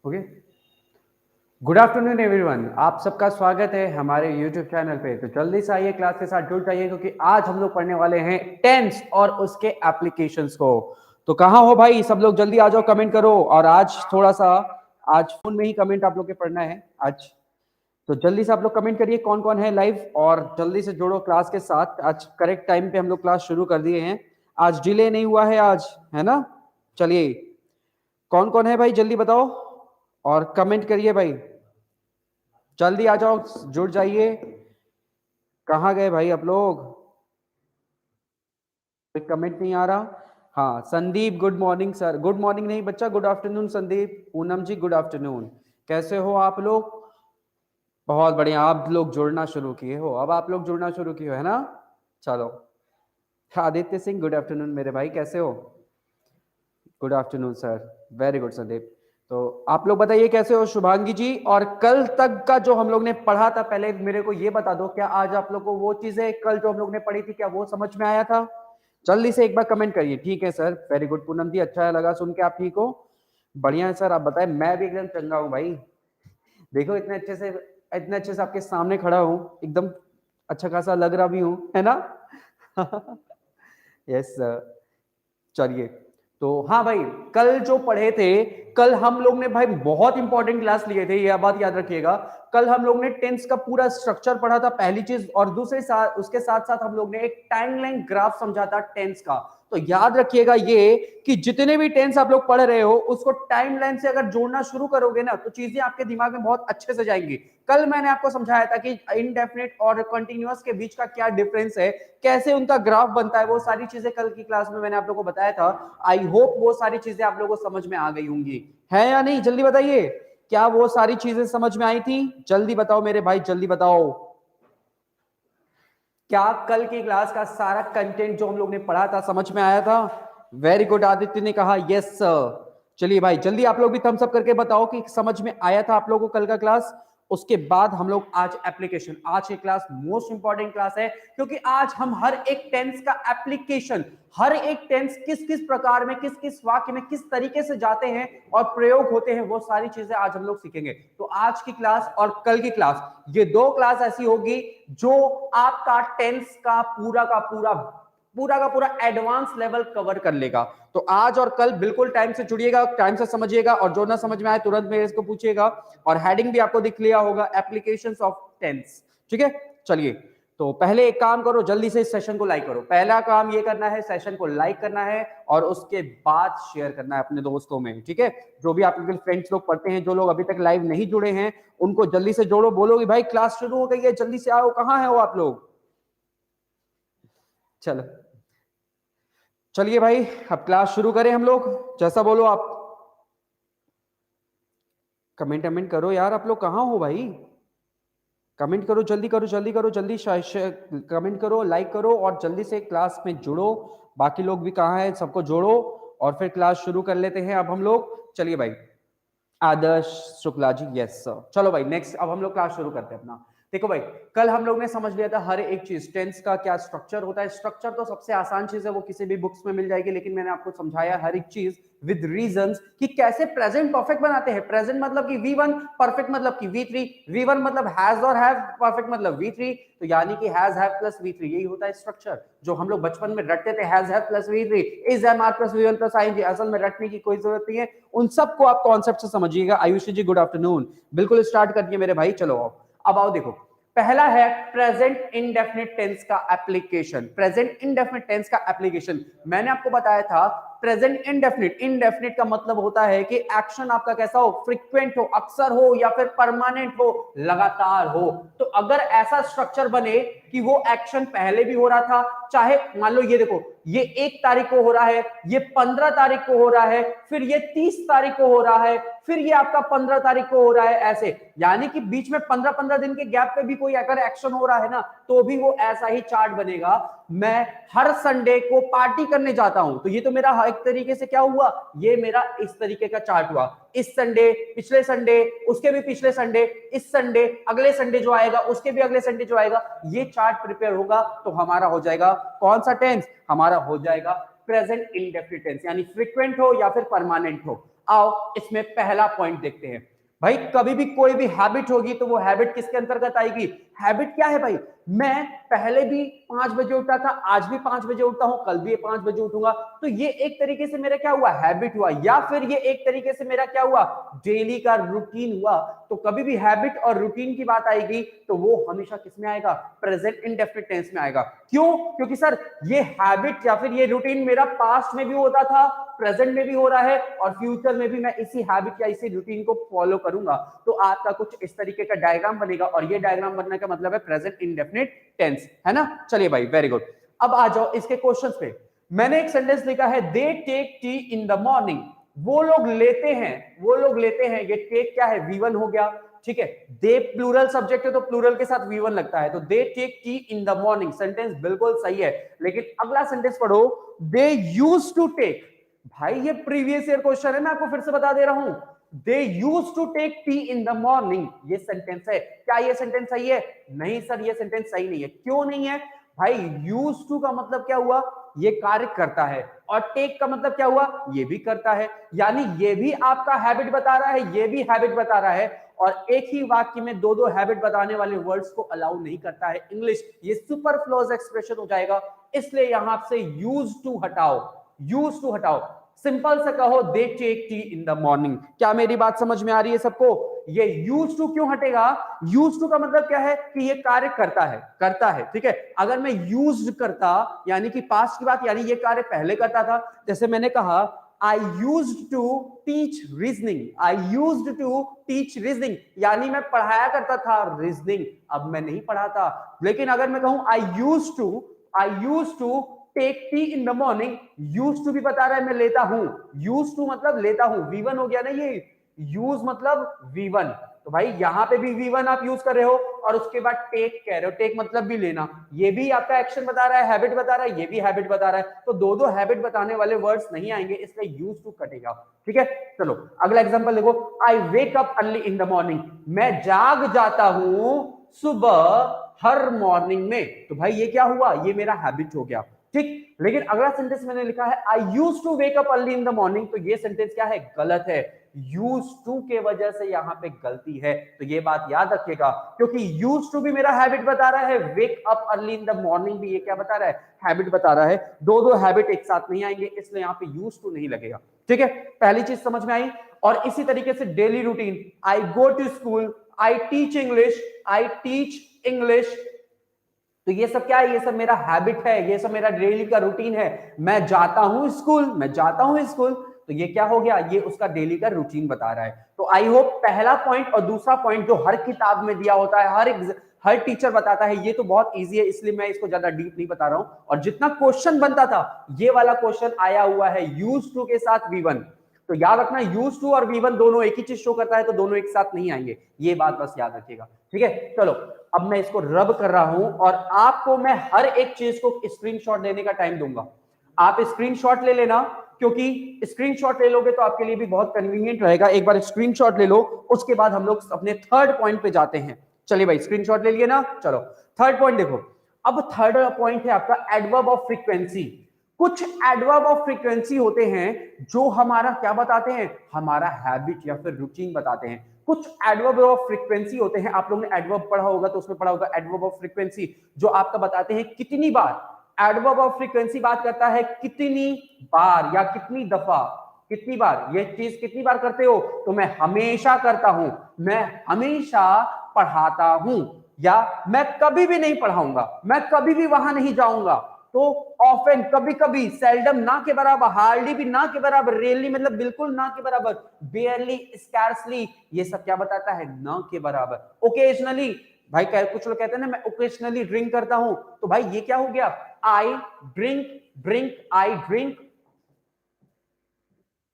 Okay. Good afternoon everyone, आप सबका स्वागत है हमारे यूट्यूब चैनल पे। तो जल्दी से आइए, क्लास के साथ जुड़ जाइए, क्योंकि आज हम लोग पढ़ने वाले हैं टेंस और उसके एप्लीकेशंस को। तो कहाँ हो भाई सब लोग? जल्दी आ जाओ, कमेंट करो। और आज थोड़ा सा, आज फोन में ही कमेंट आप लोग के पढ़ना है आज। तो जल्दी से आप लोग कमेंट करिए कौन कौन है लाइव, और जल्दी से जुड़ो क्लास के साथ। आज करेक्ट टाइम पे हम लोग क्लास शुरू कर दिए हैं, आज डिले नहीं हुआ है आज, है ना? चलिए, कौन कौन है भाई जल्दी बताओ और कमेंट करिए भाई। जल्दी आ जाओ, जुड़ जाइए। कहाँ गए भाई आप लोग? कोई कमेंट नहीं आ रहा। हाँ, Sandeep good morning sir. Good morning नहीं बच्चा, गुड आफ्टरनून संदीप। पूनम जी गुड आफ्टरनून। कैसे हो आप लोग? बहुत बढ़िया, आप लोग जुड़ना शुरू किए हो, अब आप लोग जुड़ना शुरू किए हो, है ना? चलो। आदित्य सिंह गुड आफ्टरनून मेरे भाई, कैसे हो? Good afternoon sir, very good Sandeep. तो आप लोग बताइए कैसे हो? शुभांगी जी, और कल तक का जो हम लोग ने पढ़ा था, पहले मेरे को ये बता दो, क्या आज आप लोग को वो चीजें कल जो हम लोग ने पढ़ी थी, क्या वो समझ में आया था? जल्दी से एक बार कमेंट करिए। ठीक है सर, वेरी गुड। पूनम जी, अच्छा लगा सुन के, आप ठीक हो? बढ़िया है सर, आप बताएं। मैं भी एकदम चंगा हूँ भाई। देखो इतने अच्छे से आपके सामने खड़ा हूँ, एकदम अच्छा खासा लग रहा भी हूँ, है ना? Yes sir. चलिए, तो हाँ भाई, कल जो पढ़े थे, कल हम लोग ने भाई बहुत इंपॉर्टेंट क्लास लिए थे, यह बात याद रखिएगा। कल हम लोग ने टेंस का पूरा स्ट्रक्चर पढ़ा था, पहली चीज, और दूसरे साथ उसके साथ साथ हम लोग ने एक टाइमलाइन ग्राफ समझा था टेंस का। तो याद रखिएगा ये, कि जितने भी टेंस आप लोग पढ़ रहे हो, उसको टाइमलाइन से अगर जोड़ना शुरू करोगे ना, तो चीजें आपके दिमाग में बहुत अच्छे से जाएंगी। कल मैंने आपको समझाया था कि इनडेफिनेट और कंटिन्यूअस के बीच का क्या डिफरेंस है, कैसे उनका ग्राफ बनता है, वो सारी चीजें कल की क्लास में मैंने आप लोगों को बताया था। आई होप वो सारी चीजें आप लोगों को समझ में आ गई होंगी, है या नहीं? जल्दी बताइए, क्या वो सारी चीजें समझ में आई थी? जल्दी बताओ मेरे भाई, जल्दी बताओ। क्या कल की क्लास का सारा कंटेंट जो हम लोग ने पढ़ा था समझ में आया था? वेरी गुड, आदित्य ने कहा यस सर। चलिए भाई, जल्दी आप लोग भी थम्स अप करके बताओ कि समझ में आया था आप लोगों को कल का क्लास। उसके बाद हम लोग आज एप्लीकेशन, आज की क्लास मोस्ट इंपॉर्टेंट क्लास है, क्योंकि आज हम हर एक टेंस का एप्लीकेशन, हर एक टेंस किस किस प्रकार में, किस किस वाक्य में किस तरीके से जाते हैं और प्रयोग होते हैं, वो सारी चीजें आज हम लोग सीखेंगे। तो आज की क्लास और कल की क्लास, ये दो क्लास ऐसी होगी जो आपका टेंस का पूरा एडवांस लेवल कवर कर लेगा। तो आज और कल बिल्कुल टाइम से जुड़िएगा, टाइम से समझिएगा, और जो ना समझ में आए तुरंत मेरे इसको पूछिएगा। और हेडिंग भी आपको दिख लिया होगा, एप्लीकेशंस ऑफ टेंस। ठीक है, चलिए। तो पहले एक काम करो, जल्दी से इस सेशन को लाइक करो। पहला काम ये करना है, सेशन को लाइक करना है, और उसके बाद शेयर करना है अपने दोस्तों में। ठीक है, जो भी आपके फ्रेंड्स लोग पढ़ते हैं, जो लोग अभी तक लाइव नहीं जुड़े हैं, उनको जल्दी से जोड़ो। बोलो कि भाई क्लास शुरू हो गई है, जल्दी से आओ। कहाँ है वो आप लोग? चलो, चलिए भाई, अब क्लास शुरू करें हम लोग। जैसा बोलो आप। कमेंट कमेंट करो यार, आप लोग कहाँ हो भाई? कमेंट करो, जल्दी करो, जल्दी करो, जल्दी कमेंट करो, लाइक करो, और जल्दी से क्लास में जुड़ो। बाकी लोग भी कहाँ हैं, सबको जोड़ो, और फिर क्लास शुरू कर लेते हैं अब हम लोग। चलिए भाई। आदर्श शुक्ला जी, यस सर। चलो भाई, नेक्स्ट अब हम लोग क्लास शुरू करते हैं अपना। देखो भाई, कल हम लोग ने समझ लिया था हर एक चीज, टेंस का क्या स्ट्रक्चर होता है। स्ट्रक्चर तो सबसे आसान चीज है, वो किसी भी बुक्स में मिल जाएगी, लेकिन मैंने आपको समझाया हर एक चीज विद रीजंस कि कैसे प्रेजेंट परफेक्ट बनाते हैं। प्रेजेंट मतलब कि V1, परफेक्ट मतलब कि V3। V1 मतलब हैज और हैव, परफेक्ट मतलब V3। तो यानी कि हैज हैव प्लस V3, यही होता है स्ट्रक्चर जो हम लोग बचपन में रटते थे। Has have plus V3 is am are plus V1 plus ING. असल में रटने की कोई जरूरत नहीं है, उन सबको आप कॉन्सेप्ट से समझिएगा। आयुषी जी गुड आफ्टरनून। बिल्कुल स्टार्ट करिए मेरे भाई, चलो आओ। अब आओ, देखो, पहला है प्रेजेंट इंडेफिनिट टेंस का एप्लीकेशन। प्रेजेंट इंडेफिनिट टेंस का एप्लीकेशन मैंने आपको बताया था। प्रेजेंट इंडेफिनिट, इंडेफिनिट का मतलब होता है कि एक्शन आपका कैसा हो, फ्रीक्वेंट हो, अक्सर हो, या फिर परमानेंट हो, लगातार हो। तो अगर ऐसा स्ट्रक्चर बने कि वो एक्शन पहले भी हो रहा था, चाहे मान लो ये देखो, ये 1 तारीख को हो रहा है, ये 15 तारीख को हो रहा है, फिर ये 30 तारीख को हो रहा है, फिर ये आपका 15 तारीख को हो रहा है, ऐसे। यानी कि बीच में 15-15 दिन के गैप पे भी कोई अगर एक्शन हो रहा है ना, तो भी वो ऐसा ही चार्ट बनेगा। मैं हर संडे को पार्टी करने जाता हूं, तो ये तो मेरा एक तरीके से क्या हुआ, ये मेरा इस तरीके का चार्ट हुआ। इस संडे, पिछले संडे, उसके भी पिछले संडे, इस संडे, अगले संडे जो आएगा, उसके भी अगले संडे जो आएगा, ये चार्ट प्रिपेयर होगा, तो हमारा हो जाएगा कौन सा टेंस? हमारा हो जाएगा प्रेजेंट इंडेफिनिट टेंस, यानी फ्रीक्वेंट हो या फिर परमानेंट हो। आओ इसमें पहला पॉइंट देखते हैं भाई। कभी भी कोई भी हैबिट होगी तो वो हैबिट किसके अंतर्गत आएगी? हैबिट क्या है भाई? मैं पहले भी 5 बजे उठा था, आज भी 5 बजे उठता हूं, कल भी 5 बजे उठूंगा, तो ये एक तरीके से मेरा क्या हुआ? हैबिट हुआ, या फिर ये एक तरीके से मेरा क्या हुआ? डेली का रूटीन हुआ। तो कभी भी हैबिट और रूटीन की बात आएगी तो वो हमेशा किस में आएगा? प्रेजेंट इंडेफिनिट टेंस में आएगा। क्यों? क्योंकि सर ये हैबिट या फिर ये रूटीन मेरा पास्ट में भी होता था, प्रेजेंट में भी हो रहा है, और फ्यूचर में भी मैं इसी हैबिट या इसी रूटीन को फॉलो करूंगा। तो आपका कुछ इस तरीके का डायग्राम बनेगा, और ये डायग्राम बनने का मतलब है प्रेजेंट इंडेफिनिट टेंस, है ना? चलिए भाई, वेरी गुड। अब आ जाओ इसके क्वेश्चंस पे। मैंने एक सेंटेंस लिखा है, they take tea in the morning. वो लोग लेते हैं, वो लोग लेते हैं। ये टेक क्या है? V1 हो गया, ठीक है। दे प्लूरल सब्जेक्ट है तो प्लूरल के साथ V1 लगता है, तो they take tea in the morning, sentence बिल्कुल सही है। लेकिन अगला सेंटेंस पढ़ो, दे यूज्ड टू टेक। भाई ये प्रीवियस ईयर क्वेश्चन है, मैं आपको फिर से बता दे रहा हूं। They used to take tea in the morning, ये सेंटेंस है। क्या ये सेंटेंस सही है? नहीं सर, ये सेंटेंस सही नहीं है। क्यों नहीं है भाई? यूज्ड टू का मतलब क्या हुआ? ये कार्य करता है, और टेक का मतलब क्या हुआ? ये भी करता है। यानी ये भी आपका हैबिट बता रहा है, ये भी हैबिट बता रहा है, और एक ही वाक्य में दो दो हैबिट बताने वाले वर्ड्स को अलाउ नहीं करता है इंग्लिश। ये सुपरफ्लोज एक्सप्रेशन हो जाएगा, इसलिए यहां से यूज टू हटाओ, यूज टू हटाओ। सिंपल से कहो, they take tea in the morning. क्या मेरी बात समझ में आ रही है सबको? ये यूज टू क्यों हटेगा? यूज टू का मतलब क्या है? कि ये कार्य करता है, करता है, ठीक है। अगर मैं यूज्ड करता, यानी कि पास्ट की बात, यानी ये कार्य पहले करता था। जैसे मैंने कहा, I used to teach reasoning, I used to teach reasoning, यानी मैं पढ़ाया करता था रीजनिंग, अब मैं नहीं पढ़ाता। लेकिन अगर मैं कहूं I used to take tea in the morning, used to भी बता रहा है मैं लेता हूं, used to मतलब लेता हूं, V1 हो गया ना ये, यूज मतलब V1। तो भाई यहां पे भी V1 आप यूज कर रहे हो, और उसके बाद टेक कह रहे हो, टेक मतलब भी लेना। ये भी आपका एक्शन बता रहा है, हैबिट बता रहा है, ये भी हैबिट बता रहा है। तो दो दो हैबिट बताने वाले वर्ड्स नहीं आएंगे, इसलिए यूज टू कटेगा, ठीक है। चलो अगला एग्जांपल देखो, I wake up early in the morning. मैं जाग जाता हूं सुबह हर मॉर्निंग में। तो भाई ये क्या हुआ? ये मेरा हैबिट हो गया, ठीक। लेकिन अगला सेंटेंस मैंने लिखा है, I use to wake up early in the morning. तो ये सेंटेंस क्या है? गलत है। यूज टू के वजह से यहां पे गलती है, तो ये बात याद रखिएगा, क्योंकि यूज टू भी मेरा हैबिट बता रहा है, वेक up early in the morning भी ये क्या बता रहा है? हैबिट बता रहा है। दो दो हैबिट एक साथ नहीं आएंगे, इसलिए यहां पे यूज टू नहीं लगेगा, ठीक है। पहली चीज समझ में आई। और इसी तरीके से daily routine, I go to school, I teach English, I teach English. तो ये सब क्या है? ये सब मेरा हैबिट है, ये सब मेरा डेली का रूटीन है। मैं जाता हूं स्कूल, मैं जाता हूं स्कूल, तो ये क्या हो गया? ये उसका डेली का रूटीन बता रहा है। तो आई होप पहला पॉइंट और दूसरा पॉइंट जो हर किताब में दिया होता है, हर टीचर बताता है, ये तो बहुत इजी है, इसलिए मैं इसको ज्यादा डीप नहीं बता रहा हूं। और जितना क्वेश्चन बनता था, ये वाला क्वेश्चन आया हुआ है यूज टू के साथ V1। तो याद रखना, यूज टू और V1 दोनों एक ही चीज शो करता है, तो दोनों एक साथ नहीं आएंगे, ये बात बस याद रखिएगा, ठीक है। चलो अब मैं इसको रब कर रहा हूं, और आपको मैं हर एक चीज को स्क्रीनशॉट लेने का टाइम दूंगा। आप स्क्रीनशॉट ले लेना, क्योंकि स्क्रीनशॉट ले लोगे तो आपके लिए भी बहुत कन्वीनियंट रहेगा। एक बार स्क्रीनशॉट ले लो, उसके बाद हम लोग अपने थर्ड पॉइंट पे जाते हैं। चलिए भाई, स्क्रीनशॉट ले लिए ना? चलो थर्ड पॉइंट देखो। अब थर्ड पॉइंट है आपका एडवर्ब ऑफ फ्रीक्वेंसी। कुछ एडवर्ब ऑफ फ्रीक्वेंसी होते हैं जो हमारा क्या बताते हैं? हमारा हैबिट या फिर रूटीन बताते हैं। कुछ एडवर्ब ऑफ फ्रीक्वेंसी होते हैं, आप लोगों ने एडवर्ब पढ़ा होगा तो उसमें पढ़ा होगा एडवर्ब ऑफ फ्रीक्वेंसी, जो आपका बताते हैं कितनी बार। एडवर्ब ऑफ फ्रीक्वेंसी बात करता है कितनी बार या कितनी दफा, कितनी बार ये चीज कितनी बार करते हो? तो मैं हमेशा करता हूं, मैं हमेशा पढ़ाता हूं, या मैं कभी भी नहीं पढ़ाऊंगा, मैं कभी भी वहां नहीं जाऊंगा। तो ऑफन कभी कभी, सेल्डम ना के बराबर, हार्डली भी ना के बराबर, रेयरली मतलब बिल्कुल ना के बराबर, बेयरली, स्कैर्सली, ये सब क्या बताता है? ना के बराबर। ओकेजनली, भाई कुछ लोग कहते हैं ना मैं ओकेजनली ड्रिंक करता हूं, तो भाई ये क्या हो गया? I drink, drink, I drink,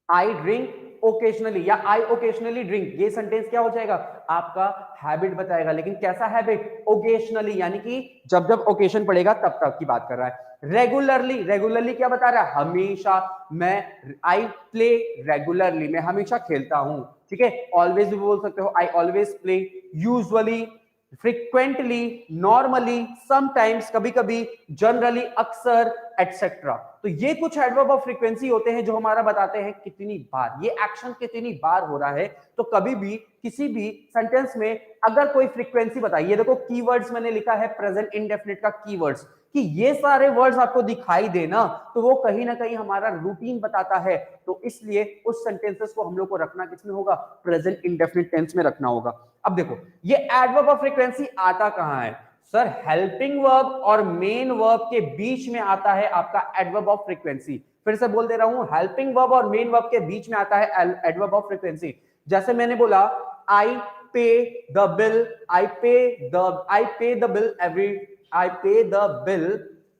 I drink occasionally, या आई ओकेजनली ड्रिंक। ये सेंटेंस क्या हो जाएगा? आपका हैबिट बताएगा। लेकिन कैसा हैबिट? ओकेजनली, यानी कि जब जब ओकेजन पड़ेगा तब तक की बात कर रहा है। रेगुलरली, रेगुलरली क्या बता रहा है? हमेशा। मैं आई प्ले रेगुलरली, मैं हमेशा खेलता हूं, ठीक है। ऑलवेज भी बोल सकते हो, I always play. Usually, frequently, normally, sometimes, कभी कभी, जनरली, अक्सर, एटसेट्रा। तो ये कुछ एडवर्ब ऑफ फ्रीक्वेंसी होते हैं जो हमारा बताते हैं कितनी बार ये एक्शन कितनी बार हो रहा है। तो कभी भी किसी भी सेंटेंस में अगर कोई फ्रीक्वेंसी बताइए, देखो कीवर्ड्स मैंने लिखा है प्रेजेंट इंडेफिनिट का कीवर्ड्स, कि ये सारे वर्ड्स आपको दिखाई देना तो वो कहीं ना कहीं हमारा रूटीन बताता है। तो इसलिए उस सेंटेंसेस को हम लोग को रखना किसमें होगा, प्रेजेंट इंडेफिनिट टेंस में रखना होगा। अब देखो ये एडवर्ब ऑफ फ्रीक्वेंसी आता कहां है सर, हेल्पिंग वर्ब और मेन वर्ब के बीच में आता है आपका एडवर्ब ऑफ फ्रीक्वेंसी। फिर से बोल दे रहा हूं, हेल्पिंग वर्ब और मेन वर्ब के बीच में आता है एडवर्ब ऑफ फ्रीक्वेंसी। जैसे मैंने बोला आई पे द बिल, आई पे the bill every, I pay the bill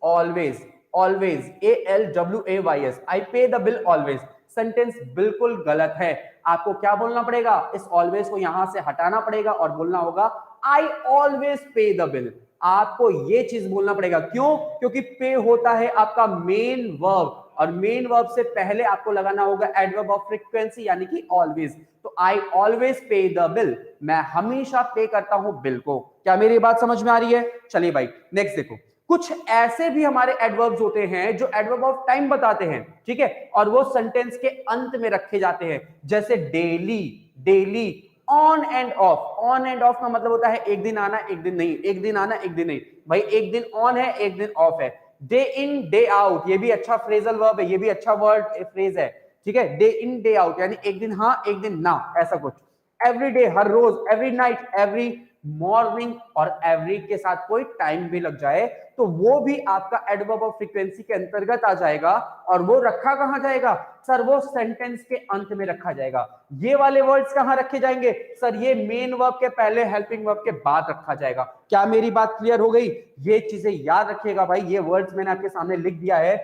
always, always, ALWAYS, I pay the bill always। Sentence बिल्कुल गलत है। आपको क्या बोलना पड़ेगा, इस ऑलवेज को यहां से हटाना पड़ेगा और बोलना होगा I always pay the bill। आपको ये चीज बोलना पड़ेगा, क्यों, क्योंकि पे होता है आपका मेन वर्ब और मेन वर्ब से पहले आपको लगाना होगा एडवर्ब ऑफ फ्रीक्वेंसी यानी कि ऑलवेज। तो आई ऑलवेज पे द बिल, मैं हमेशा पे करता हूं बिल को। क्या मेरी बात समझ में आ रही है? चलिए भाई नेक्स्ट देखो, कुछ ऐसे भी हमारे एडवर्ब्स होते हैं जो एडवर्ब ऑफ टाइम बताते हैं, ठीक है, और वो सेंटेंस के अंत में रखे जाते हैं। जैसे daily, daily, on end of. On end of का मतलब होता है एक दिन आना एक दिन नहीं, एक दिन आना एक दिन नहीं। भाई एक दिन ऑन है एक दिन ऑफ है। डे इन डे आउट, ये भी अच्छा फ्रेजल वर्ब है, ये भी अच्छा वर्ड फ्रेज है, ठीक है। डे इन डे आउट यानी एक दिन हाँ एक दिन ना, ऐसा कुछ। एवरी डे, हर रोज, एवरी नाइट, एवरी मॉर्निंग और एवरी के साथ कोई टाइम भी लग जाए तो वो भी आपका एडवर्ब ऑफ फ्रीक्वेंसी के अंतर्गत आ जाएगा। और वो रखा कहां जाएगा सर, वो सेंटेंस के अंत में रखा जाएगा। ये वाले वर्ड्स कहां रखे जाएंगे सर, ये मेन वर्ब के पहले, हेल्पिंग वर्ब के बाद रखा जाएगा। क्या मेरी बात क्लियर हो गई? ये चीजें याद रखिएगा भाई, ये वर्ड्स मैंने आपके सामने लिख दिया है।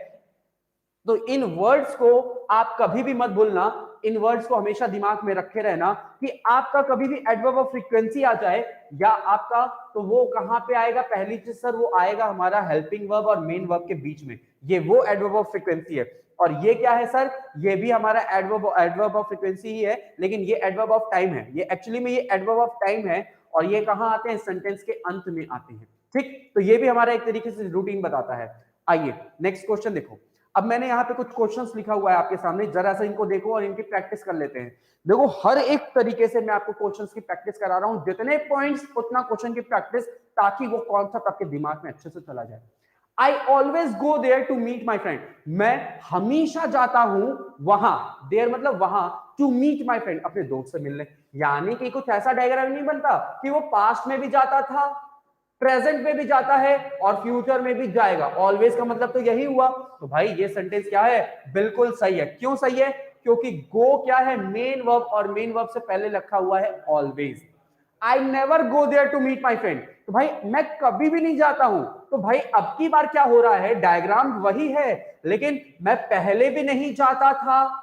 तो इन वर्ड्स को आप कभी भी मत भूलना, इन वर्ड्स को हमेशा दिमाग में रखे रहना कि आपका कभी भी एडवर्ब ऑफ फ्रीक्वेंसी आ जाए या आपका, तो वो कहां पे आएगा, पहली चीज सर वो आएगा हमारा हेल्पिंग वर्ब और मेन वर्ब के बीच में। ये वो एडवर्ब ऑफ फ्रीक्वेंसी है। और ये क्या है सर, ये भी हमारा एडवर्ब ऑफ फ्रीक्वेंसी ही है, लेकिन ये एडवर्ब ऑफ टाइम है। ये एक्चुअली में ये एडवर्ब ऑफ टाइम है और ये कहां आते हैं, सेंटेंस के अंत में आते हैं, ठीक। तो ये भी हमारा एक तरीके से रूटीन बताता है। आइए नेक्स्ट क्वेश्चन देखो। अब मैंने यहाँ पे कुछ क्वेश्चंस लिखा हुआ है आपके सामने, जरा सा इनको देखो और इनकी प्रैक्टिस कर लेते हैं। देखो हर एक तरीके से मैं आपको क्वेश्चंस की प्रैक्टिस करा रहा हूं, जितने पॉइंट्स उतना क्वेश्चन की प्रैक्टिस, ताकि वो कॉन्सेप्ट आपके दिमाग में अच्छे से चला जाए। I always go there to meet my friend, मैं हमेशा जाता हूं वहां, देयर मतलब वहां, टू मीट माई फ्रेंड, अपने दोस्त से मिलने। यानी कि कुछ ऐसा डायग्राम नहीं बनता कि वो पास्ट में भी जाता था, प्रेजेंट में भी जाता है और फ्यूचर में भी जाएगा। ऑलवेज का मतलब तो यही हुआ। तो भाई ये सेंटेंस क्या है, बिल्कुल सही है। क्यों सही है? क्योंकि गो क्या है, मेन वर्ब, और मेन वर्ब से पहले रखा हुआ है always. I never go there to meet my friend, तो भाई मैं कभी भी नहीं जाता हूं। तो भाई अब की बार क्या हो रहा है, डायग्राम वही है लेकिन मैं पहले भी नहीं जाता था,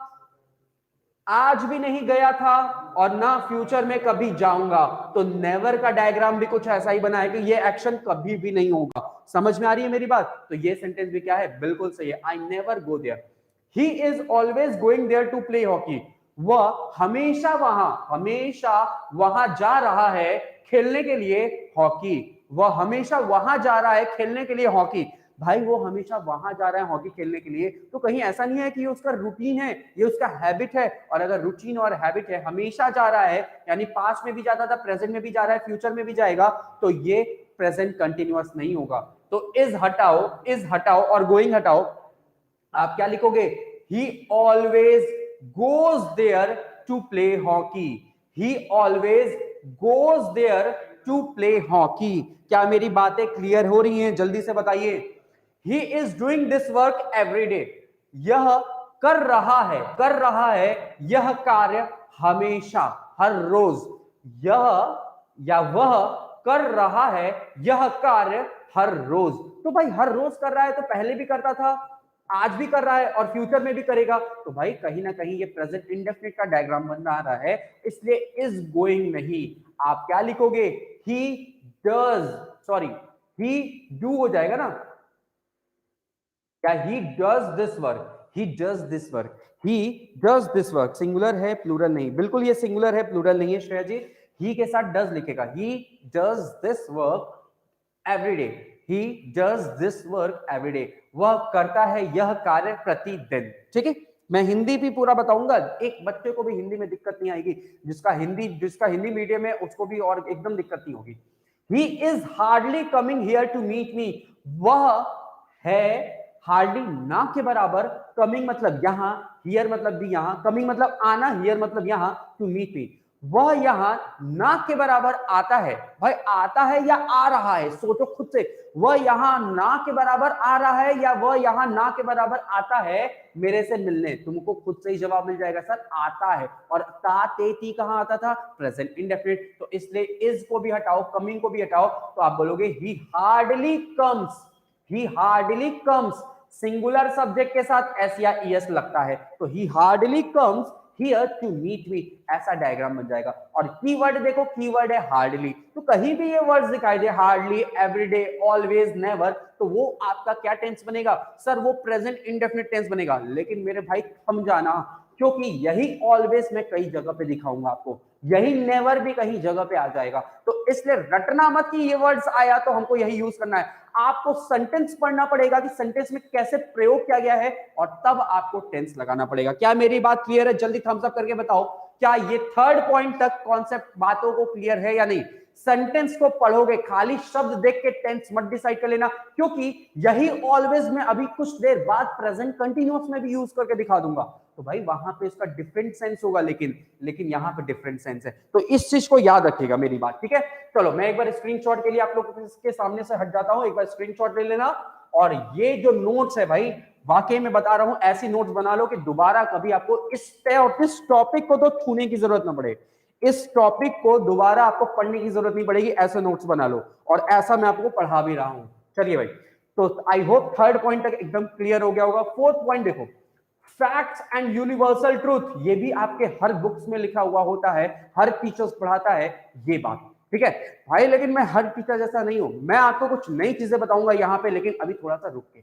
आज भी नहीं गया था और ना फ्यूचर में कभी जाऊंगा। तो नेवर का डायग्राम भी कुछ ऐसा ही बना है कि ये एक्शन कभी भी नहीं होगा। समझ में आ रही है मेरी बात? तो ये सेंटेंस भी क्या है, बिल्कुल सही है। I never go there, he is always going there to play hockey, वह हमेशा वहां जा रहा है खेलने के लिए हॉकी। वह हमेशा वहां जा रहा है खेलने के लिए हॉकी। भाई वो हमेशा वहां जा रहा है हॉकी खेलने के लिए, तो कहीं ऐसा नहीं है कि ये उसका रूटीन है, ये उसका हैबिट है। और अगर रूटीन और हैबिट है, हमेशा जा रहा है, यानी पास्ट में भी जाता था, प्रेजेंट में भी जा रहा है, फ्यूचर में भी जाएगा, तो ये प्रेजेंट कंटिन्यूअस नहीं होगा। तो इज हटाओ और गोइंग हटाओ, आप क्या लिखोगे, he always goes there to play hockey, he always goes there to play hockey. क्या मेरी बातें क्लियर हो रही हैं? जल्दी से बताइए। He is doing this work every day, यह कर रहा है यह कार्य हमेशा, हर रोज। यह या वह कर रहा है यह कार्य हर रोज। तो भाई हर रोज कर रहा है तो पहले भी करता था, आज भी कर रहा है और फ्यूचर में भी करेगा। तो भाई कहीं ना कहीं ये प्रेजेंट इंडेफिनिट का डायग्राम बन रहा है, इसलिए इज गोइंग नहीं। आप क्या लिखोगे, he does, sorry he do हो जाएगा ना, क्या he does this work, he does this work, he does this work. Singular है प्लूरल नहीं, बिल्कुल ये सिंगुलर है प्लूरल नहीं है श्रेया जी। ही के साथ डज लिखेगा, he does this work every day, he does this work every day, वह करता है यह कार्य प्रतिदिन। ठीक है, मैं हिंदी भी पूरा बताऊंगा, एक बच्चे को भी हिंदी में दिक्कत नहीं आएगी, जिसका हिंदी मीडियम है उसको भी और एकदम दिक्कत नहीं होगी। He is hardly coming here to meet me, वह है हार्डली ना के बराबर, कमिंग मतलब यहां, हियर मतलब भी यहां, कमिंग मतलब आना, हियर मतलब यहां, टू मीट मी, वह यहां ना के बराबर आता है। भाई आता है या आ रहा है, सोचो खुद से, वह यहां ना के बराबर आ रहा है या वह यहां ना के बराबर आता है मेरे से मिलने? तुमको खुद से ही जवाब मिल जाएगा, सर आता है। और ता ते ती कहां आता था? Present indefinite. तो इसलिए इज को भी हटाओ, कमिंग को भी हटाओ, तो आप बोलोगे he hardly comes, he hardly comes, singular subject के साथ एस या ईएस लगता है, तो he hardly comes here to meet me, ऐसा डायग्राम बन जाएगा। और कीवर्ड देखो, कीवर्ड है हार्डली, तो कहीं भी ये वर्ड्स दिखाई दे, हार्डली, एवरीडे, ऑलवेज, नेवर, तो वो आपका क्या टेंस बनेगा? सर वो प्रेजेंट इंडेफिनिट टेंस बनेगा। लेकिन मेरे भाई थम जाना, क्योंकि यही ऑलवेज मैं कई जगह पे दिखाऊंगा आपको, यही नेवर भी कहीं जगह पे आ जाएगा। तो इसलिए रटना मत कि ये वर्ड्स आया तो हमको यही यूज करना है, आपको सेंटेंस पढ़ना पड़ेगा कि सेंटेंस में कैसे प्रयोग किया गया है, और तब आपको टेंस लगाना पड़ेगा। क्या मेरी बात क्लियर है? जल्दी थम्स अप करके बताओ, क्या ये थर्ड पॉइंट तक कॉन्सेप्ट बातों को क्लियर है या नहीं? सेंटेंस को पढ़ोगे, खाली शब्द देख के टेंस मत डिसाइड कर लेना, क्योंकि यही ऑलवेज में अभी कुछ देर बाद प्रेजेंट कंटिन्यूअस में भी यूज करके दिखा दूंगा। तो भाई वहां पे इसका डिफरेंट सेंस होगा, लेकिन यहाँ पे डिफरेंट सेंस है, तो इस चीज को याद रखिएगा मेरी बात, ठीक है? चलो मैं एक बार स्क्रीनशॉट के लिए आप लोग के सामने से हट जाता हूं, एक बार स्क्रीनशॉट ले लेना। और ये जो नोट्स है भाई, वाकई में बता रहा हूं, ऐसी नोट्स बना लो कि दोबारा कभी आपको इस टॉपिक को तो छूने की जरूरत ना पड़े, इस टॉपिक को दोबारा आपको पढ़ने की जरूरत नहीं पड़ेगी, ऐसे नोट्स बना लो। और ऐसा मैं आपको पढ़ा भी रहा हूं। चलिए भाई, तो आई होप थर्ड पॉइंट तक एकदम क्लियर हो गया होगा। फोर्थ पॉइंट देखो, फैक्ट्स एंड यूनिवर्सल ट्रूथ, ये भी आपके हर बुक्स में लिखा हुआ होता है, हर टीचर्स पढ़ाता है ये बात, ठीक है भाई? लेकिन मैं हर टीचर जैसा नहीं हूं, मैं आपको कुछ नई चीजें बताऊंगा यहां पे, लेकिन अभी थोड़ा सा रुक के।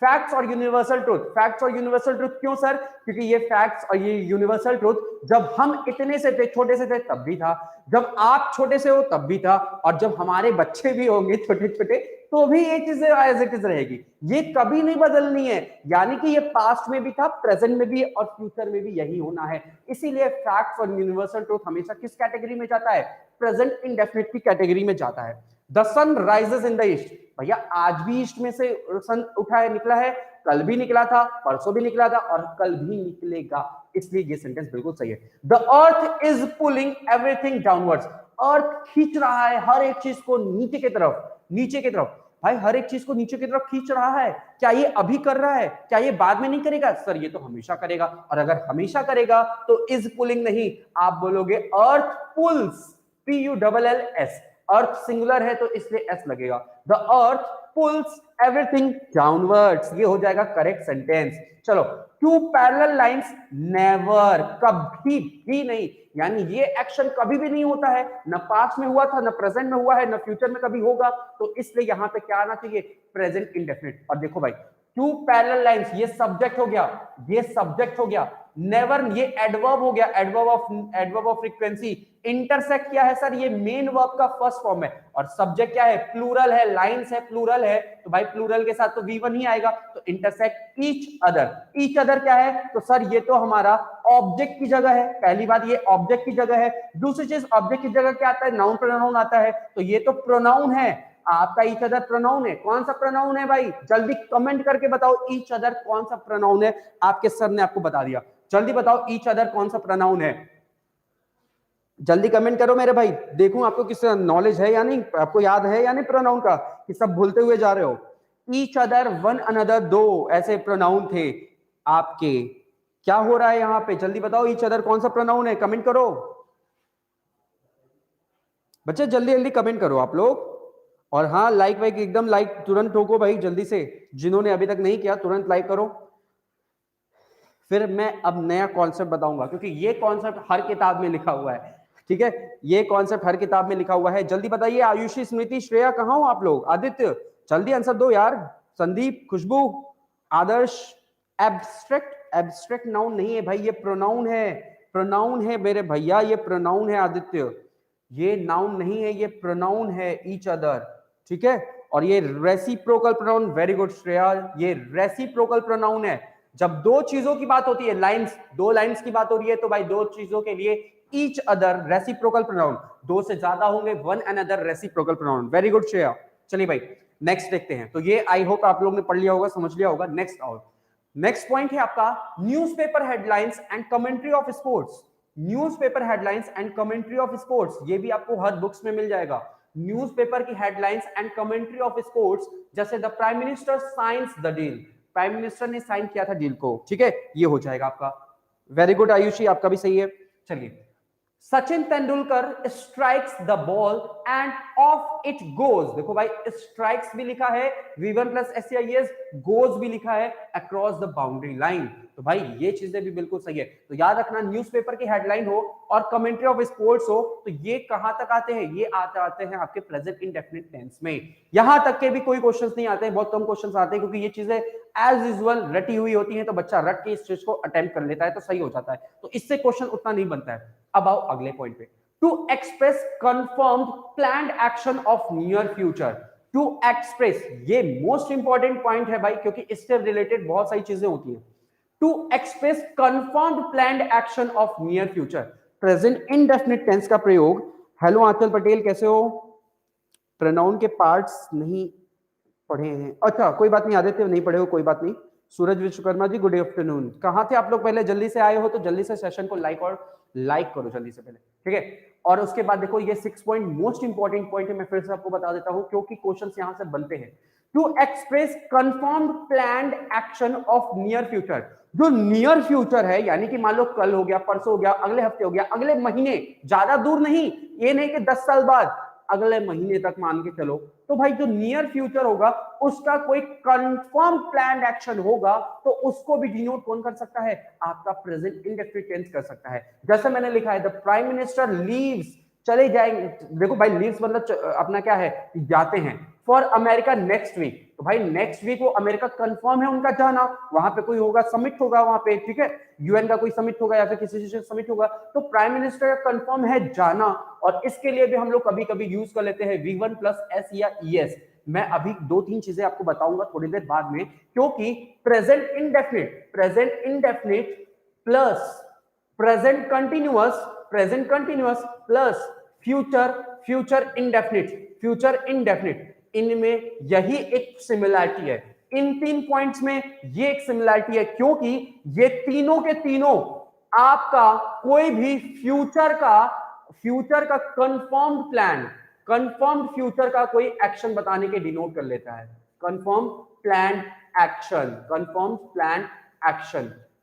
फैक्ट्स और यूनिवर्सल ट्रूथ, फैक्ट्स और यूनिवर्सल ट्रूथ क्यों सर? क्योंकि ये फैक्ट्स और ये यूनिवर्सल ट्रूथ जब हम इतने से थे, छोटे से थे, तब भी था, जब आप छोटे से हो तब भी था, और जब हमारे बच्चे भी होंगे छोटे छोटे तो भी ये चीजें एज इट इज रहेगी, ये कभी नहीं बदलनी है। यानी कि ये पास्ट में भी था, प्रेजेंट में भी, और फ्यूचर में भी यही होना है। इसीलिए फैक्ट्स और यूनिवर्सल ट्रूथ हमेशा किस कैटेगरी में जाता है? प्रेजेंट इंडेफिनिट की कैटेगरी में जाता है। The sun rises in the east, भैया आज भी ईस्ट में से सन उठा है, निकला है, कल भी निकला था, परसों भी निकला था, और कल भी निकलेगा, इसलिए ये सेंटेंस बिल्कुल सही है। The earth is pulling everything downwards, earth खींच रहा है हर एक चीज को नीचे की तरफ, नीचे की तरफ। भाई हर एक चीज को नीचे की तरफ खींच रहा है, क्या ये अभी कर रहा है? क्या ये बाद में नहीं करेगा? सर ये तो हमेशा करेगा, और अगर हमेशा करेगा तो इज पुलिंग नहीं, आप बोलोगे earth pulls, PULLS, earth singular है तो इसलिए एस लगेगा। The earth pulls everything downwards, ये हो जाएगा करेक्ट सेंटेंस। चलो, टू पैरेलल लाइंस नेवर, कभी भी नहीं, यानी ये एक्शन कभी भी नहीं होता है, न पास्ट में हुआ था, न प्रेजेंट में हुआ है, न फ्यूचर में कभी होगा, तो इसलिए यहां पे क्या आना चाहिए? Present indefinite. और देखो भाई, टू पैरेलल लाइंस, ये सब्जेक्ट हो गया, ये सब्जेक्ट हो गया, नेवर ये एडवर्ब हो गया, एडवर्ब ऑफ फ्रीक्वेंसी। इंटरसेक्ट क्या है सर? ये मेन वर्ब का फर्स्ट फॉर्म है, और सब्जेक्ट क्या है? प्लूरल है, लाइंस है, प्लूरल है, तो भाई प्लूरल के साथ तो V1 ही आएगा, तो intersect each other. Each other क्या है? तो सर ये तो हमारा ऑब्जेक्ट की जगह है, पहली बात ये ऑब्जेक्ट की जगह है। दूसरी चीज, ऑब्जेक्ट की जगह क्या आता है? नाउन प्रोनाउन आता है, तो ये तो प्रोनाउन है, आपका ईच अदर प्रोनाउन है। कौन सा प्रोनाउन है भाई? जल्दी कमेंट करके बताओ, ईच अदर कौन सा प्रोनाउन है? आपके सर ने आपको बता दिया, जल्दी बताओ ईच अदर कौन सा प्रोनाउन है, जल्दी कमेंट करो मेरे भाई, देखूं आपको किस नॉलेज है या नहीं, आपको याद है या नहीं प्रोनाउन का, कि सब भूलते हुए जा रहे हो। ईच अदर, वन अनदर, दो ऐसे प्रोनाउन थे आपके। क्या हो रहा है यहाँ पे? जल्दी बताओ ईच अदर कौन सा प्रोनाउन है, कमेंट करो बच्चे, जल्दी जल्दी कमेंट करो आप लोग। और हाँ, लाइक वाइक एकदम लाइक तुरंत ठोको भाई, जल्दी से, जिन्होंने अभी तक नहीं किया तुरंत लाइक करो। फिर मैं अब नया कॉन्सेप्ट बताऊंगा, क्योंकि ये कॉन्सेप्ट हर किताब में लिखा हुआ है, ठीक है? ये कॉन्सेप्ट हर किताब में लिखा हुआ है। जल्दी बताइए, आयुषी, स्मृति, श्रेया, कहां हो आप लोग? आदित्य जल्दी आंसर दो यार, संदीप, खुशबू, आदर्श। एब्स्ट्रैक्ट, एब्स्ट्रैक्ट नाउन नहीं है भाई, ये प्रोनाउन है, प्रोनाउन है मेरे भैया, ये प्रोनाउन है आदित्य, ये नाउन नहीं है, ये प्रोनाउन है, ईच अदर, ठीक है। और ये reciprocal pronoun, very good Shreya, ये रेसिप्रोकल प्रोनाउन है। जब दो चीजों की बात होती है, लाइंस, दो लाइंस की बात हो रही है, तो भाई दो चीजों के लिए ईच अदर रेसिप्रोकल प्रोनाउन, दो से ज्यादा होंगे one another reciprocal pronoun. Very good Shreya. चलिए भाई नेक्स्ट देखते हैं। तो ये आई होप आप लोगों ने पढ़ लिया होगा, समझ लिया होगा। नेक्स्ट और नेक्स्ट पॉइंट है आपका newspaper headlines and commentary of sports. Newspaper headlines and commentary of sports, ये भी आपको हर बुक्स में मिल जाएगा। न्यूज़पेपर की headlines and commentary of sports, जैसे the prime minister signs the deal, prime minister ने साइन किया था डील को, ठीक है, ये हो जाएगा आपका। वेरी गुड आयुषी, आपका भी सही है। चलिए, Sachin Tendulkar strikes the ball end of it goes, देखो भाई स्ट्राइक्स भी लिखा है V1 प्लस SCIS, गोज भी लिखा है अक्रॉस द बाउंड्री लाइन। तो भाई ये चीजें भी बिल्कुल सही है। तो याद रखना, न्यूज़पेपर की हेडलाइन हो और कमेंट्री ऑफ स्पोर्ट्स हो, तो ये कहां तक आते हैं, ये आते हैं आपके प्रेजेंट इंडेफिनिट टेंस में। यहां तक के भी कोई क्वेश्चंस नहीं आते हैं, बहुत कम क्वेश्चंस आते हैं, क्योंकि ये चीजें एज यूजुअल रटी हुई होती हैं, तो बच्चा रट के इस चीज को अटेम्प्ट कर लेता है, तो सही हो जाता है। तो इससे क्वेश्चन उतना नहीं बनता है। अब आओ अगले पॉइंट पे, to express confirmed planned action of near future. To express, ये मोस्ट इंपॉर्टेंट पॉइंट है भाई, क्योंकि इससे रिलेटेड बहुत सारी चीजें होती हैं। To express confirmed planned action of near future, present indefinite tense का प्रयोग। हेलो आंचल पटेल, कैसे हो? प्रोनाउन के पार्ट्स नहीं पढ़े हैं, अच्छा कोई बात नहीं, आदित्य नहीं पढ़े हो, कोई बात नहीं। सूरज विश्वकर्मा जी, गुड आफ्टरनून। कहां थे आप लोग? पहले जल्दी से आए हो तो जल्दी से सेशन को लाइक करो जल्दी से पहले, ठीक है। और उसके बाद देखो, ये 6 पॉइंट मोस्ट इंपॉर्टेंट पॉइंट है, मैं फिर से आपको बता देता हूं, क्योंकि क्वेश्चंस यहां से बनते हैं। To express confirmed planned action of near future, जो नियर फ्यूचर है, यानी कि मान लो कल हो गया, परसों हो गया, अगले हफ्ते हो गया, अगले महीने, ज्यादा दूर नहीं, ये नहीं कि 10 साल बाद, अगले महीने तक मान के चलो। तो भाई जो नियर फ्यूचर होगा, उसका कोई कंफर्म प्लान्ड एक्शन होगा, तो उसको भी डिनोट कौन कर सकता है? आपका प्रेजेंट इंडेफिनिट टेंस कर सकता है। जैसे मैंने लिखा है, द प्राइम मिनिस्टर लीव्स, चले जाएंगे। देखो भाई लीव्स मतलब अपना क्या है, जाते हैं, फॉर अमेरिका नेक्स्ट वीक। तो भाई नेक्स्ट वीक वो अमेरिका कंफर्म है उनका जाना, वहां पे कोई होगा, समिट होगा वहां पे, ठीक है, यूएन का कोई समिट होगा या फिर किसी चीज का समिट होगा, तो प्राइम मिनिस्टर का कंफर्म है जाना। और इसके लिए भी हम लोग कभी कभी यूज कर लेते हैं V1 प्लस S या ES। मैं अभी 2-3 चीजें आपको बताऊंगा थोड़ी देर बाद में, क्योंकि present indefinite plus present continuous plus future indefinite, इनमें यही एक सिमिलरिटी है। इन 3 पॉइंट्स में ये एक सिमिलरिटी है, क्योंकि ये तीनों के तीनों आपका कोई भी फ्यूचर का कंफर्म्ड फ्यूचर का कोई एक्शन बताने के डिनोट कर लेता है। कंफर्म प्लान एक्शन,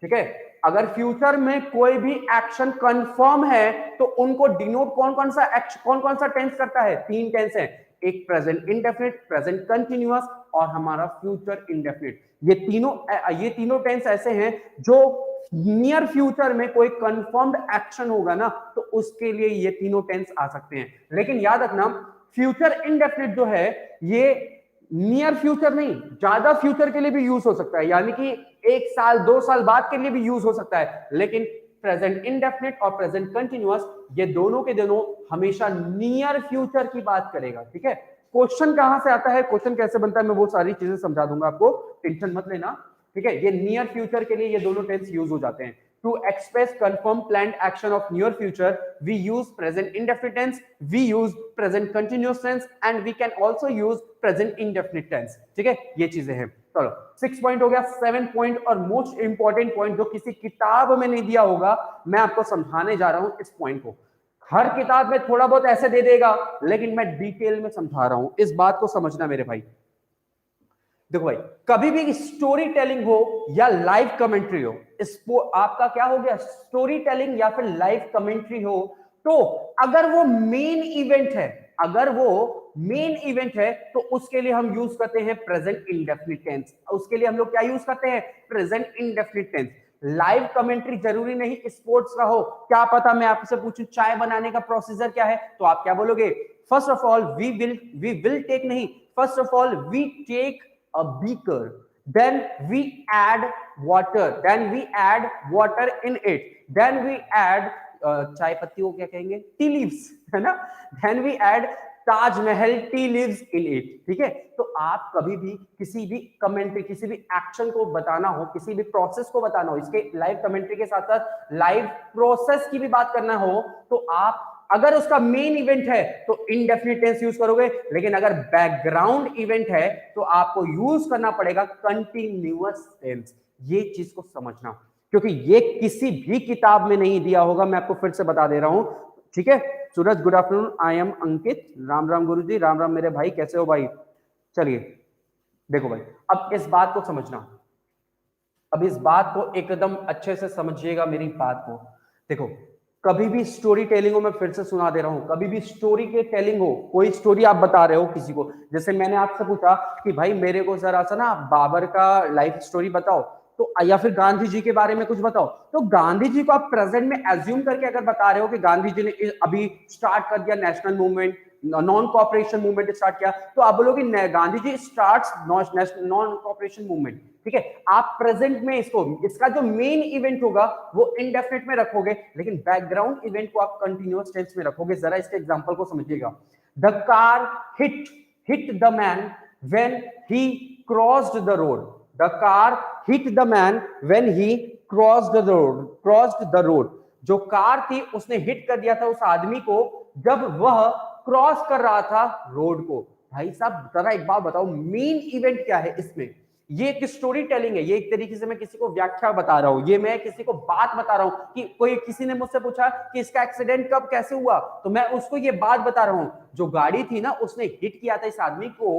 ठीक है। अगर फ्यूचर में कोई भी एक्शन कंफर्म है, तो उनको डिनोट कौन कौन सा टेंस करता है? 3 टेंस है, एक प्रेजेंट इंडेफिनिट, प्रेजेंट कंटिन्यूअस और हमारा फ्यूचर इंडेफिनिट। ये तीनों टेंस ऐसे हैं जो नियर फ्यूचर में कोई कंफर्म्ड एक्शन होगा ना, तो उसके लिए ये तीनों टेंस आ सकते हैं। लेकिन याद रखना, फ्यूचर इंडेफिनिट जो है, ये नियर फ्यूचर नहीं, ज्यादा फ्यूचर के लिए भी यूज हो सकता है, यानी कि 1 साल 2 साल बाद के लिए भी यूज हो सकता है। लेकिन प्रेजेंट इंडेफिनिट और प्रेजेंट कंटिन्यूअस, ये दोनों के दोनों हमेशा नियर फ्यूचर की बात करेगा, ठीक है। क्वेश्चन कहां से आता है, क्वेश्चन कैसे बनता है, मैं वो सारी चीजें समझा दूंगा आपको, टेंशन मत लेना, ठीक है। ये नियर फ्यूचर के लिए ये दोनों टेंस यूज हो जाते हैं। To express confirm planned action of near future, we use present indefinite tense, we use present continuous tense, and we can also use present indefinite tense, ठीक है। ये चीजें हैं। चलो 6 पॉइंट हो गया। 7 पॉइंट और मोस्ट इंपॉर्टेंट पॉइंट, जो किसी किताब में नहीं दिया होगा, मैं आपको समझाने जा रहा हूं इस पॉइंट को। हर किताब में थोड़ा बहुत ऐसे दे देगा, लेकिन मैं डिटेल में समझा रहा हूं, इस बात को समझना मेरे भाई। देखो भाई, कभी भी स्टोरी टेलिंग हो या लाइव कमेंट्री हो, आपका क्या हो गया, स्टोरी टेलिंग या फिर लाइव कमेंट्री हो, तो अगर वो मेन इवेंट है, तो उसके लिए हम यूज करते हैं प्रेजेंट इंडेफिनिट टेंस। उसके लिए हम लोग क्या यूज करते हैं? Present indefinite tense. Live commentary जरूरी नहीं स्पोर्ट्स का हो, क्या पता मैं आपसे पूछूं चाय बनाने का प्रोसीजर क्या है, तो आप क्या बोलोगे? First of all we will take नहीं, first of all we take a beaker, then we add water in it, then we add चाय पत्ती को क्या कहेंगे, टी लीव्स, है ना, then we add Taj Mahal tea leaves in it, ठीक है। तो आप कभी भी किसी भी कमेंट्री, किसी भी एक्शन को बताना हो, किसी भी प्रोसेस को बताना हो, इसके लाइव कमेंट्री के साथ साथ लाइव प्रोसेस की भी बात करना हो, तो आप अगर उसका मेन इवेंट है तो इंडेफिनिट टेंस यूज करोगे, लेकिन अगर बैकग्राउंड इवेंट है तो आपको यूज करना पड़ेगा कंटिन्यूअस टेंस। ये चीज को समझना, क्योंकि ये किसी भी किताब में नहीं दिया होगा, मैं आपको फिर से बता दे रहा हूं, ठीक है। सूरज, गुड आफ्टरनून, आई एम अंकित, राम राम गुरुजी, राम राम मेरे भाई, कैसे हो भाई। चलिए देखो भाई, अब इस बात को समझना, अब इस बात को एकदम अच्छे से समझिएगा मेरी बात को। देखो, कभी भी स्टोरी टेलिंग हो, मैं फिर से सुना दे रहा हूं, कभी भी स्टोरी के टेलिंग हो, कोई स्टोरी आप बता रहे हो किसी को, जैसे मैंने आपसे पूछा कि भाई मेरे को जरा सा ना बाबर का लाइफ स्टोरी बताओ, तो या फिर गांधी जी के बारे में कुछ बताओ, तो गांधी जी को आप प्रेजेंट में एज्यूम करके अगर बता रहे हो कि गांधी जी ने अभी स्टार्ट कर दिया national movement, non cooperation movement start किया, तो आप बोलोगे Gandhi ji starts non cooperation movement, ठीक है। आप प्रेजेंट में इसको, इसका जो मेन इवेंट होगा वो इंडेफिनिट में रखोगे, लेकिन बैकग्राउंड इवेंट को आप कंटिन्यूअस टेंस में रखोगे। जरा इसके एग्जांपल को समझिएगा। The car hit the man when he crossed the road, the car hit the man when he crossed the road. जो कार थी उसने हिट कर दिया था उस आदमी को जब वह क्रॉस कर रहा था रोड को। भाई साहब जरा एक बात बताओ, मेन इवेंट क्या है इसमें? ये एक स्टोरी टेलिंग है, ये एक तरीके से मैं किसी को व्याख्या बता रहा हूं, ये मैं किसी को बात बता रहा हूं कि कोई किसी ने मुझसे पूछा कि इसका एक्सीडेंट कब कैसे हुआ, तो मैं उसको ये बात बता रहा हूं, जो गाड़ी थी ना उसने हिट किया था इस आदमी को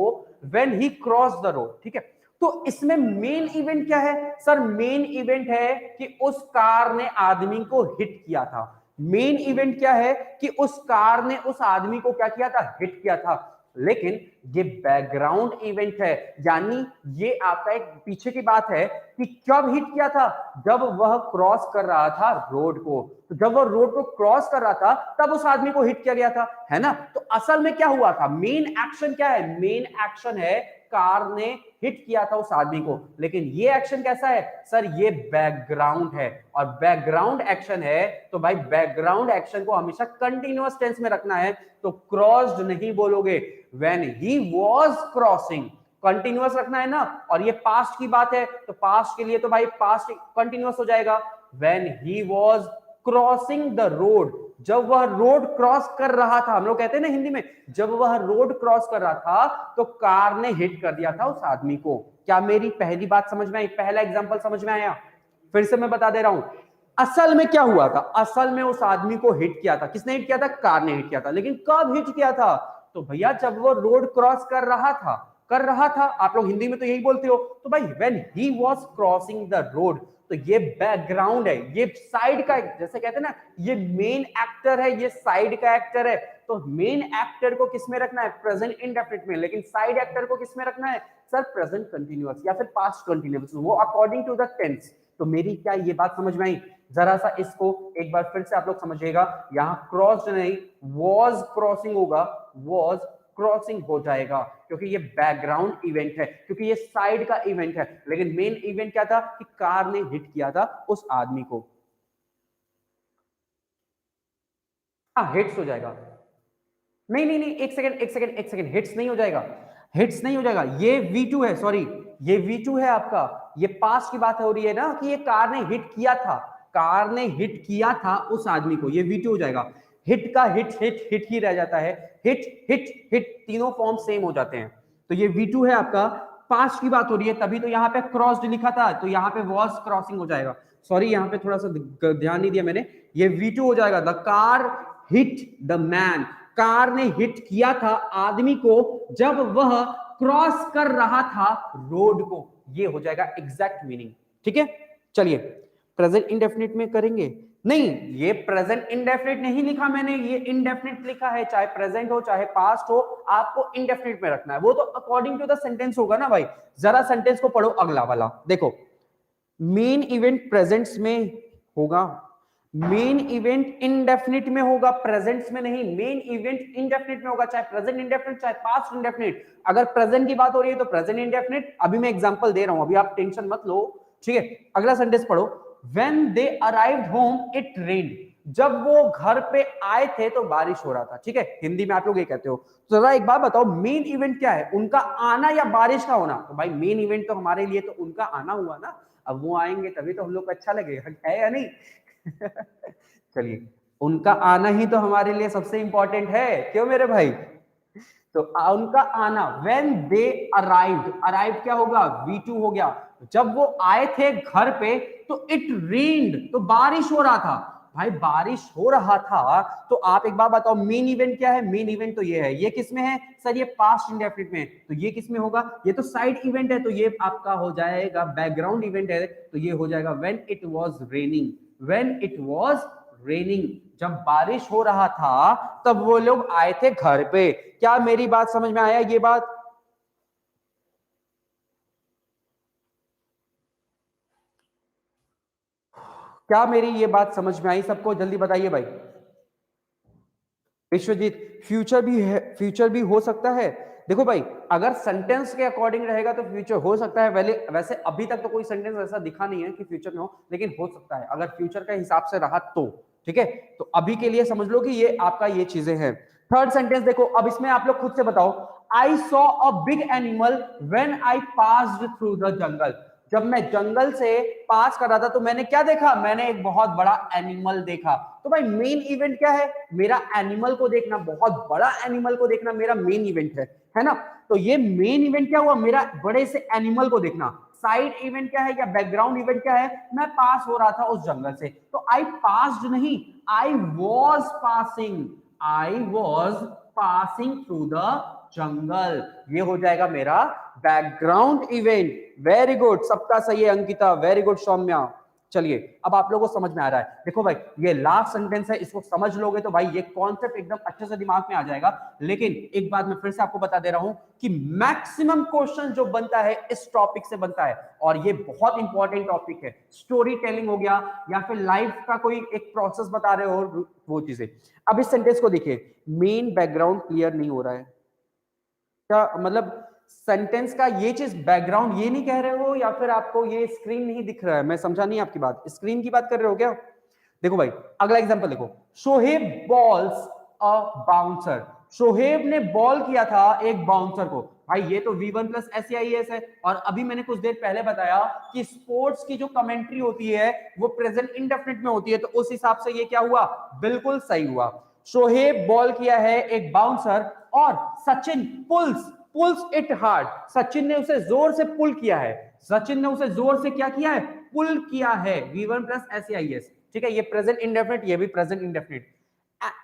when he cross the road, ठीक है। तो इसमें मेन इवेंट क्या है सर? मेन इवेंट है कि उस कार ने आदमी को हिट किया था। मेन इवेंट क्या है कि उस कार ने उस आदमी को क्या किया था? हिट किया था। लेकिन ये बैकग्राउंड इवेंट है, यानी ये आपका एक पीछे की बात है कि कब हिट किया था? जब वह क्रॉस कर रहा था रोड को। तो जब वह रोड को क्रॉस कर रहा था तब उस आदमी को हिट किया गया था, है ना। तो असल में क्या हुआ था? मेन एक्शन क्या है? मेन एक्शन है कार ने हिट किया था उस आदमी को, लेकिन ये एक्शन कैसा है सर? ये बैकग्राउंड है, और बैकग्राउंड एक्शन है तो भाई बैकग्राउंड एक्शन को हमेशा कंटिन्यूअस टेंस में रखना है, तो क्रॉस्ड नहीं बोलोगे। When he was crossing, continuous रखना है ना, और ये पास्ट की बात है तो पास्ट के लिए तो भाई पास्ट कंटिन्यूअस हो जाएगा। When he was crossing the road, जब वह रोड क्रॉस कर रहा था, हम लोग कहते हैं ना हिंदी में, जब वह रोड क्रॉस कर रहा था तो कार ने हिट कर दिया था उस आदमी को। क्या मेरी पहली बात समझ में आई? पहला एग्जांपल समझ में आया? फिर से मैं बता दे रहा हूं, असल में क्या हुआ था? असल में उस आदमी को हिट किया था, किसने हिट किया था? कार ने हिट किया था। लेकिन कब हिट किया था? तो भैया जब वो रोड क्रॉस कर रहा था, कर रहा था। आप लोग हिंदी में तो यही बोलते हो, तो भाई when he was crossing the road, तो ये बैकग्राउंड है, ये साइड का, जैसे कहते हैं ना, ये मेन एक्टर है, ये साइड का एक्टर है। तो मेन एक्टर को किस में रखना है? प्रेजेंट इंडेफिनिट में। लेकिन साइड एक्टर को किस में रखना है सर? प्रेजेंट कंटिन्यूअस या फिर पास्ट कंटिन्यूअस, वो अकॉर्डिंग टू द टेंस। तो मेरी क्या ये बात समझ में आई? जरा सा इसको एक बार फिर से आप लोग समझिएगा। यहां क्रॉस्ड नहीं, वॉज क्रॉसिंग होगा, वॉज क्रॉसिंग हो जाएगा, क्योंकि ये बैकग्राउंड इवेंट है, क्योंकि ये साइड का इवेंट है। लेकिन मेन इवेंट क्या था? कि कार ने हिट किया था उस आदमी को। हाँ, हिट्स हो जाएगा। नहीं नहीं नहीं, एक सेकंड एक सेकंड एक सेकंड, हिट्स नहीं हो जाएगा, हिट्स नहीं हो जाएगा। ये V2 है, सॉरी, ये V2 है आपका। ये पास्ट की बात हो रही है ना, कि ये कार ने हिट किया था, कार ने हिट किया था उस आदमी को, ये V2 हो जाएगा। हिट का हिट हिट हिट ही रह जाता है, हिट हिट हिट तीनों फॉर्म सेम हो जाते हैं। तो ये V2 है आपका, पास्ट की बात हो रही है, तभी तो यहाँ पे क्रॉस्ड लिखा था, तो यहाँ पे वॉज क्रॉसिंग हो जाएगा। सॉरी, यहाँ पे थोड़ा सा ध्यान नहीं दिया मैंने, ये V2 हो जाएगा। The car hit the man, car ने हिट किया था आदमी को जब वह क्रॉस कर रहा था रोड को। ये हो जाएगा एग्जैक्ट मीनिंग, ठीक है। चलिए प्रेजेंट इंडेफिनिट में करेंगे। नहीं, ये प्रेजेंट इंडेफिनिट नहीं लिखा मैंने, ये इंडेफिनिट लिखा है। चाहे प्रेजेंट हो चाहे पास्ट हो, आपको इंडेफिनिट में रखना है। वो तो अकॉर्डिंग टू द सेंटेंस होगा ना भाई। जरा सेंटेंस को पढ़ो अगला वाला, देखो। मेन इवेंट प्रेजेंट्स में होगा, मेन इवेंट इंडेफिनिट में होगा, प्रेजेंट्स में नहीं। मेन इवेंट इंडेफिनिट में होगा, चाहे प्रेजेंट इंडेफिनिट चाहे पास्ट इंडेफिनिट। अगर प्रेजेंट की बात हो रही है तो प्रेजेंट इंडेफिनिट। अभी मैं एग्जांपल दे रहा हूं, अभी आप टेंशन मत लो, ठीक है। अगला सेंटेंस पढ़ो। When they arrived home it रेन्ड, जब वो घर पे आए थे तो बारिश हो रहा था, ठीक है, हिंदी में आप लोग ये कहते हो। तो जरा एक बात बताओ, मेन इवेंट क्या है, उनका आना या बारिश का होना? तो भाई मेन इवेंट तो हमारे लिए तो उनका आना हुआ ना, अब वो आएंगे तभी तो हम लोग को अच्छा लगेगा, है या नहीं? चलिए, उनका आना ही तो हमारे लिए सबसे इंपॉर्टेंट है, क्यों मेरे भाई? तो उनका आना, व्हेन दे अराइव्ड, अराइव क्या होगा, V2 हो गया। जब वो आए थे घर पे तो इट रेन्ड, तो बारिश हो रहा था। भाई बारिश हो रहा था तो आप एक बार बताओ मेन इवेंट क्या है? मेन इवेंट तो ये है, ये किस में है सर? ये पास्ट इंडेफिनिट में। तो ये किस में होगा? ये तो साइड इवेंट है, तो ये आपका हो जाएगा बैकग्राउंड इवेंट है, तो ये हो जाएगा when it was raining, when it was raining, जब बारिश हो रहा था तब वो लोग आए थे घर पे। क्या मेरी बात समझ में आया? ये बात क्या मेरी ये बात समझ में आई सबको? जल्दी बताइए भाई। विश्वजीत, फ्यूचर भी है, फ्यूचर भी हो सकता है। देखो भाई, अगर सेंटेंस के अकॉर्डिंग रहेगा तो फ्यूचर हो सकता है, वैसे अभी तक तो कोई सेंटेंस ऐसा दिखा नहीं है कि फ्यूचर में हो, लेकिन हो सकता है अगर फ्यूचर के हिसाब से रहा तो। ठीक है, तो अभी के लिए समझ लो कि ये आपका ये चीजें हैं। थर्ड सेंटेंस देखो, अब इसमें आप लोग खुद से बताओ, I saw a big animal when I passed through the jungle. जब मैं जंगल से पास कर रहा था तो मैंने क्या देखा? मैंने एक बहुत बड़ा एनिमल देखा। तो भाई मेन इवेंट क्या है? मेरा एनिमल को देखना, बहुत बड़ा एनिमल को देखना मेरा मेन इवेंट है ना? तो ये मेन इवेंट क्या हुआ? मेरा बड़े से एनिमल को देखना। साइड इवेंट क्या है या बैकग्राउंड इवेंट क्या है? मैं पास हो रहा था उस जंगल से, तो आई पास्ड नहीं, I was passing, I was passing through the jungle, ये हो जाएगा मेरा बैकग्राउंड इवेंट। वेरी गुड, सबका सही है अंकिता, वेरी गुड सौम्या। चलिए, अब आप लोगों को समझ में आ रहा है। देखो भाई, ये लास्ट सेंटेंस है, इसको समझ लोगे तो भाई ये कॉन्सेप्ट एकदम अच्छे से दिमाग में आ जाएगा। लेकिन एक बात मैं फिर से आपको बता दे रहा हूं कि मैक्सिमम क्वेश्चन जो बनता है इस टॉपिक से बनता है, और ये बहुत इंपॉर्टेंट टॉपिक है। स्टोरी टेलिंग हो गया या फिर लाइफ का कोई एक प्रोसेस बता रहे हो, वो चीजें। अब इस सेंटेंस को देखिए, मेन बैकग्राउंड क्लियर नहीं हो रहा है क्या? मतलब सेंटेंस का ये चीज बैकग्राउंड ये नहीं कह रहे हो, या फिर आपको ये स्क्रीन नहीं दिख रहा है? मैं समझा नहीं आपकी बात, स्क्रीन की बात कर रहे हो क्या? देखो भाई, अगला एग्जांपल देखो, Shoaib balls a bouncer. Shoaib ने बॉल किया था एक बाउंसर को। भाई ये तो V1 प्लस SEIS है, और अभी मैंने कुछ देर पहले बताया कि स्पोर्ट्स की जो कमेंट्री होती है वो प्रेजेंट इंडेफिनिट में होती है, तो उस हिसाब से ये क्या हुआ? बिल्कुल सही हुआ। शोहेब बॉल किया है एक बाउंसर और Sachin pulls pulls it hard, Sachin ने उसे जोर से पुल किया है। सचिन ने उसे जोर से क्या किया है? पुल किया है। V1 प्लस SEIS, ठीक है, ये प्रेजेंट इंडेफिनिट, ये भी present indefinite.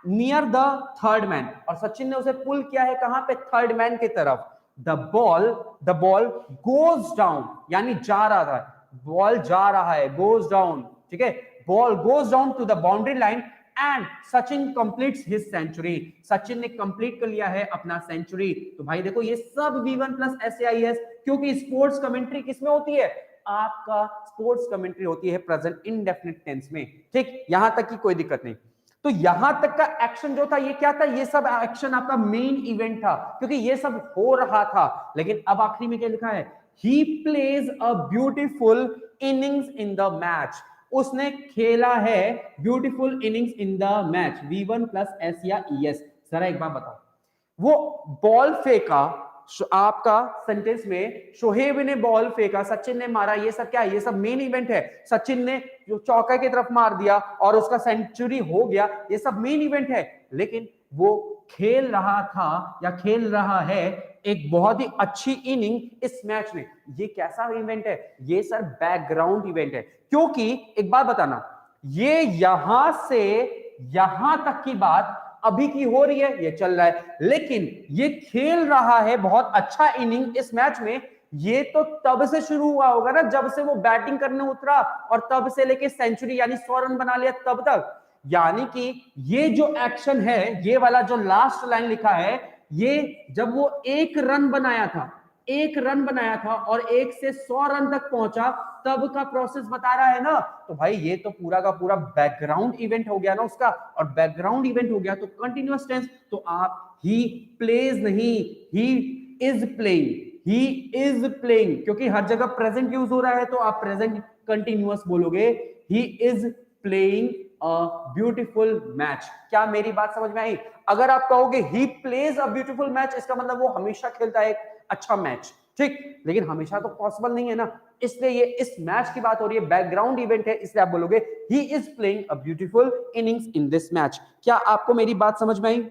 Near the third man, और सचिन ने उसे पुल किया है कहां पे? थर्ड मैन की तरफ। द बॉल गोज डाउन, यानी जा रहा था, बॉल जा रहा है, गोज डाउन, ठीक है, ball goes down to the boundary line and Sachin completes his century. Sachin ने कंप्लीट कर लिया है अपना सेंचुरी। तो भाई देखो, ये सब V1 प्लस SEIS, क्योंकि स्पोर्ट्स कमेंट्री किसमें होती है? आपका स्पोर्ट्स कमेंट्री होती है प्रेजेंट इंडेफिनिट टेंस में। ठीक, यहां तक की कोई दिक्कत नहीं। तो यहां तक का एक्शन जो था ये क्या था? ये सब एक्शन आपका मेन इवेंट था, क्योंकि ये सब हो रहा था। लेकिन अब आखिरी में क्या लिखा है? He plays a beautiful innings in the match, उसने खेला है beautiful innings in the match. V1 plus S या ES। जरा एक बार बताओ, वो बॉल फेंका आपका सेंटेंस में, शोहेब ने बॉल फेंका, सचिन ने मारा, ये सब क्या है? ये सब मेन इवेंट है। सचिन ने जो चौका की तरफ मार दिया और उसका सेंचुरी हो गया, ये सब मेन इवेंट है। लेकिन वो खेल रहा था या खेल रहा है एक बहुत ही अच्छी इनिंग इस मैच में। ये कैसा इवेंट है? ये सर बैकग्राउंड इवेंट है। क्योंकि एक बात बताना, ये यहां से यहां तक की बात अभी की हो रही है, ये चल रहा है, लेकिन ये खेल रहा है बहुत अच्छा इनिंग इस मैच में, ये तो तब से शुरू हुआ होगा ना जब से वो बैटिंग करने उतरा, और तब से लेके सेंचुरी यानी 100 रन बना लिया तब तक। यानी कि ये जो एक्शन है, ये वाला जो लास्ट लाइन लिखा है, ये जब वो एक रन बनाया था, एक रन बनाया था और एक से 100 रन तक पहुंचा, तब का प्रोसेस बता रहा है ना। तो भाई ये तो पूरा का पूरा बैकग्राउंड इवेंट हो गया ना उसका, और बैकग्राउंड इवेंट हो गया तो कंटिन्यूअस टेंस, तो आप ही प्लेज नहीं, he is playing, he is playing, क्योंकि हर जगह प्रेजेंट यूज हो रहा है तो आप प्रेजेंट कंटिन्यूअस बोलोगे, he is playing beautiful match. क्या मेरी बात समझ में आई? अगर आप कहोगे he plays a beautiful match, इसका मतलब वो हमेशा खेलता है एक अच्छा मैच, ठीक, लेकिन हमेशा तो पॉसिबल नहीं है ना, इसलिए ये इस मैच की बात हो रही है, बैकग्राउंड इवेंट है, इसलिए आप बोलोगे he is playing a beautiful innings in this match. क्या आपको मेरी बात समझ में आई?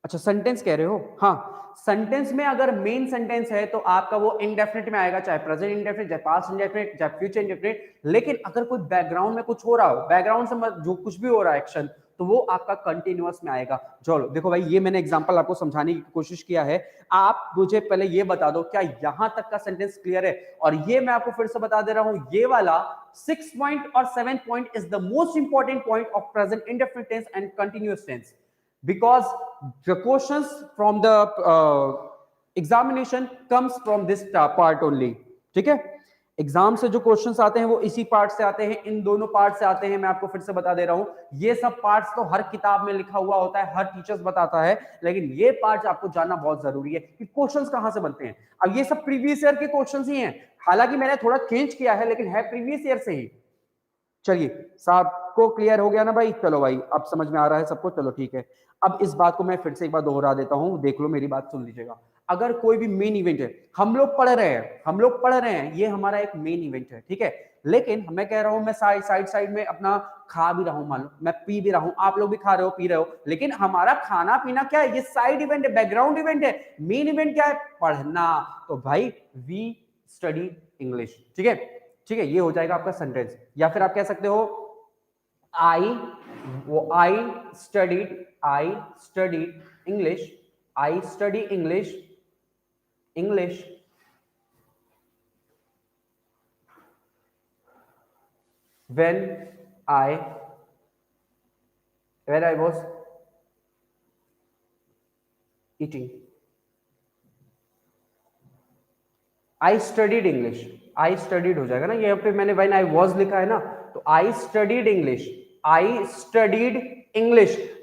अच्छा, सेंटेंस कह रहे हो? हाँ, सेंटेंस में अगर मेन सेंटेंस है तो आपका वो इंडेफिनिट में आएगा, चाहे प्रेजेंट इंडेफिनिट, चाहे पास्ट इंडेफिनिट, चाहे फ्यूचर इंडेफिनिट। लेकिन अगर कोई बैकग्राउंड में कुछ हो रहा हो, बैकग्राउंड से जो कुछ भी हो रहा है एक्शन, तो वो आपका कंटिन्यूअस में आएगा। चलो देखो भाई, ये मैंने एग्जांपल आपको समझाने की कोशिश किया है। आप मुझे पहले ये बता दो, क्या यहां तक का सेंटेंस क्लियर है? और ये मैं आपको फिर से बता दे रहा हूं, ये वाला 6 पॉइंट और 7 point is the most important point of present indefinite tense and continuous tense, because the questions from the examination comes from this part only। ठीक है, एग्जाम से जो क्वेश्चंस आते हैं वो इसी पार्ट से आते हैं, इन दोनों पार्ट से आते हैं। मैं आपको फिर से बता दे रहा हूं, ये सब पार्ट्स तो हर किताब में लिखा हुआ होता है, हर टीचर्स बताता है, लेकिन ये पार्ट्स आपको जानना बहुत जरूरी है कि क्वेश्चंस कहां से बनते हैं। अब ये सब प्रीवियस ईयर के क्वेश्चंस ही हैं, हालांकि मैंने थोड़ा चेंज किया है, लेकिन है प्रीवियस ईयर से ही। चलिए, सबको क्लियर हो गया ना भाई? चलो भाई, अब समझ में आ रहा है सबको, चलो ठीक है। अब इस बात को मैं फिर से एक बार दोहरा देता हूं, देख लो मेरी बात, सुन लीजिएगा। अगर कोई भी मेन इवेंट है, हम लोग पढ़ रहे हैं, हम लोग पढ़ रहे हैं, ये हमारा एक मेन इवेंट है, ठीक है, लेकिन मैं कह रहा हूं, मैं साइड में अपना खा भी रहा हूं, मान लो मैं पी भी रहा हूं, आप लोग भी खा रहे हो, पी रहे हो, लेकिन हमारा खाना पीना क्या है? ये साइड इवेंट है, बैकग्राउंड इवेंट है। मेन इवेंट क्या है? पढ़ना। तो भाई वी स्टडी इंग्लिश, ठीक है, ठीक है, ये हो जाएगा आपका सेंटेंस। या फिर आप कह सकते हो I studied English, I study English when I was eating। I studied English, I studied हो जाएगा ना, यहाँ पे मैंने when I was लिखा है ना, तो I studied English,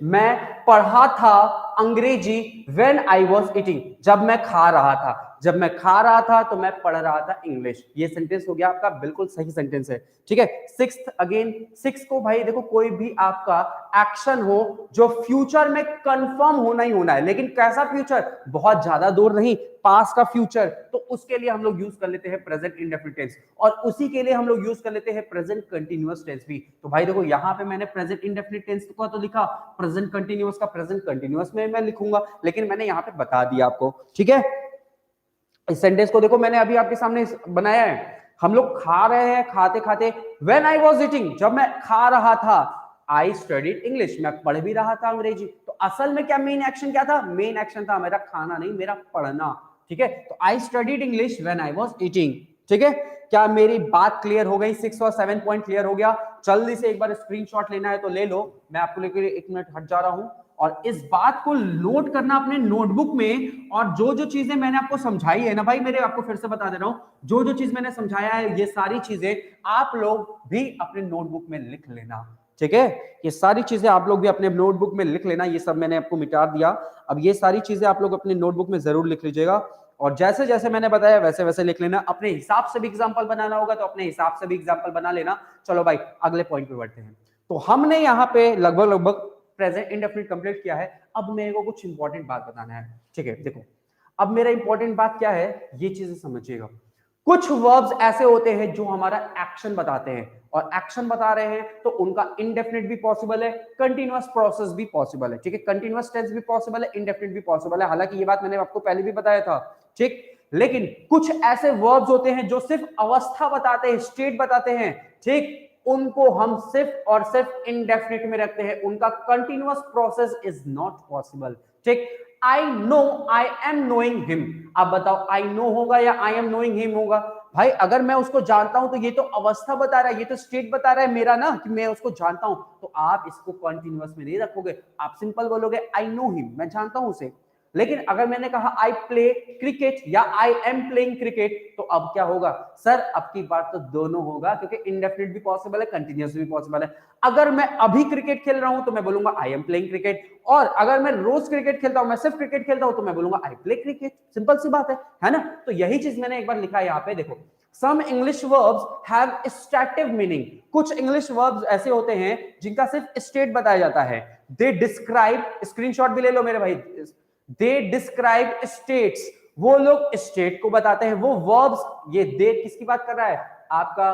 मैं पढ़ा था अंग्रेजी when I was eating, जब मैं खा रहा था, जब मैं खा रहा था तो मैं पढ़ रहा था इंग्लिश। ये सेंटेंस हो गया आपका, बिल्कुल सही सेंटेंस है, ठीक है। सिक्स्थ, अगेन सिक्स को भाई देखो, कोई भी आपका एक्शन हो जो फ्यूचर में कंफर्म होना ही होना है, लेकिन कैसा फ्यूचर? बहुत ज्यादा दूर नहीं, पास का फ्यूचर, तो उसके लिए हम लोग यूज कर लेते हैं प्रेजेंट इंडेफिनिट टेंस, और उसी के लिए हम लोग यूज कर लेते हैं प्रेजेंट कंटीन्यूअस टेंस भी। तो भाई देखो, यहां पे मैंने प्रेजेंट इंडेफिनिट टेंस को तो लिखा, प्रेजेंट कंटीन्यूअस का प्रेजेंट कंटीन्यूअस में मैं लिखूंगा, लेकिन मैंने यहां पे बता दिया आपको, ठीक है। इस सेंटेंस को देखो, मैंने अभी आपके सामने बनाया है, हम लोग खा रहे हैं, खाते खाते व्हेन आई वाज ईटिंग, जब मैं खा रहा था, आई स्टडीड इंग्लिश, मैं पढ़ भी रहा था अंग्रेजी। तो असल में क्या मेन एक्शन क्या था? मेन एक्शन था मेरा खाना नहीं, मेरा पढ़ना, ठीक है। तो I studied English when I was eating, ठीक है। क्या मेरी बात क्लियर हो गई? 6 और 7 पॉइंट क्लियर हो गया? जल्दी से एक बार स्क्रीनशॉट लेना है तो ले लो, मैं आपको लेकर 1 मिनट हट जा रहा हूं, और इस बात को नोट करना अपने नोटबुक में। और जो जो चीजें मैंने आपको समझाई है ना भाई, मेरे आपको फिर से बता दे रहा हूं, जो जो चीज मैंने समझाया है, ये सारी चीजें आप लोग भी अपने नोटबुक में लिख लेना, ठीक है। ये सारी चीजें आप लोग भी अपने नोटबुक में लिख लेना, ये सब मैंने आपको मिटा दिया। अब ये सारी चीजें आप लोग अपने नोटबुक में जरूर लिख लीजिएगा, और जैसे जैसे मैंने बताया वैसे वैसे लिख लेना। अपने हिसाब से भी एग्जाम्पल बनाना होगा तो अपने हिसाब से भी एग्जाम्पल बना लेना। चलो भाई, अगले पॉइंट पे बढ़ते हैं। तो हमने यहाँ पे लगभग प्रेजेंट इंडेफिनिट कंप्लीट किया है। अब मेरे को कुछ इंपॉर्टेंट बात बताना है, ठीक है। देखो, अब मेरा इंपॉर्टेंट बात क्या है, ये चीजें समझिएगा। कुछ वर्ब्स ऐसे होते हैं जो हमारा एक्शन बताते हैं, और एक्शन बता रहे हैं तो उनका इंडेफिनिट भी पॉसिबल है, कंटीन्यूअस प्रोसेस भी पॉसिबल है, ठीक है। कंटीन्यूअस टेंस भी पॉसिबल है, इंडेफिनिट भी पॉसिबल है, हालांकि ये बात मैंने आपको पहले भी बताया था, ठीक। लेकिन कुछ ऐसे वर्ब्स होते हैं जो सिर्फ अवस्था बताते हैं, स्टेट बताते हैं, ठीक, उनको हम सिर्फ और सिर्फ इंडेफिनिट में रखते हैं, उनका continuous process is not possible, ठीक। I know, I am knowing him, अब बताओ आई नो होगा या आई एम नोइंग हिम होगा? भाई अगर मैं उसको जानता हूं तो ये तो अवस्था बता रहा है, ये तो स्टेट बता रहा है मेरा ना, कि मैं उसको जानता हूं, तो आप इसको कंटीन्यूअस में नहीं रखोगे, आप सिंपल बोलोगे आई नो हिम, मैं जानता हूं उसे। लेकिन अगर मैंने कहा आई प्ले क्रिकेट या आई एम प्लेइंग क्रिकेट, तो अब क्या होगा सर? अब की बात तो दोनों होगा, क्योंकि इंडेफिनिट भी पॉसिबल है, कंटीन्यूअस भी पॉसिबल है। अगर मैं अभी क्रिकेट खेल रहा हूं तो मैं बोलूंगा आई एम प्लेइंग क्रिकेट, और अगर मैं रोज क्रिकेट खेलता हूं, मैं सिर्फ क्रिकेट खेलता हूं, तो मैं बोलूंगा आई प्ले क्रिकेट। सिंपल सी बात है ना? तो यही चीज मैंने एक बार लिखा है यहाँ पे, देखो some English verbs have stative meaning, कुछ इंग्लिश वर्ब्स ऐसे होते हैं जिनका सिर्फ स्टेट बताया जाता है। दे डिस्क्राइब, स्क्रीनशॉट भी ले लो मेरे भाई, दे डिस्क्राइब स्टेट्स, वो लोग स्टेट को बताते हैं। वो वर्ब्स, ये दे किसकी बात कर रहा है? आपका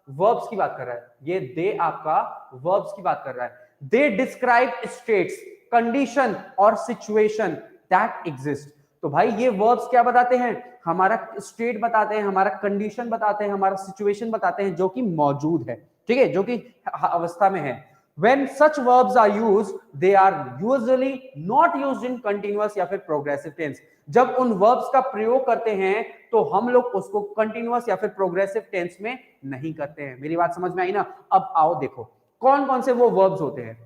वर्ब्स की बात कर रहा है, ये दे आपका वर्ब्स की बात कर रहा है। दे डिस्क्राइब स्टेट्स, कंडीशन और सिचुएशन दैट एग्जिस्ट। तो भाई ये वर्ब्स क्या बताते हैं? हमारा स्टेट बताते हैं, हमारा कंडीशन बताते हैं, हमारा सिचुएशन बताते हैं जो कि मौजूद है, ठीक है, जो कि अवस्था में है। When such verbs are used, they are usually not used in continuous या फिर progressive tense। जब उन verbs का प्रयोग करते हैं तो हम लोग उसको continuous या फिर progressive tense में नहीं करते हैं। मेरी बात समझ में आई ना? अब आओ देखो कौन कौन से वो verbs होते हैं।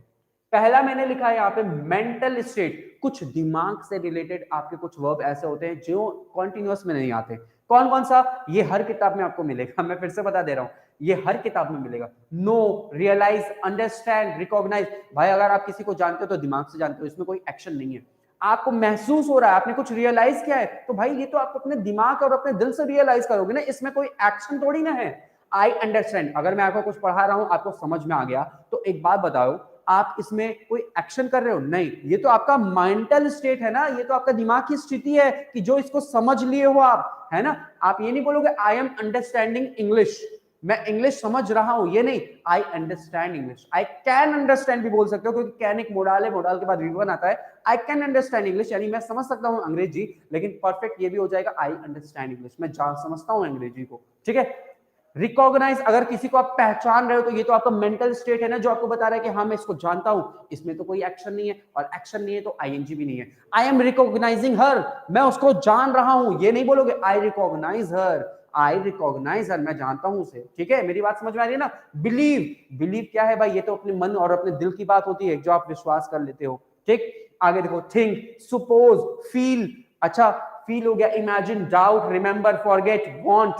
पहला मैंने लिखा है यहाँ पे मेंटल स्टेट, कुछ दिमाग से रिलेटेड आपके कुछ वर्ब ऐसे होते हैं जो कॉन्टिन्यूअस में नहीं आते। कौन कौन सा? ये हर किताब में आपको मिलेगा, मैं फिर से बता दे रहा हूं, ये हर किताब में मिलेगा। Know, realise, understand, recognise. भाई अगर आप किसी को जानते हो तो दिमाग से जानते हो, इसमें कोई एक्शन नहीं है। आपको महसूस हो रहा है, आपने कुछ रियलाइज किया है, तो भाई ये तो आप अपने दिमाग और अपने दिल से रियलाइज करोगे ना, इसमें कोई एक्शन थोड़ी ना है। आई अंडरस्टैंड, अगर मैं आपको कुछ पढ़ा रहा हूं, आपको समझ में आ गया, तो एक बात बताओ, आप इसमें कोई एक्शन कर रहे हो? नहीं, ये तो आपका मेंटल स्टेट है ना, ये तो आपका दिमाग की स्थिति है कि जो इसको समझ लिए हो आप, है ना। आप ये नहीं बोलोगे आई एम अंडरस्टैंडिंग इंग्लिश, मैं इंग्लिश समझ रहा हूं, ये नहीं, I understand English. I can understand भी बोल सकते हो, क्योंकि कैन एक मोडाल है, मोडाल के बाद वी1 आता है। आई कैन अंडरस्टैंड इंग्लिश यानी मैं समझ सकता हूं अंग्रेजी, लेकिन परफेक्ट ये भी हो जाएगा आई अंडरस्टैंड इंग्लिश, मैं समझता हूं अंग्रेजी को, ठीक है। रिकॉग्नाइज, अगर किसी को आप पहचान रहे हो तो ये तो आपका मेंटल स्टेट है ना, जो आपको बता रहा है कि हाँ मैं इसको जानता हूं। इसमें तो कोई एक्शन नहीं है, और एक्शन नहीं है तो आईएनजी भी नहीं है। आई एम रिकॉग्नाइजिंग हर, मैं उसको जान रहा हूं, ये नहीं बोलोगे I recognise her, I recognise हर, मैं जानता हूं उसे, ठीक है। मेरी बात समझ में आ रही है ना। बिलीव, बिलीव क्या है भाई? ये तो अपने मन और अपने दिल की बात होती है, जो आप विश्वास कर लेते हो, ठीक। आगे देखो, थिंक, सुपोज, फील, अच्छा फील हो गया, imagine, doubt, remember, forget, want,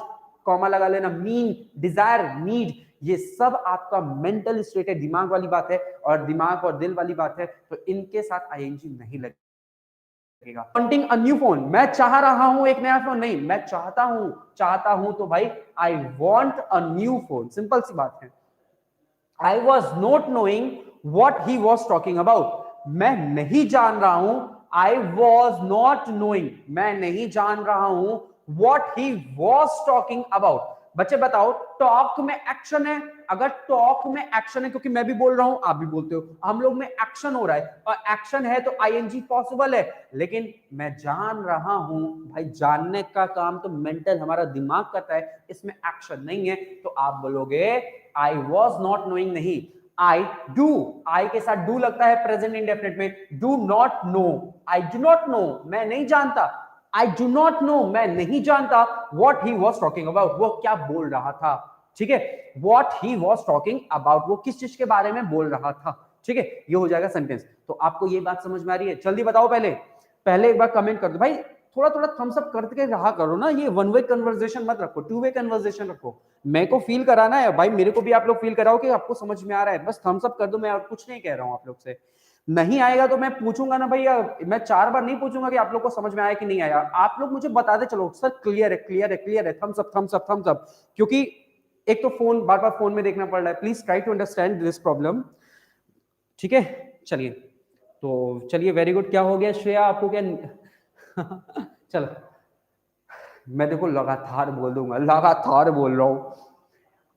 comma लगा लेना, मीन, डिजायर, नीड, ये सब आपका मेंटल स्टेट है, दिमाग वाली बात है, और दिमाग और दिल वाली बात है, तो इनके साथ आईएनजी नहीं लगेगा। वांटिंग अ न्यू फोन, मैं चाह रहा हूं एक नया फोन, नहीं, मैं चाहता हूं, चाहता हूं तो भाई I want a new phone, simple सी बात है। I was not knowing what he was talking about, मैं नहीं जान रहा हूं, आई वॉज नॉट नोइंग, मैं नहीं जान रहा हूं what he was talking about। बच्चे बताओ, टॉक में एक्शन है, अगर टॉक में एक्शन है, क्योंकि मैं भी बोल रहा हूं, आप भी बोलते हो, हम लोग में एक्शन हो रहा है, और एक्शन है तो आईएनजी पॉसिबल है, लेकिन मैं जान रहा हूं, भाई जानने का काम तो मेंटल हमारा दिमाग करता है, इसमें एक्शन नहीं है, तो आप बोलोगे आई वॉज नॉट नोइंग नहीं, आई डू, आई के साथ डू लगता है प्रेजेंट इंडेफिनिट में, do not know, I do not know, मैं नहीं जानता, I do not know, मैं नहीं जानता what he was talking about, वो क्या बोल रहा था, ठीक है। What he was talking about, वो किस चीज के बारे में बोल रहा था, ठीक है। ये हो जाएगा सेंटेंस। तो आपको ये बात समझ में आ रही है? जल्दी बताओ, पहले एक बार कमेंट कर दो भाई, थोड़ा थोड़ा थम्स अप करके रहा करो ना, ये वन वे कन्वर्सेशन मत रखो, टू वे कन्वर्सेशन रखो। मेरे को फील कराना है भाई, मेरे को भी आप लोग फील कराओ कि आपको समझ में आ रहा है, बस थम्स अप कर दो, मैं और कुछ नहीं कह रहा हूं आप लोग से। नहीं आएगा तो मैं पूछूंगा ना भैया, मैं 4 बार नहीं पूछूंगा कि आप लोग को समझ में आया कि नहीं आया, आप लोग मुझे बताते चलो सर क्लियर है, क्लियर है, क्लियर है, thumbs up, thumbs up, thumbs up. क्योंकि एक तो फोन बार बार फोन में देखना पड़ रहा है, please try to understand this problem, ठीक है। चलिए, तो चलिए, वेरी गुड। क्या हो गया श्रेया, आपको क्या चलो, मैं देखो लगातार बोल दूंगा, लगातार बोल रहा हूं।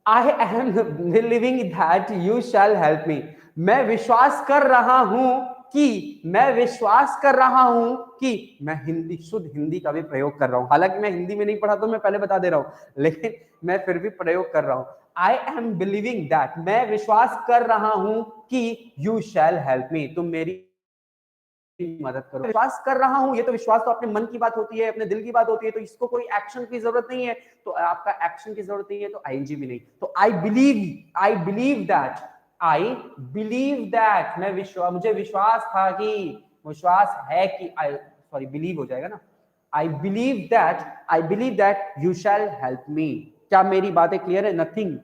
I am believing that you shall help me, मैं विश्वास कर रहा हूं कि, मैं विश्वास कर रहा हूं कि, मैं हिंदी, शुद्ध हिंदी का भी प्रयोग कर रहा हूं, हालांकि मैं हिंदी में नहीं पढ़ा तो मैं पहले बता दे रहा हूं, लेकिन मैं फिर भी प्रयोग कर रहा हूं। I am believing that, मैं विश्वास कर रहा हूं कि you shall help me, तुम मेरी मदद करो। विश्वास कर रहा हूं, ये तो विश्वास तो अपने मन की बात होती है, अपने दिल की बात होती है, तो इसको कोई एक्शन की जरूरत नहीं है, तो आपका एक्शन की जरूरत नहीं है, तो आईएनजी भी नहीं। तो I believe that, I believe that, मैं विश्वास, मुझे विश्वास था कि, विश्वास है कि, आई सॉरी बिलीव हो जाएगा ना, I believe that you shall help me. क्या मेरी बातें क्लियर है? Nothing,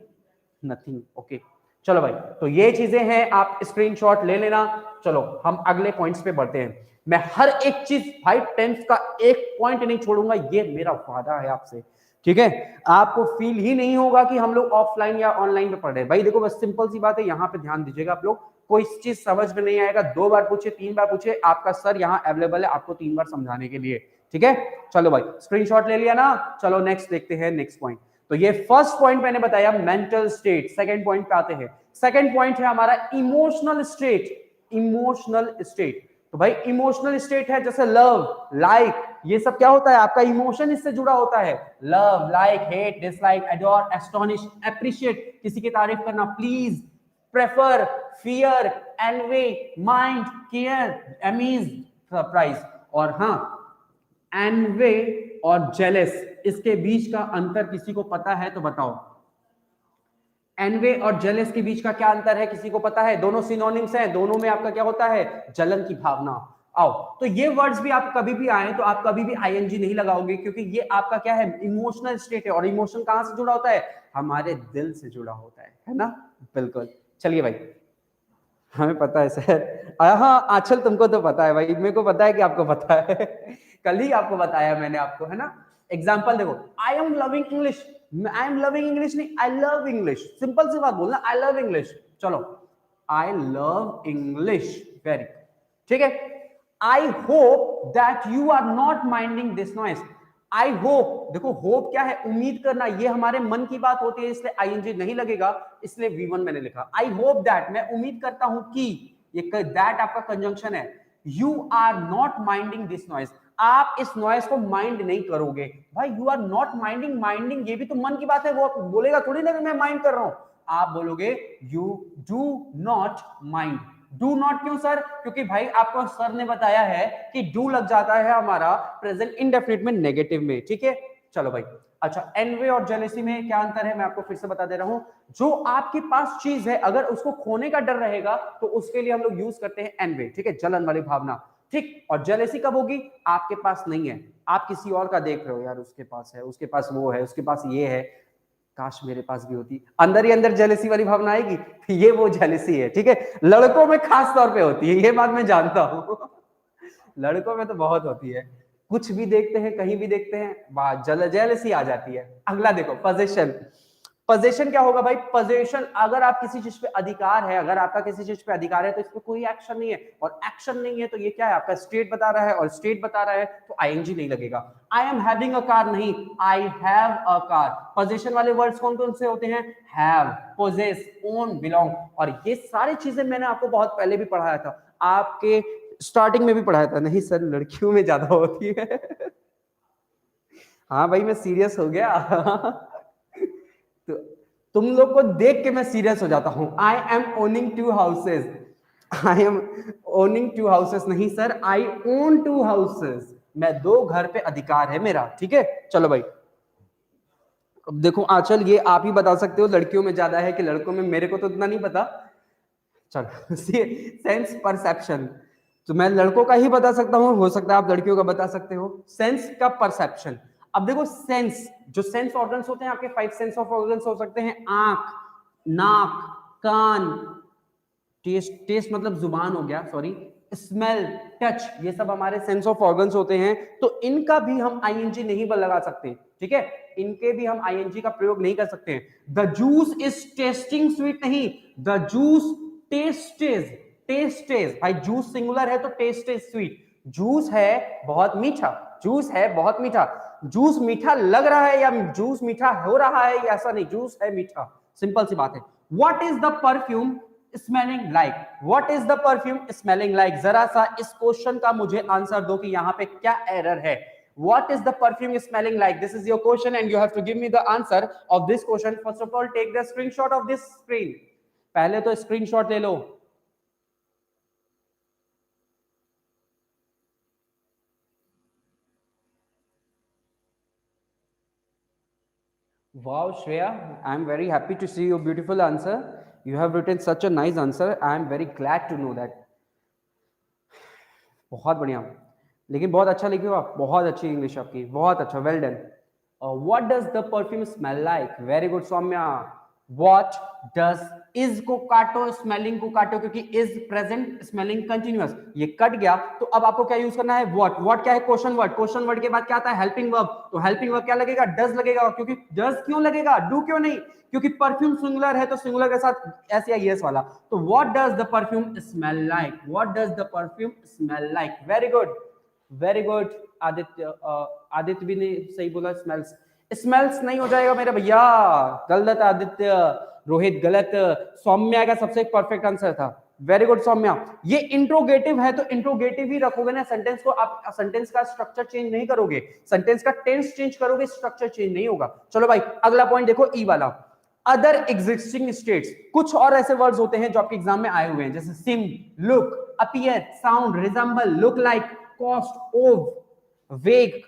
nothing, okay. चलो भाई, तो ये चीजें हैं, आप स्क्रीनशॉट ले लेना। चलो हम अगले पॉइंट्स पे बढ़ते हैं। मैं हर एक चीज भाई टेंस का एक पॉइंट नहीं छोड़ूंगा, ये मेरा वादा है आपसे। ठीक है, आपको फील ही नहीं होगा कि हम लोग ऑफलाइन या ऑनलाइन पे पढ़ रहे हैं। भाई देखो बस सिंपल सी बात है, यहाँ पे ध्यान दीजिएगा आप लोग, कोई चीज समझ में नहीं आएगा 2 बार पूछे 3 बार पूछे, आपका सर यहाँ अवेलेबल है आपको 3 बार समझाने के लिए। ठीक है, चलो भाई स्क्रीनशॉट ले लिया ना, चलो नेक्स्ट देखते हैं नेक्स्ट पॉइंट। तो ये फर्स्ट पॉइंट मैंने बताया मेंटल स्टेट। सेकंड पॉइंट पे आते हैं। सेकंड पॉइंट है हमारा इमोशनल स्टेट। इमोशनल स्टेट, तो भाई इमोशनल स्टेट है जैसे लव, लाइक, ये सब क्या होता है आपका इमोशन इससे जुड़ा होता है। Love, like, hate, dislike, adore, astonish, appreciate, किसी की तारीफ करना, please, prefer, fear, envy, mind, care, Amy's, surprise. और हाँ, एनवे और जेलस, इसके बीच का अंतर किसी को पता है तो बताओ। एनवे और जेलस के बीच का क्या अंतर है, किसी को पता है? दोनों सिनोनिम्स हैं, दोनों में आपका क्या होता है, जलन की भावना। आओ, तो ये वर्ड्स भी आप कभी भी आए तो आप कभी भी आईएनजी नहीं लगाओगे, क्योंकि ये आपका क्या है, इमोशनल स्टेट है। और इमोशन कहां से जुड़ा होता है, हमारे दिल से जुड़ा होता है ना। बिल्कुल, चलिए भाई, हमें पता है सर। हाँ आंचल, तुमको तो पता है भाई, मेरे को पता है कि आपको पता है। कल ही आपको बताया मैंने आपको, है ना। एग्जाम्पल देखो, आई am loving English, I am loving English नहीं, आई लव इंग्लिश। सिंपल सी बात बोलना, आई लव इंग्लिश। चलो, आई लव इंग्लिश, वेरी, ठीक है। I hope that you are not minding this noise. I hope, देखो होप क्या है, उम्मीद करना, ये हमारे मन की बात होती है, इसलिए आईएनजी नहीं लगेगा, इसलिए V1 मैंने लिखा। आई होप दैट, मैं उम्मीद करता हूं कि, ये दैट आपका कंजंक्शन है। You are not minding this noise, आप इस नॉइस को माइंड नहीं करोगे। भाई you are not minding, minding ये भी तो मन की बात है, वो बोलेगा थोड़ी ना कि मैं माइंड कर रहा हूं। आप बोलोगे you do not mind. Do not क्यों सर? क्योंकि भाई आपको सर ने बताया है कि डू लग जाता है हमारा प्रेजेंट इंडेफिनिट में, नेगेटिव में। ठीक है, चलो भाई। अच्छा, एनवे और जेलेसी में क्या अंतर है, मैं आपको फिर से बता दे रहा हूं। जो आपके पास चीज है, अगर उसको खोने का डर रहेगा तो उसके लिए हम लोग यूज करते हैं एनवे, ठीक है, जलन वाली भावना। ठीक, और जेलेसी कब होगी, आपके पास नहीं है, आप किसी और का देख रहे हो, यार उसके पास है, उसके पास वो है, उसके पास ये है, काश मेरे पास भी होती, अंदर ही अंदर जेलसी वाली भावना आएगी। ये वो जेलसी है, ठीक है। लड़कों में खास तौर पे होती है, ये बात मैं जानता हूं। लड़कों में तो बहुत होती है, कुछ भी देखते हैं, कहीं भी देखते हैं, बात जेलसी आ जाती है। अगला देखो, पोजीशन। पोजीशन क्या होगा भाई, पोजीशन, अगर आप किसी चीज पे अधिकार है, अगर आपका किसी चीज पे अधिकार है तो इसमें कोई एक्शन नहीं है, और एक्शन नहीं है तो ये क्या है, आपका स्टेट बता रहा है, और स्टेट बता रहा है तो आईएनजी नहीं लगेगा। I am having a car नहीं, I have a car. Possession वाले वर्ड्स कौन कौन से होते हैं, हैव, पोजेस, ओन, बिलोंग। और ये सारी चीजें मैंने आपको बहुत पहले भी पढ़ाया था, आपके स्टार्टिंग में भी पढ़ाया था। नहीं सर, लड़कियों में ज्यादा होती है। हाँ भाई, मैं सीरियस हो गया। तो तुम लोग को देख के मैं सीरियस हो जाता हूं। I M owning 2 houses, I am owning 2 houses नहीं सर, आई ओन 2 हाउसेस, मैं 2 घर पे अधिकार है मेरा। ठीक है, चलो भाई। अब देखो आंचल, ये आप ही बता सकते हो लड़कियों में ज्यादा है कि लड़कों में, मेरे को तो इतना नहीं पता। चलो, सेंस परसेप्शन, तो मैं लड़कों का ही बता सकता हूँ, हो सकता है आप लड़कियों का बता सकते हो। सेंस का परसेप्शन, अब देखो सेंस, जो सेंस ऑर्गन्स होते हैं आपके, 5 सेंस ऑफ ऑर्गन्स हो सकते हैं, आंख, नाक, कान, टेस्ट, टेस्ट मतलब जुबान हो गया, सॉरी, स्मेल, टच, ये सब हमारे सेंस ऑफ ऑर्गन्स होते हैं। तो इनका भी हम आईएनजी नहीं लगा सकते, ठीक है, इनके भी हम आईएनजी का प्रयोग नहीं कर सकते हैं। The juice is testing sweet नहीं, द जूस टेस्टेज, टेस्टेज, भाई जूस सिंगुलर है तो टेस्टेज स्वीट, जूस है बहुत मीठा, जूस है बहुत मीठा। जूस मीठा लग रहा है या जूस मीठा हो रहा है, ऐसा नहीं, जूस है मीठा, सिंपल सी बात है। What is the perfume smelling like, what is the perfume smelling like, जरा सा इस क्वेश्चन का मुझे आंसर दो कि यहां पे क्या एरर है। What is the perfume smelling like? This is your question and you have to give me the answer of this question. First of all, take the screenshot of this screen. पहले तो screenshot ले लो। Wow, Shreya, I am very happy to see your beautiful answer. You have written such a nice answer. I am very glad to know that. बहुत बढ़िया, लेकिन बहुत अच्छा लिखे हो आप, बहुत अच्छी इंग्लिश आपकी, बहुत अच्छा, well done. What does the perfume smell like, very good Saumya, What does is को काटो, स्मेलिंग को काटो, क्योंकि इज प्रेजेंट, स्मेलिंग कंटिन्यूअस, ये कट गया। तो अब आपको क्या यूज करना है, व्हाट। व्हाट क्या है, क्वेश्चन वर्ड। क्वेश्चन वर्ड के बाद क्या आता है, हेल्पिंग वर्ब। तो हेल्पिंग वर्ब क्या लगेगा, डज लगेगा। क्योंकि डज क्यों लगेगा, डू क्यों नहीं, क्योंकि परफ्यूम सिंगुलर है, तो सिंगुलर के साथ एस या यस वाला। तो what does the perfume smell like, what does the perfume smell like. Very good, very good Aditya. Aditya भी ने सही बोला, स्मेल्स। स्मेल्स नहीं हो जाएगा मेरे भैया, गलत आदित्य। रोहित गलत। सौम्या का सबसे परफेक्ट आंसर था, वेरी गुड सौम्या। ये इंट्रोगेटिव है तो इंट्रोगेटिव ही रखोगे ना सेंटेंस को, आप सेंटेंस का स्ट्रक्चर चेंज नहीं करोगे, सेंटेंस का टेंस चेंज करोगे, स्ट्रक्चर चेंज नहीं होगा। चलो भाई अगला पॉइंट देखो, ई वाला, अदर एग्जिस्टिंग स्टेट्स। कुछ और ऐसे वर्ड्स होते हैं जो आपके एग्जाम में आए हुए हैं, जैसे SIM, look, appear, sound, resemble, look like, cost, ओव, वेग,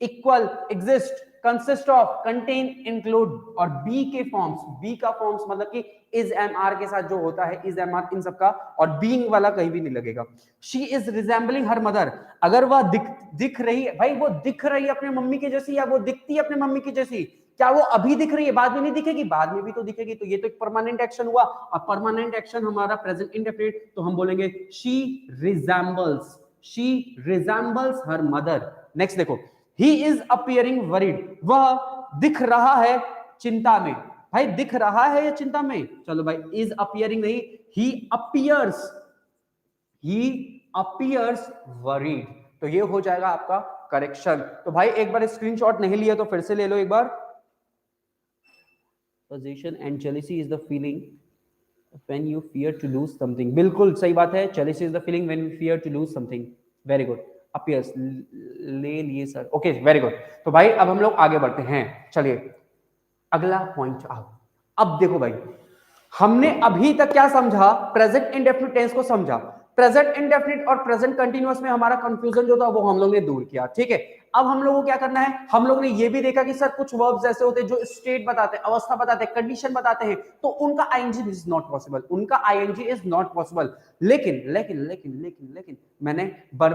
equal, exist, consist of, contain, include. और बी के फॉर्म्स, बी का फॉर्म्स मतलब कि इज एम आर के साथ जो होता है, इज एम आर इन सबका, और बीइंग वाला कहीं भी नहीं लगेगा। She is resembling her mother, अगर वह दिख रही है, भाई वो दिख रही है अपनी मम्मी की जैसी, या वो दिखती है अपनी मम्मी की जैसी, क्या वो अभी दिख रही है, बाद में नहीं दिखेगी, बाद में भी तो दिखेगी। तो ये तो एक परमानेंट एक्शन हुआ, और परमानेंट एक्शन हमारा प्रेजेंट इंडेफिनिट, तो हम बोलेंगे she resembles, she resembles her mother. Next देखो, ही इज अपीयरिंग वरीड, वह दिख रहा है चिंता में। भाई दिख रहा है या चिंता में, चलो भाई इज अपीयरिंग नहीं, ही अपीयर्स, ही अपीयर्स वरीड। तो ये हो जाएगा आपका करेक्शन। तो भाई एक बार स्क्रीनशॉट नहीं लिया तो फिर से ले लो एक बार। Possession and jealousy is the feeling when you fear to lose something, बिल्कुल सही बात है, jealousy is the feeling when you fear to lose something, very good, appears, ले लिए सर, ओके वेरी गुड। तो भाई अब हम लोग आगे बढ़ते हैं, चलिए अगला पॉइंट आओ। अब देखो भाई, हमने अभी तक क्या समझा, प्रेजेंट इंडेफिनिट टेंस को समझा, प्रेजेंट इंडेफिनिट और प्रेजेंट कंटीन्यूअस में हमारा कंफ्यूजन जो था वो हम लोग ने दूर किया, ठीक है। अब हम लोगों को क्या करना है, हम लोग ने ये भी देखा कि सर कुछ वर्ब्स ऐसे होते हैं जो स्टेट बताते हैं, अवस्था बताते हैं, कंडीशन बताते हैं, तो उनका आईएनजी इज नॉट पॉसिबल, उनका आईएनजी इज नॉट पॉसिबल। लेकिन लेकिन लेकिन लेकिन लेकिन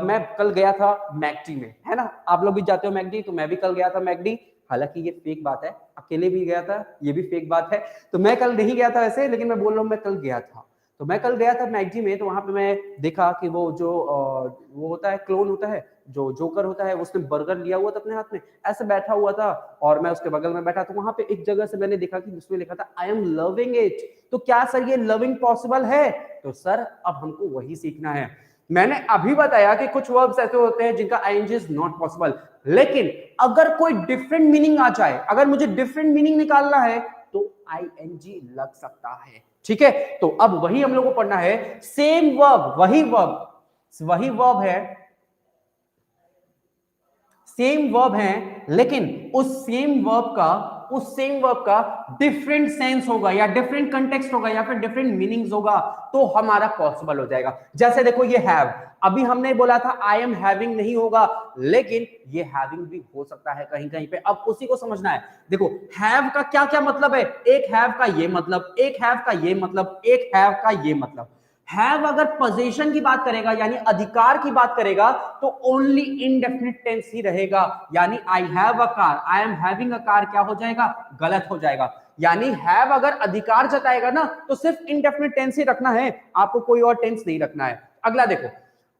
मैं कल गया था मैकडी में, है ना, आप लोग भी जाते हो मैकडी, तो मैं भी कल गया था मैकडी। हालांकि ये फेक बात है, अकेले भी गया था, ये भी फेक बात है। तो मैं कल नहीं गया था वैसे, लेकिन मैं बोल रहा हूँ मैं कल गया था। तो मैं कल गया था मैकडी में, तो वहां पे मैं देखा कि वो जो वो होता है, क्लोन होता है, जो जोकर होता है, उसने बर्गर लिया हुआ था अपने हाथ में, ऐसे बैठा हुआ था, और मैं उसके बगल में बैठा। तो वहां पे एक जगह से मैंने देखा कि उसमें लिखा था आई एम लविंग इट। तो क्या सर ये लविंग पॉसिबल है, तो सर अब हमको वही सीखना है। मैंने अभी बताया कि कुछ वर्ब्स ऐसे होते हैं जिनका आईएनजी इज नॉट पॉसिबल, लेकिन अगर कोई डिफरेंट मीनिंग आ जाए, अगर मुझे डिफरेंट मीनिंग निकालना है तो आईएनजी लग सकता है, ठीक है। तो अब वही हम लोग को पढ़ना है, सेम वर्ब, वही वर्ब है, सेम वर्ब है, लेकिन उस सेम वर्ब का डिफरेंट सेंस होगा, या डिफरेंट कंटेक्स्ट होगा, या फिर डिफरेंट मीनिंग्स होगा, तो हमारा पॉसिबल हो जाएगा। जैसे देखो ये हैव, अभी हमने बोला था आई एम हैविंग नहीं होगा, लेकिन ये हैविंग भी हो सकता है कहीं कहीं पे। अब उसी को समझना है। देखो हैव का क्या क्या मतलब है, एक हैव का ये मतलब, एक हैव का ये मतलब, एक हैव का ये मतलब। हैव अगर पोजीशन की बात करेगा, यानी अधिकार की बात करेगा, तो ओनली इनडेफिनिट टेंस ही रहेगा, यानी आई have a car, I am having a car क्या हो जाएगा, गलत हो जाएगा। यानी हैव अगर अधिकार जताएगा ना, तो सिर्फ इनडेफिनिट टेंस ही रखना है, आपको कोई और टेंस नहीं रखना है। अगला देखो,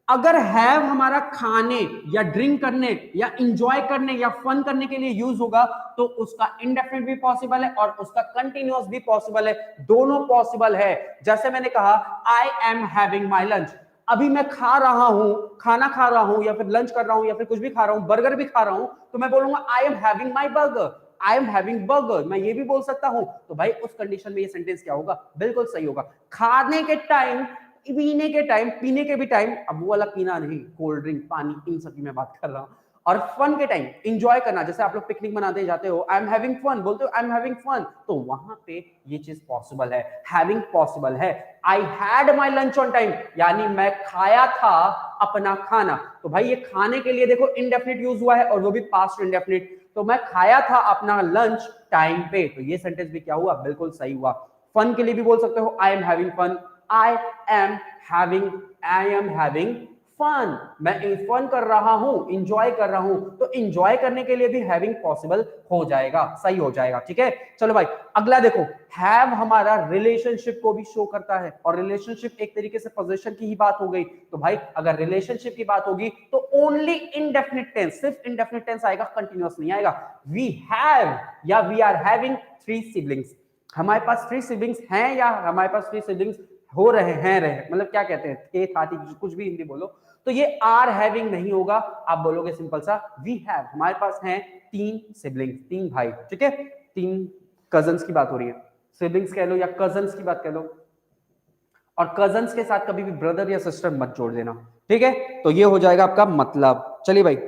अगर हैव हमारा खाने या ड्रिंक करने या इंजॉय करने या फन करने के लिए यूज होगा, तो उसका इंडेफिनिट भी पॉसिबल है और उसका कंटिन्यूअस भी पॉसिबल है, दोनों पॉसिबल है। जैसे मैंने कहा आई एम हैविंग माई लंच, अभी मैं खा रहा हूं, खाना खा रहा हूं, या फिर लंच कर रहा हूं, या फिर कुछ भी खा रहा हूं, बर्गर भी खा रहा हूं, तो मैं बोलूंगा आई am having my burger, I am having burger, मैं ये भी बोल सकता हूं। तो भाई उस कंडीशन में ये सेंटेंस क्या होगा, बिल्कुल सही होगा। खाने के टाइम, पीने के टाइम, पीने के भी टाइम, अब वो वाला पीना नहीं, कोल्ड ड्रिंक, पानी, इन सब की मैं बात कर रहा हूं। और फन के टाइम, एंजॉय करना, जैसे आप लोग पिकनिक मनाते जाते हो, आई एम हैविंग फन बोलते हो, आई एम हैविंग फन, तो वहां पे ये चीज पॉसिबल है, हैविंग पॉसिबल है। I had my lunch on time, यानी मैं खाया था अपना खाना। तो भाई ये खाने के लिए देखो इंडेफिनिट यूज हुआ है, और वो भी पास्ट इंडेफिनिट। तो मैं खाया था अपना लंच टाइम पे, तो ये सेंटेंस भी क्या हुआ, बिल्कुल सही हुआ। फन के लिए भी बोल सकते हो I am having fun, I am having fun, मैं फन कर रहा हूं, इंजॉय कर रहा हूं, तो इंजॉय करने के लिए भी हैविंग पॉसिबल हो जाएगा, सही हो जाएगा, ठीक है। चलो भाई अगला देखो, हैव हमारा रिलेशनशिप को भी शो करता है, और रिलेशनशिप एक तरीके से पोजीशन की ही बात हो गई। तो भाई अगर रिलेशनशिप की बात होगी तो ओनली इंडेफिनिट टेंस, सिर्फ इंडेफिनिट टेंस आएगा, कंटिन्यूअस नहीं आएगा। वी हैव या वी आर हैविंग 3 सिबलिंग्स, हमारे पास 3 सिबलिंग्स हैं या हमारे पास 3 सिबलिंग्स हो रहे हैं, रहे मतलब क्या कहते हैं, थे, था, थी, कुछ भी हिंदी बोलो, तो ये आर हैविंग नहीं होगा, आप बोलोगे सिंपल सा वी हैव, हमारे पास हैं 3 सिबलिंग्स, 3 भाई, ठीक है, 3 कजन्स की बात हो रही है, सिबलिंग्स कह लो या कजन्स की बात कह लो, और कजन्स के साथ कभी भी ब्रदर या सिस्टर मत जोड़ देना, ठीक है। तो ये हो जाएगा आपका मतलब। चलिए भाई,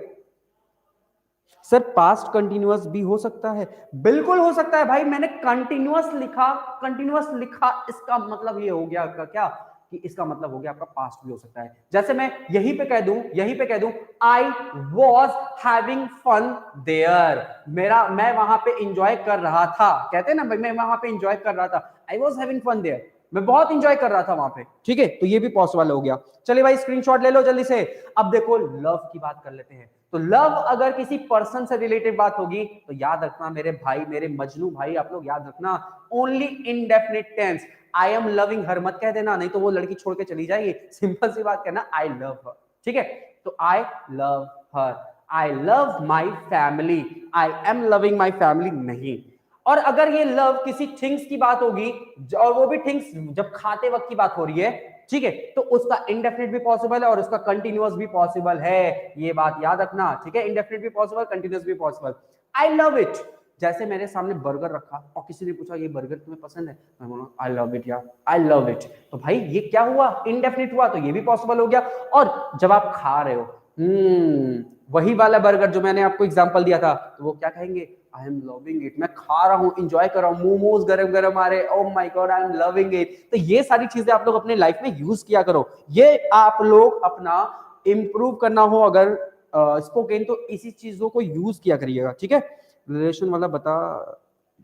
सर पास्ट कंटिन्यूअस भी हो सकता है, बिल्कुल हो सकता है भाई, मैंने कंटिन्यूअस लिखा, कंटिन्यूअस लिखा, इसका मतलब ये हो गया आपका क्या, कि इसका मतलब हो गया आपका पास्ट भी हो सकता है। जैसे मैं यहीं पे कह दूं, यहीं पे कह दूं I was having fun there, मेरा मैं वहां पे इंजॉय कर रहा था, कहते हैं ना भाई मैं वहां पे इंजॉय कर रहा था, I was having fun there, मैं बहुत इंजॉय कर रहा था वहां पे, ठीक है, तो ये भी पॉसिबल हो गया। चलिए भाई स्क्रीनशॉट ले लो जल्दी से। अब देखो लव की बात कर लेते हैं, तो लव अगर किसी पर्सन से रिलेटेड बात होगी तो याद रखना मेरे भाई, मेरे मजनू भाई, आप लोग याद रखना only indefinite tense, I am loving her मत कह देना, नहीं तो वो लड़की छोड़ के चली जाएगी, सिंपल सी बात कहना आई लव हर, ठीक है। तो I love her, I love my family, I am loving my family नहीं। और अगर ये लव किसी थिंग्स की बात होगी, और वो भी थिंग्स जब खाते वक्त की बात हो रही है, ठीक है, तो उसका इंडेफिनिट भी पॉसिबल है और उसका कंटिन्यूअस भी पॉसिबल है, ये बात याद रखना, ठीक है, इंडेफिनिट भी पॉसिबल, कंटिन्यूअस भी पॉसिबल। आई लव इट, जैसे मेरे सामने बर्गर रखा और किसी ने पूछा ये बर्गर तुम्हें पसंद है, मैं बोला आई लव इट यार, आई लव इट, तो भाई ये क्या हुआ, इंडेफिनिट हुआ, तो ये भी पॉसिबल हो गया। और जब आप खा रहे हो, वही वाला बर्गर जो मैंने आपको एग्जांपल दिया था, तो वो क्या कहेंगे, आई एम लविंग इट, मैं खा रहा हूँ, इंजॉय कर रहा हूँ, मोमोज गरम गरम आ रहे, oh my God I am loving it. तो ये सारी चीजें आप लोग अपने लाइफ में यूज किया करो, ये आप लोग अपना इंप्रूव करना हो अगर स्पोकन, तो इसी चीजों को यूज किया करिएगा, ठीक है। रिलेशन वाला बता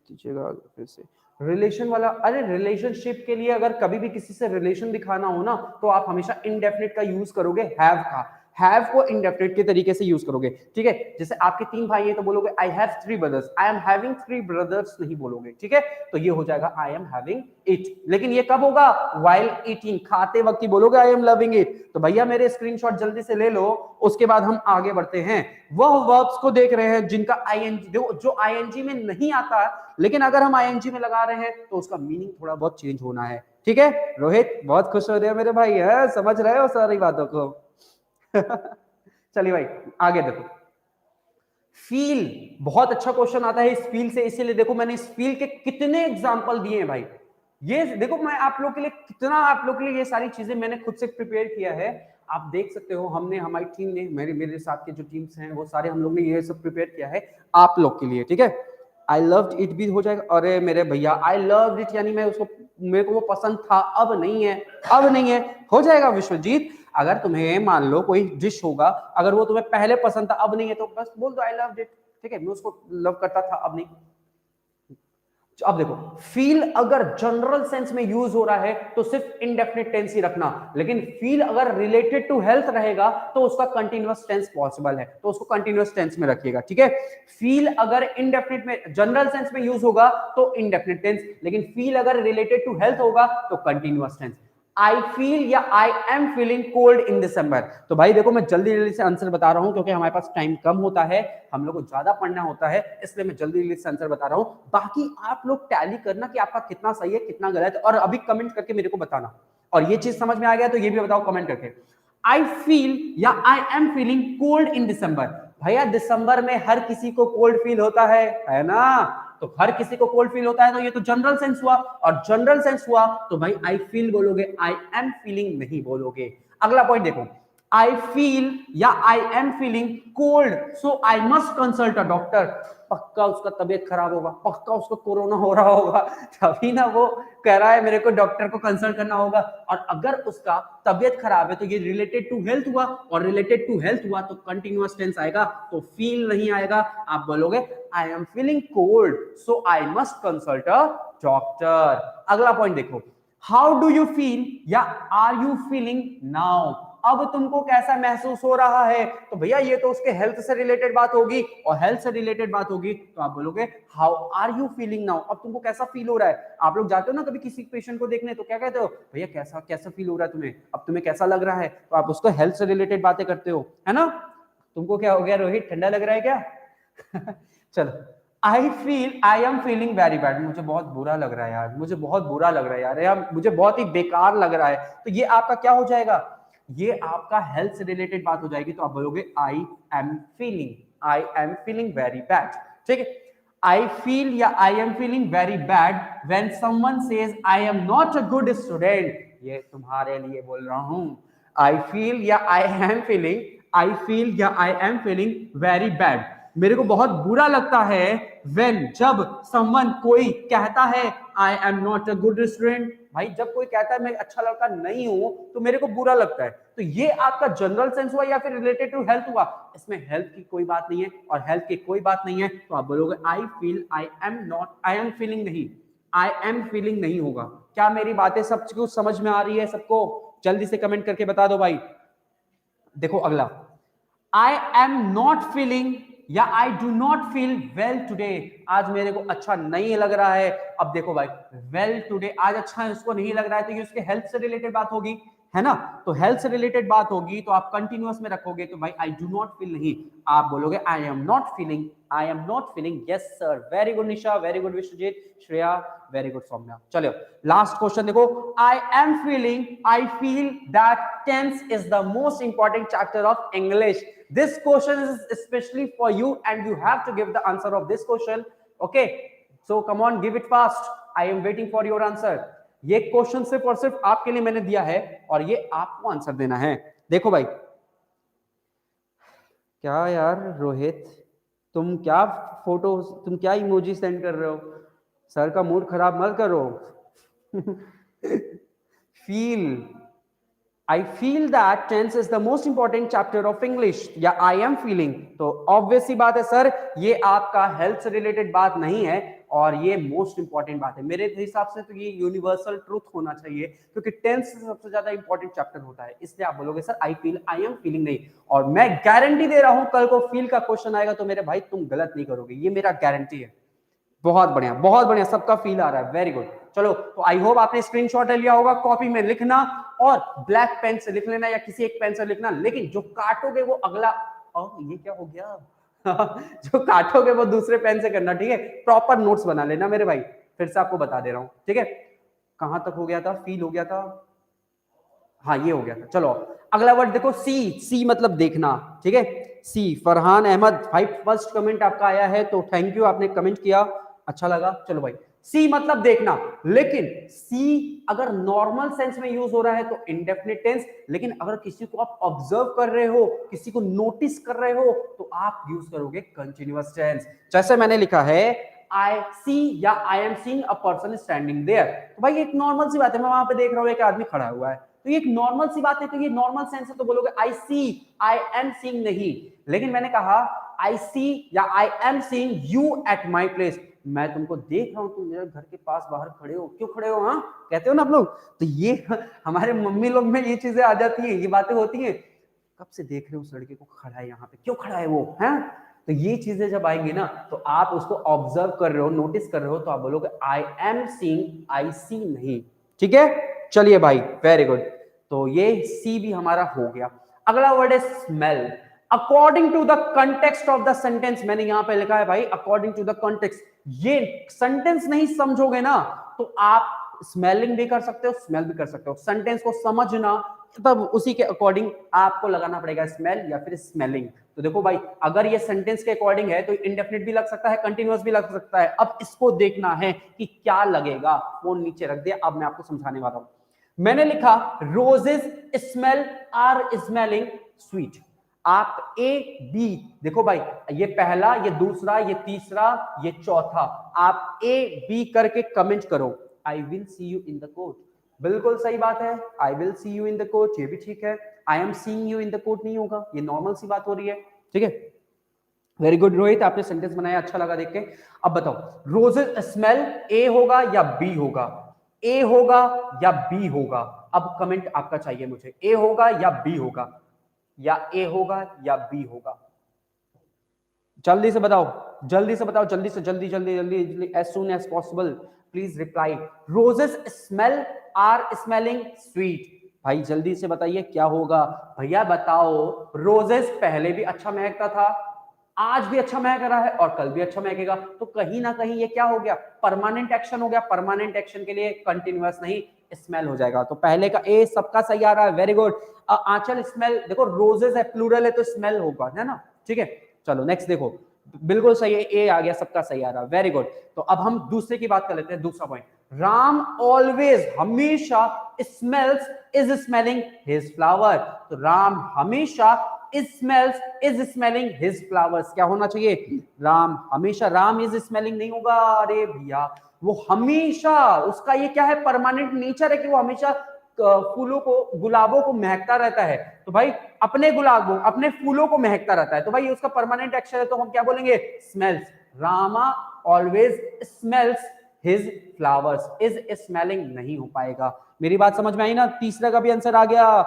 दीजिएगा फिर से, रिलेशन वाला, अरे रिलेशनशिप के लिए अगर कभी भी किसी से रिलेशन दिखाना हो ना, तो आप हमेशा इनडेफिनिट का यूज करोगे, हैव का, हैव को इंडेफिनिट के तरीके से यूज करोगे, ठीक है। जैसे आपके 3 भाई हैं तो बोलोगे I have 3 brothers, I am having 3 brothers नहीं बोलोगे, ठीक है, तो ये हो जाएगा आई एम हैविंग इट। लेकिन ये कब होगा, व्हाइल ईटिंग, खाते वक्त ही बोलोगे आई एम लविंग इट। तो भैया मेरे स्क्रीनशॉट जल्दी से ले लो, उसके बाद हम आगे बढ़ते हैं। वह वर्ब्स को देख रहे हैं जिनका आईएनजी, जो आईएनजी में नहीं आता, लेकिन अगर हम आईएनजी में लगा रहे हैं तो उसका मीनिंग थोड़ा बहुत चेंज होना है, ठीक है। रोहित बहुत खुश हो रहे हैं मेरे भाई, है समझ रहे हो सारी बातों को। चलिए भाई आगे देखो, फील, बहुत अच्छा क्वेश्चन आता है इस फील से, इसीलिए देखो मैंने इस फील के कितने एग्जांपल दिए हैं भाई, ये देखो मैं आप लोग के लिए कितना, आप लोग के लिए ये सारी चीजें मैंने खुद से प्रिपेयर किया है, आप देख सकते हो, हमने, हमारी टीम ने, मेरे साथ के जो टीम्स हैं वो सारे हम लोग ने ये सब प्रिपेयर किया है आप लोग के लिए, ठीक है। आई लव्ड इट भी हो जाएगा, अरे मेरे भैया आई लव्ड इट यानी मैं उसको, मेरे को वो पसंद था, अब नहीं है, अब नहीं है, हो जाएगा विश्वजीत। अगर तुम्हें मान लो कोई डिश होगा, अगर वो तुम्हें पहले पसंद था अब नहीं है, तो बस बोल दो आई लव्ड इट, ठीक है, मैं उसको लव करता था अब नहीं। अब देखो फील अगर जनरल सेंस में यूज हो रहा है तो सिर्फ इंडेफिनिट टेंस ही रखना, लेकिन फील अगर रिलेटेड टू हेल्थ रहेगा तो उसका कंटीन्यूअस टेंस पॉसिबल है, तो उसको कंटीन्यूअस टेंस में रखिएगा, ठीक है। फील अगर इंडेफिनिट में, जनरल सेंस में यूज होगा तो इंडेफिनिट टेंस, लेकिन फील अगर रिलेटेड टू हेल्थ होगा तो कंटीन्यूअस टेंस। आई फील या I am feeling cold in December, तो भाई देखो मैं जल्दी जल्दी से आंसर बता रहा हूं क्योंकि हमारे पास टाइम कम होता है, हम लोग को ज्यादा पढ़ना होता है, इसलिए मैं जल्दी जल्दी से आंसर बता रहा हूं। बाकी आप लोग टैली करना कि आपका कितना सही है कितना गलत है, और अभी कमेंट करके मेरे को बताना, और ये चीज समझ में आ गया तो ये भी बताओ कमेंट करके। आई फील या I am feeling cold in December, भैया दिसंबर में हर किसी को कोल्ड फील होता है ना, तो हर किसी को कोल्ड फील होता है, तो ये तो जनरल सेंस हुआ, और जनरल सेंस हुआ तो भाई आई फील बोलोगे, आई एम फीलिंग नहीं बोलोगे। अगला पॉइंट देखो, आई फील या I am feeling cold so I must consult a doctor, पक्का उसका तबीयत खराब होगा, पक्का उसको कोरोना हो रहा होगा, तभी ना वो कह रहा है मेरे को डॉक्टर को कंसल्ट करना होगा। और अगर उसका तबीयत खराब है तो ये रिलेटेड टू हेल्थ हुआ, और रिलेटेड टू हेल्थ हुआ तो कंटिन्यूअस टेंस आएगा, तो फील नहीं आएगा, आप बोलोगे I am feeling cold so I must consult a doctor. अगला पॉइंट देखो, हाउ डू यू फील या आर यू फीलिंग नाउ, अब तुमको कैसा महसूस हो रहा है, तो भैया ये तो उसके हेल्थ से रिलेटेड बात होगी, और हेल्थ से रिलेटेड बात होगी तो आप बोलोगे how are you feeling now, अब तुमको कैसा फील हो रहा है। आप लोग जाते हो ना कभी किसी पेशेंट को देखने, तो क्या कहते हो, भैया कैसा कैसा फील हो रहा है तुम्हें, अब तुम्हें कैसा लग रहा है, तो आप उसको हेल्थ से रिलेटेड बातें करते हो, है ना। तुमको क्या हो गया रोहित, ठंडा लग रहा है क्या चलो, आई एम फीलिंग वेरी बैड, मुझे बहुत बुरा लग रहा है यार, मुझे बहुत बुरा लग रहा है यार, मुझे बहुत ही बेकार लग रहा है, तो ये आपका क्या हो जाएगा, ये आपका हेल्थ से रिलेटेड बात हो जाएगी, तो आप बोलोगे I am feeling very bad, ठीक है। आई फील या I am feeling very bad when someone says I am not a good student, ये तुम्हारे लिए बोल रहा हूं। आई फील या I am feeling very bad, मेरे को बहुत बुरा लगता है when, जब someone, कोई कहता है I am not a good student, भाई जब कोई कहता है मैं अच्छा लड़का नहीं हूं तो मेरे को बुरा लगता है, तो ये आपका जनरल सेंस हुआ या फिर रिलेटेड टू हेल्थ हुआ, इसमें हेल्थ की कोई बात नहीं है और हेल्थ की कोई बात नहीं है, तो आप बोलोगे आई एम फीलिंग नहीं होगा। क्या मेरी बातें सब कुछ समझ में आ रही है सबको, जल्दी से कमेंट करके बता दो भाई। देखो अगला, आई एम नॉट फीलिंग या I do not feel well today, आज मेरे को अच्छा नहीं लग रहा है। अब देखो भाई, वेल टुडे आज अच्छा इसको नहीं लग रहा है, तो ये उसके हेल्थ से रिलेटेड बात होगी, है ना, तो हेल्थ से रिलेटेड बात होगी तो आप कंटिन्यूअस में रखोगे, तो भाई आई डू नॉट फील नहीं, आप बोलोगे I am not feeling, yes sir, very good Nisha, very good Vishwajeet, Shreya, very good Saumya. चलो लास्ट क्वेश्चन देखो, I feel that tense is the most important chapter of English, this question is especially for you and you have to give the answer of this question, okay, so come on, give it fast, I am waiting for your answer। ये question सिर्फ और सिर्फ आपके लिए मैंने दिया है और ये आपको आंसर देना है। देखो भाई, क्या यार रोहित, तुम क्या इमोजी सेंड कर रहे हो, सर का मूड खराब मत करो feel, I feel that tense is the most important chapter of English, या I am feeling, तो ऑब्वियस सी बात है सर, ये आपका हेल्थ से रिलेटेड बात नहीं है और ये मोस्ट इंपॉर्टेंट बात है मेरे हिसाब से, तो ये यूनिवर्सल ट्रूथ होना चाहिए क्योंकि टेंस सबसे ज्यादा इंपॉर्टेंट चैप्टर होता है, इसलिए आप बोलोगे सर आई एम फीलिंग नहीं, और मैं गारंटी दे रहा हूं कल को फील का क्वेश्चन आएगा तो मेरे भाई तुम गलत नहीं करोगे, ये मेरा गारंटी है। बहुत बढ़िया, सबका फील आ रहा है, वेरी गुड। चलो तो आई होप आपने स्क्रीनशॉट ले लिया होगा, कॉपी में लिखना और ब्लैक पेन से लिख लेना या किसी एक पेन से लिखना, लेकिन जो काटोगे वो अगला, ये क्या हो गया जो काटोगे वो दूसरे पेन से करना, ठीक है, प्रॉपर नोट्स बना लेना मेरे भाई, फिर से आपको बता दे रहा हूं, ठीक है। कहां तक हो गया था, फील हो गया था, हाँ ये हो गया था। चलो अगला वर्ड देखो, सी मतलब देखना, ठीक है, सी। फरहान अहमद भाई फर्स्ट कमेंट आपका आया है तो थैंक यू, आपने कमेंट किया, अच्छा लगा। चलो भाई, सी मतलब देखना, लेकिन सी अगर नॉर्मल सेंस में यूज हो रहा है तो इंडेफिनिट टेंस, लेकिन अगर किसी को आप ऑब्जर्व कर रहे हो, किसी को नोटिस कर रहे हो, तो आप यूज करोगे कंटिन्यूअस टेंस। जैसे मैंने लिखा है आई सी या I am seeing a person standing there, तो भाई एक नॉर्मल सी बात है, मैं वहां पे देख रहा हूं एक आदमी खड़ा हुआ है, तो ये एक नॉर्मल सी बात है, तो ये नॉर्मल सेंस है, तो बोलोगे आई सी, आई एम सीइंग नहीं। लेकिन मैंने कहा आई सी या I am seeing you at my place, मैं तुमको देख रहा हूं, तुम मेरे घर के पास बाहर खड़े हो, क्यों खड़े हो, हाँ कहते हो ना आप लोग, तो ये हमारे मम्मी लोग में ये चीजें आ जाती है, ये बातें होती है, कब से देख रहे हो उस लड़के को खड़ा है यहाँ पे, क्यों खड़ा है वो, है। तो ये चीजें जब आएंगी ना, तो आप उसको ऑब्जर्व कर रहे हो, नोटिस कर रहे हो, तो आप बोलोगे आई एम सीइंग, आई सी नहीं, ठीक है। चलिए भाई, वेरी गुड, तो ये सी भी हमारा हो गया। अगला वर्ड है smell. According to the context of the sentence, मैंने यहां पे लिखा है भाई अकॉर्डिंग टू द कंटेक्स्ट, ये सेंटेंस नहीं समझोगे ना तो आप स्मेलिंग भी कर सकते हो, स्मेल भी कर सकते हो, सेंटेंस को समझना तब उसी के अकॉर्डिंग आपको लगाना पड़ेगा स्मेल या फिर स्मेलिंग। तो देखो भाई, अगर ये सेंटेंस के अकॉर्डिंग है तो इंडेफिनिट भी लग सकता है, कंटिन्यूअस भी लग सकता है, अब इसको देखना है कि क्या लगेगा। फोन नीचे रख दिया, अब मैं आपको समझाने वाला हूं। मैंने लिखा roses smell are smelling sweet, आप ए बी, देखो भाई ये पहला, ये दूसरा, ये तीसरा, ये चौथा, आप ए बी करके कमेंट करो, I will see you in the court, बिल्कुल सही बात है, I will see you in the court, ये भी ठीक है, I am seeing you in the court नहीं होगा, ये नॉर्मल सी बात हो रही है, ठीक है। वेरी गुड रोहित, आपने सेंटेंस बनाया, अच्छा लगा देख के। अब बताओ रोजेस स्मेल ए होगा या बी होगा, ए होगा या बी होगा, अब कमेंट आपका चाहिए मुझे, ए होगा या बी होगा, या ए होगा या बी होगा, जल्दी से बताओ, जल्दी से बताओ, जल्दी से, जल्दी जल्दी जल्दी, as soon as possible please reply. Roses smell are smelling sweet, भाई जल्दी से बताइए क्या होगा। भैया बताओ, रोजेस पहले भी अच्छा महकता था, आज भी अच्छा महक रहा है और कल भी अच्छा महकेगा, तो कहीं ना कहीं ये क्या हो गया, परमानेंट एक्शन हो गया। परमानेंट एक्शन के लिए कंटिन्यूअस नहीं, स्मेल हो जाएगा। तो पहले का ए सबका सही आ रहा है, वेरी गुड। आंचल स्मेल, देखो रोजेस है, प्लूरल है तो स्मेल होगा, है ना, ठीक है। चलो नेक्स्ट देखो, बिल्कुल सही है, ए आ गया, सबका सही आ रहा है, वेरी गुड। तो अब हम दूसरे की बात कर लेते हैं, दूसरा पॉइंट, राम ऑलवेज, हमेशा, smells is smelling his flower. तो राम हमेशा is smelling his flowers, क्या होना चाहिए, राम हमेशा, राम इज स्मेलिंग नहीं होगा, अरे भैया वो हमेशा, उसका ये क्या है, परमानेंट नेचर है कि वो हमेशा फूलों को, गुलाबों को महकता रहता है। तो भाई अपने गुलाबों, अपने फूलों को महकता रहता है, तो भाई उसका परमानेंट एक्शन है, तो हम क्या बोलेंगे, smells. Rama always smells his flowers, is smelling नहीं हो पाएगा। मेरी बात समझ में आई ना, तीसरा का भी आंसर आ गया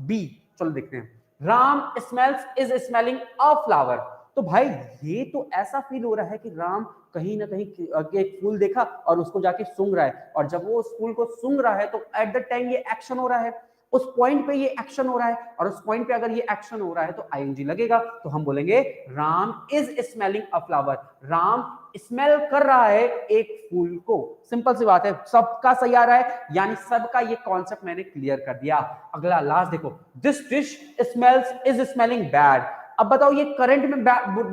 बी। चलो देखते हैं, Ram smells is smelling a flower. तो भाई ये तो ऐसा फील हो रहा है कि राम कहीं ना कहीं एक फूल देखा और उसको जाके सूंघ रहा है, और जब वो उस फूल को सूंघ रहा है तो एट द टाइम ये एक्शन हो रहा है, उस पॉइंट पे ये एक्शन हो रहा है, और उस पॉइंट पे अगर ये एक्शन हो रहा है तो आईएनजी लगेगा, तो हम बोलेंगे Ram is smelling a flower, Ram smell कर रहा है एक फूल को। सिंपल सी बात है, सबका सही आ रहा है, यानी सबका ये कॉन्सेप्ट मैंने क्लियर कर दिया। अगला लास्ट देखो, this dish smells is smelling bad. अब बताओ ये करंट में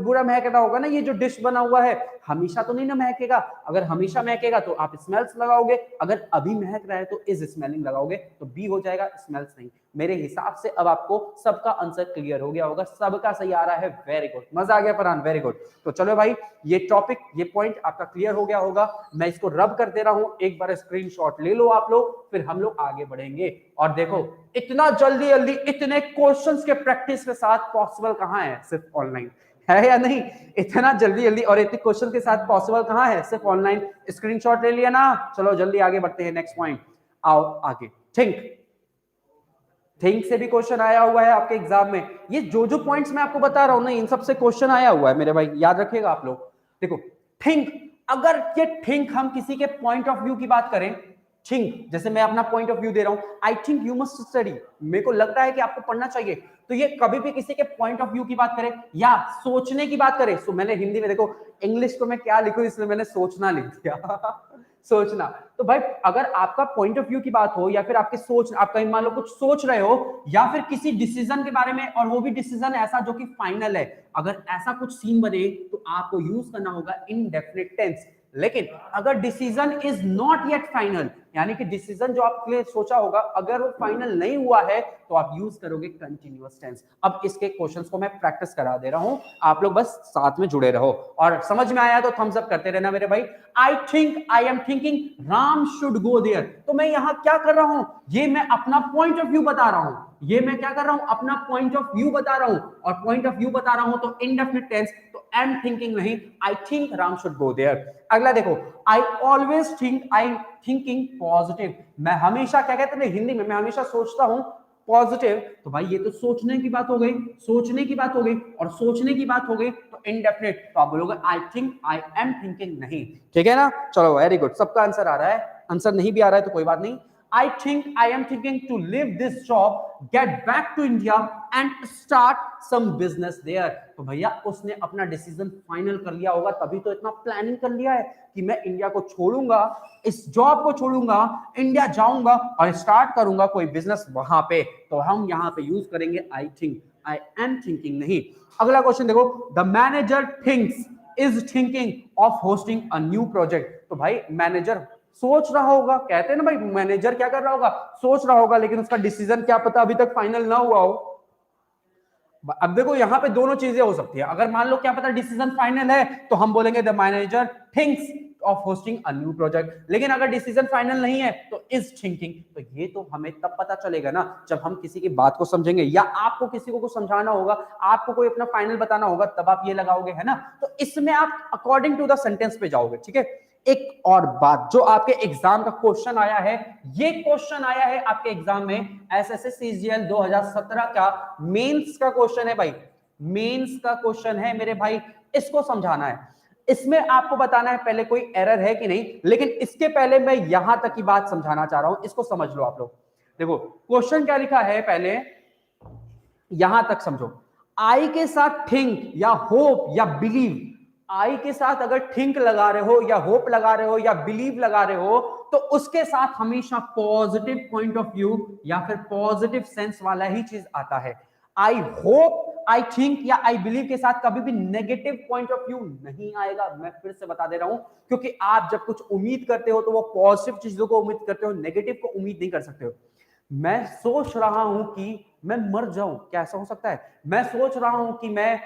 बुरा महक रहा होगा ना, ये जो डिश बना हुआ है, हमेशा तो नहीं ना महकेगा। अगर हमेशा महकेगा तो आप स्मेल्स लगाओगे, अगर अभी महक रहा है तो इज स्मेलिंग लगाओगे, तो बी हो जाएगा, स्मेल्स नहीं। मेरे हिसाब से अब आपको सबका आंसर क्लियर हो गया होगा, सबका सही आ रहा है, वेरी गुड, मजा आ गया फरहान, वेरी गुड। तो चलो भाई, ये टॉपिक, ये पॉइंट आपका क्लियर हो गया होगा। मैं इसको रब कर दे रहा हूं, एक बार स्क्रीनशॉट ले लो आप लोग, फिर हम लोग आगे बढ़ेंगे। और देखो, इतना जल्दी जल्दी इतने क्वेश्चंस के प्रैक्टिस के साथ पॉसिबल कहां है, सिर्फ ऑनलाइन, है या नहीं? इतना जल्दी जल्दी और इतने क्वेश्चन के साथ पॉसिबल कहां है, सिर्फ ऑनलाइन। स्क्रीनशॉट ले लिया ना, चलो जल्दी आगे बढ़ते हैं, नेक्स्ट पॉइंट, आओ आगे। थिंक से भी क्वेश्चन आया हुआ है आपके एग्जाम में। ये जो जो पॉइंट्स मैं आपको बता रहा हूं ना, इन सब से क्वेश्चन आया हुआ है मेरे भाई, याद रखिएगा आप लोग। देखो, थिंक, अगर ये थिंक हम किसी के पॉइंट ऑफ व्यू की बात करें, थिंक जैसे मैं अपना पॉइंट ऑफ व्यू दे रहा हूं, I think you must study, मेरे को लगता है कि आपको पढ़ना चाहिए, तो ये कभी भी किसी के पॉइंट ऑफ व्यू की बात करें या सोचने की बात करें, तो मैंने हिंदी में, देखो इंग्लिश को मैं क्या लिखूं, इसलिए मैंने सोचना लिख दिया सोचना। तो भाई अगर आपका पॉइंट ऑफ व्यू की बात हो, या फिर आपकी सोच, आप कहीं मान लो कुछ सोच रहे हो, या फिर किसी डिसीजन के बारे में, और वो भी डिसीजन ऐसा जो कि फाइनल है, अगर ऐसा कुछ सीन बने तो आपको यूज करना होगा इनडेफिनिट टेंस। लेकिन अगर decision is not yet final, यानी कि डिसीजन जो आपने सोचा होगा अगर वो फाइनल नहीं हुआ है, तो आप यूज करोगे कंटिन्यूअस टेंस। अब इसके क्वेश्चंस को मैं प्रैक्टिस करा दे रहा हूं, आप लोग बस साथ में जुड़े रहो, और समझ में आया तो थम्स अप करते रहना मेरे भाई। I think, I am thinking Ram should go there. तो मैं यहां क्या कर रहा हूं, ये मैं अपना पॉइंट ऑफ व्यू बता रहा हूं, ये मैं क्या कर रहा हूं, अपना पॉइंट ऑफ व्यू बता रहा हूं, और पॉइंट ऑफ व्यू बता रहा हूं तो इनडेफिनिट टेंस, तो आई एम थिंकिंग नहीं, I think Ram should go there. अगला देखो, I always think, I thinking positive, मैं हमेशा, क्या कहते हैं हिंदी में, मैं हमेशा सोचता हूं पॉजिटिव। तो भाई ये तो सोचने की बात हो गई, सोचने की बात हो गई, और सोचने की बात हो गई तो इनडेफिनिट, तो आप बोलोगे आई थिंक, आई एम थिंकिंग नहीं, ठीक है ना। चलो वेरी गुड, सबका आंसर आ रहा है, आंसर नहीं भी आ रहा है तो कोई बात नहीं। I think, I am thinking to leave this job, get back to India and start some business there। तो भैया उसने अपना डिसीजन फाइनल कर लिया होगा, तभी तो इतना प्लानिंग कर लिया है कि मैं इंडिया को छोड़ूंगा, इस जॉब को छोड़ूंगा, इंडिया जाऊंगा और स्टार्ट करूंगा कोई बिजनेस वहां पे। तो हम यहाँ पे यूज करेंगे आई थिंक, आई एम थिंकिंग नहीं। अगला क्वेश्चन देखो, the manager thinks, is thinking of hosting a new project. तो भाई मैनेजर सोच रहा होगा, कहते हैं ना भाई, मैनेजर क्या कर रहा होगा, सोच रहा होगा, लेकिन उसका डिसीजन क्या पता अभी तक फाइनल ना हुआ हो। अब देखो यहां पे दोनों चीजें हो सकती है, अगर मान लो क्या पता डिसीजन फाइनल है, तो हम बोलेंगे the manager thinks of hosting a new project. लेकिन अगर डिसीजन फाइनल नहीं है तो इज थिंकिंग। तो ये तो हमें तब पता चलेगा ना जब हम किसी की बात को समझेंगे, या आपको किसी को समझाना होगा, आपको कोई अपना फाइनल बताना होगा, तब आप ये लगाओगे, है ना। तो इसमें आप अकॉर्डिंग टू द सेंटेंस पे जाओगे, ठीक है। एक और बात, जो आपके एग्जाम का क्वेश्चन आया है, ये क्वेश्चन आया है आपके एग्जाम में एसएससी सीजीएल 2017 का मेंस का क्वेश्चन है भाई, मेंस का क्वेश्चन है मेरे भाई, इसको समझाना है। इसमें आपको बताना है पहले कोई एरर है कि नहीं, लेकिन इसके पहले मैं यहां तक की बात समझाना चाह रहा हूं, इसको समझ लो आप लोग। देखो क्वेश्चन क्या लिखा है, पहले यहां तक समझो। आई के साथ थिंक या होप या बिलीव, आई के साथ अगर थिंक लगा रहे हो या होप लगा रहे हो या बिलीव लगा रहे हो, तो उसके साथ हमेशा पॉजिटिव पॉइंट ऑफ व्यू या फिर पॉजिटिव सेंस वाला ही चीज आता है। आई होप, आई थिंक या आई बिलीव के साथ कभी भी नेगेटिव पॉइंट ऑफ व्यू नहीं आएगा। मैं फिर से बता दे रहा हूं, क्योंकि आप जब कुछ उम्मीद करते हो तो वो पॉजिटिव चीजों को उम्मीद करते हो, नेगेटिव को उम्मीद नहीं कर सकते हो। मैं सोच रहा हूं कि मैं मर जाऊं, क्या ऐसा हो सकता है? मैं सोच रहा हूं कि मैं,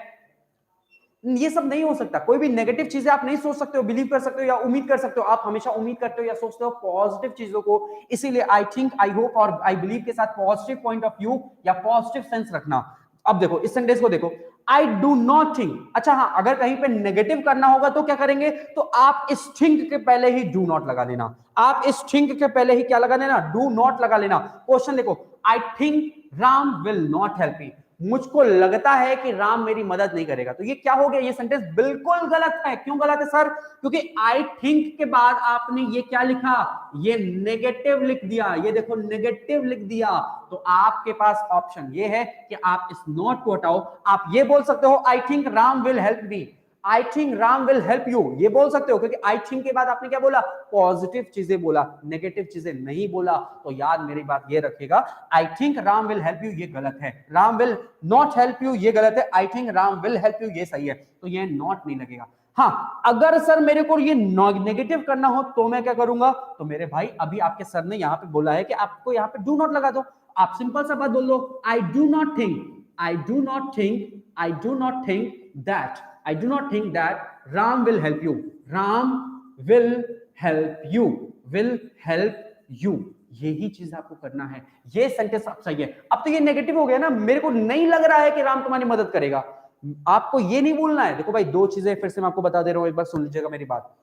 ये सब नहीं हो सकता। कोई भी नेगेटिव चीजें आप नहीं सोच सकते हो, बिलीव कर सकते हो या उम्मीद कर सकते हो। आप हमेशा उम्मीद करते हो या सोचते हो पॉजिटिव चीजों को। इसीलिए आई थिंक, आई होप और आई बिलीव के साथ पॉजिटिव पॉइंट ऑफ व्यू या पॉजिटिव सेंस रखना। अब देखो इस सेंटेंस को देखो, आई डू नॉट थिंक। अच्छा हाँ, अगर कहीं पे नेगेटिव करना होगा तो क्या करेंगे, तो आप इस थिंक के पहले ही डू नॉट लगा लेना। आप इस थिंक के पहले ही क्या लगा लेना, डू नॉट लगा लेना। क्वेश्चन देखो, आई think Ram will not help me, मुझको लगता है कि राम मेरी मदद नहीं करेगा। तो ये क्या हो गया, ये सेंटेंस बिल्कुल गलत है। क्यों गलत है सर? क्योंकि आई थिंक के बाद आपने ये क्या लिखा, ये नेगेटिव लिख दिया। ये देखो नेगेटिव लिख दिया। तो आपके पास ऑप्शन ये है कि आप इस नॉट को हटाओ। आप ये बोल सकते हो आई think Ram will help me, I think Ram will help you, ये बोल सकते हो, क्योंकि आई थिंक के बाद आपने क्या बोला, पॉजिटिव चीजें बोला, नेगेटिव चीजें नहीं बोला। तो याद मेरी बात ये रखिएगा, आई think Ram will help you ये गलत है, Ram will not help you ये गलत है, आई think Ram will help you ये सही है। तो ये नॉट नहीं लगेगा। हाँ, अगर सर मेरे को ये नेगेटिव करना हो तो मैं क्या करूंगा, तो मेरे भाई अभी आपके सर ने यहाँ पे बोला है कि आपको यहाँ पे डू नॉट लगा दो। आप सिंपल सा बात बोल दो, I do not think, I do not think, I do not think that, I do not think that Ram will help you. Ram will help you. Will help you. यही चीज आपको करना है। ये सेंटेंस आप सही है। अब तो ये नेगेटिव हो गया ना, मेरे को नहीं लग रहा है कि राम तुम्हारी मदद करेगा। आपको ये नहीं बोलना है। देखो भाई, दो चीजें फिर से मैं आपको बता दे रहा हूं, एक बार सुन लीजिएगा मेरी बात।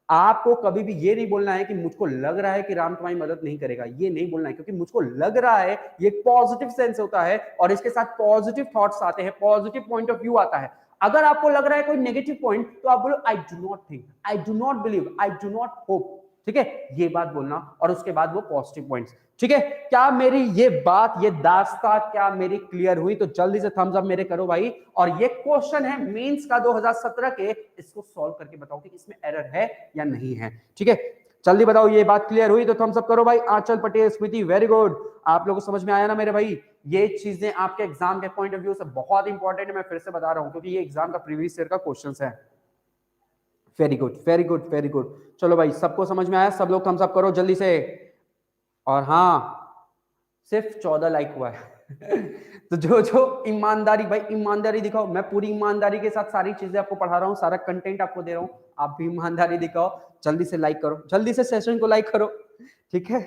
आपको कभी भी ये नहीं बोलना है कि मुझको लग रहा है कि राम तुम्हारी मदद नहीं करेगा, ये नहीं बोलना है, क्योंकि मुझको लग रहा है ये पॉजिटिव सेंस होता है और इसके साथ पॉजिटिव थॉट्स आते हैं, पॉजिटिव पॉइंट ऑफ व्यू आता है। अगर आपको लग रहा है कोई नेगेटिव पॉइंट, तो आप बोलो I do not think, I do not believe, I do not hope. ठीक है, ये बात बोलना और उसके बाद वो पॉजिटिव पॉइंट्स। ठीक है, क्या मेरी ये बात, ये दास्ता क्या मेरी क्लियर हुई? तो जल्दी से थम्स अप मेरे करो भाई। और ये क्वेश्चन है मेंस का 2017 के, इसको सॉल्व करके बताओ कि इसमें एरर है या नहीं है। ठीक है, जल्दी बताओ, ये बात क्लियर हुई तो थम्स अप करो भाई। आंचल पटेल, स्मृति, वेरी गुड। आप लोगों को समझ में आया ना मेरे भाई? ये चीजें आपके एग्जाम के पॉइंट ऑफ व्यू से बहुत इंपॉर्टेंट है। मैं फिर से बता रहा हूं, क्योंकि ये एग्जाम का प्रीवियस ईयर का क्वेश्चन है। Very good, very good, very good. चलो भाई, सबको समझ में आया? सब लोग थम्स अप करो जल्दी से। और हाँ, सिर्फ 14 लाइक हुआ है। तो जो जो ईमानदारी, भाई ईमानदारी दिखाओ। मैं पूरी ईमानदारी के साथ सारी चीजें आपको पढ़ा रहा हूँ, सारा कंटेंट आपको दे रहा हूँ। आप भी ईमानदारी दिखाओ, जल्दी से लाइक करो, जल्दी से सेशन को लाइक करो। ठीक है,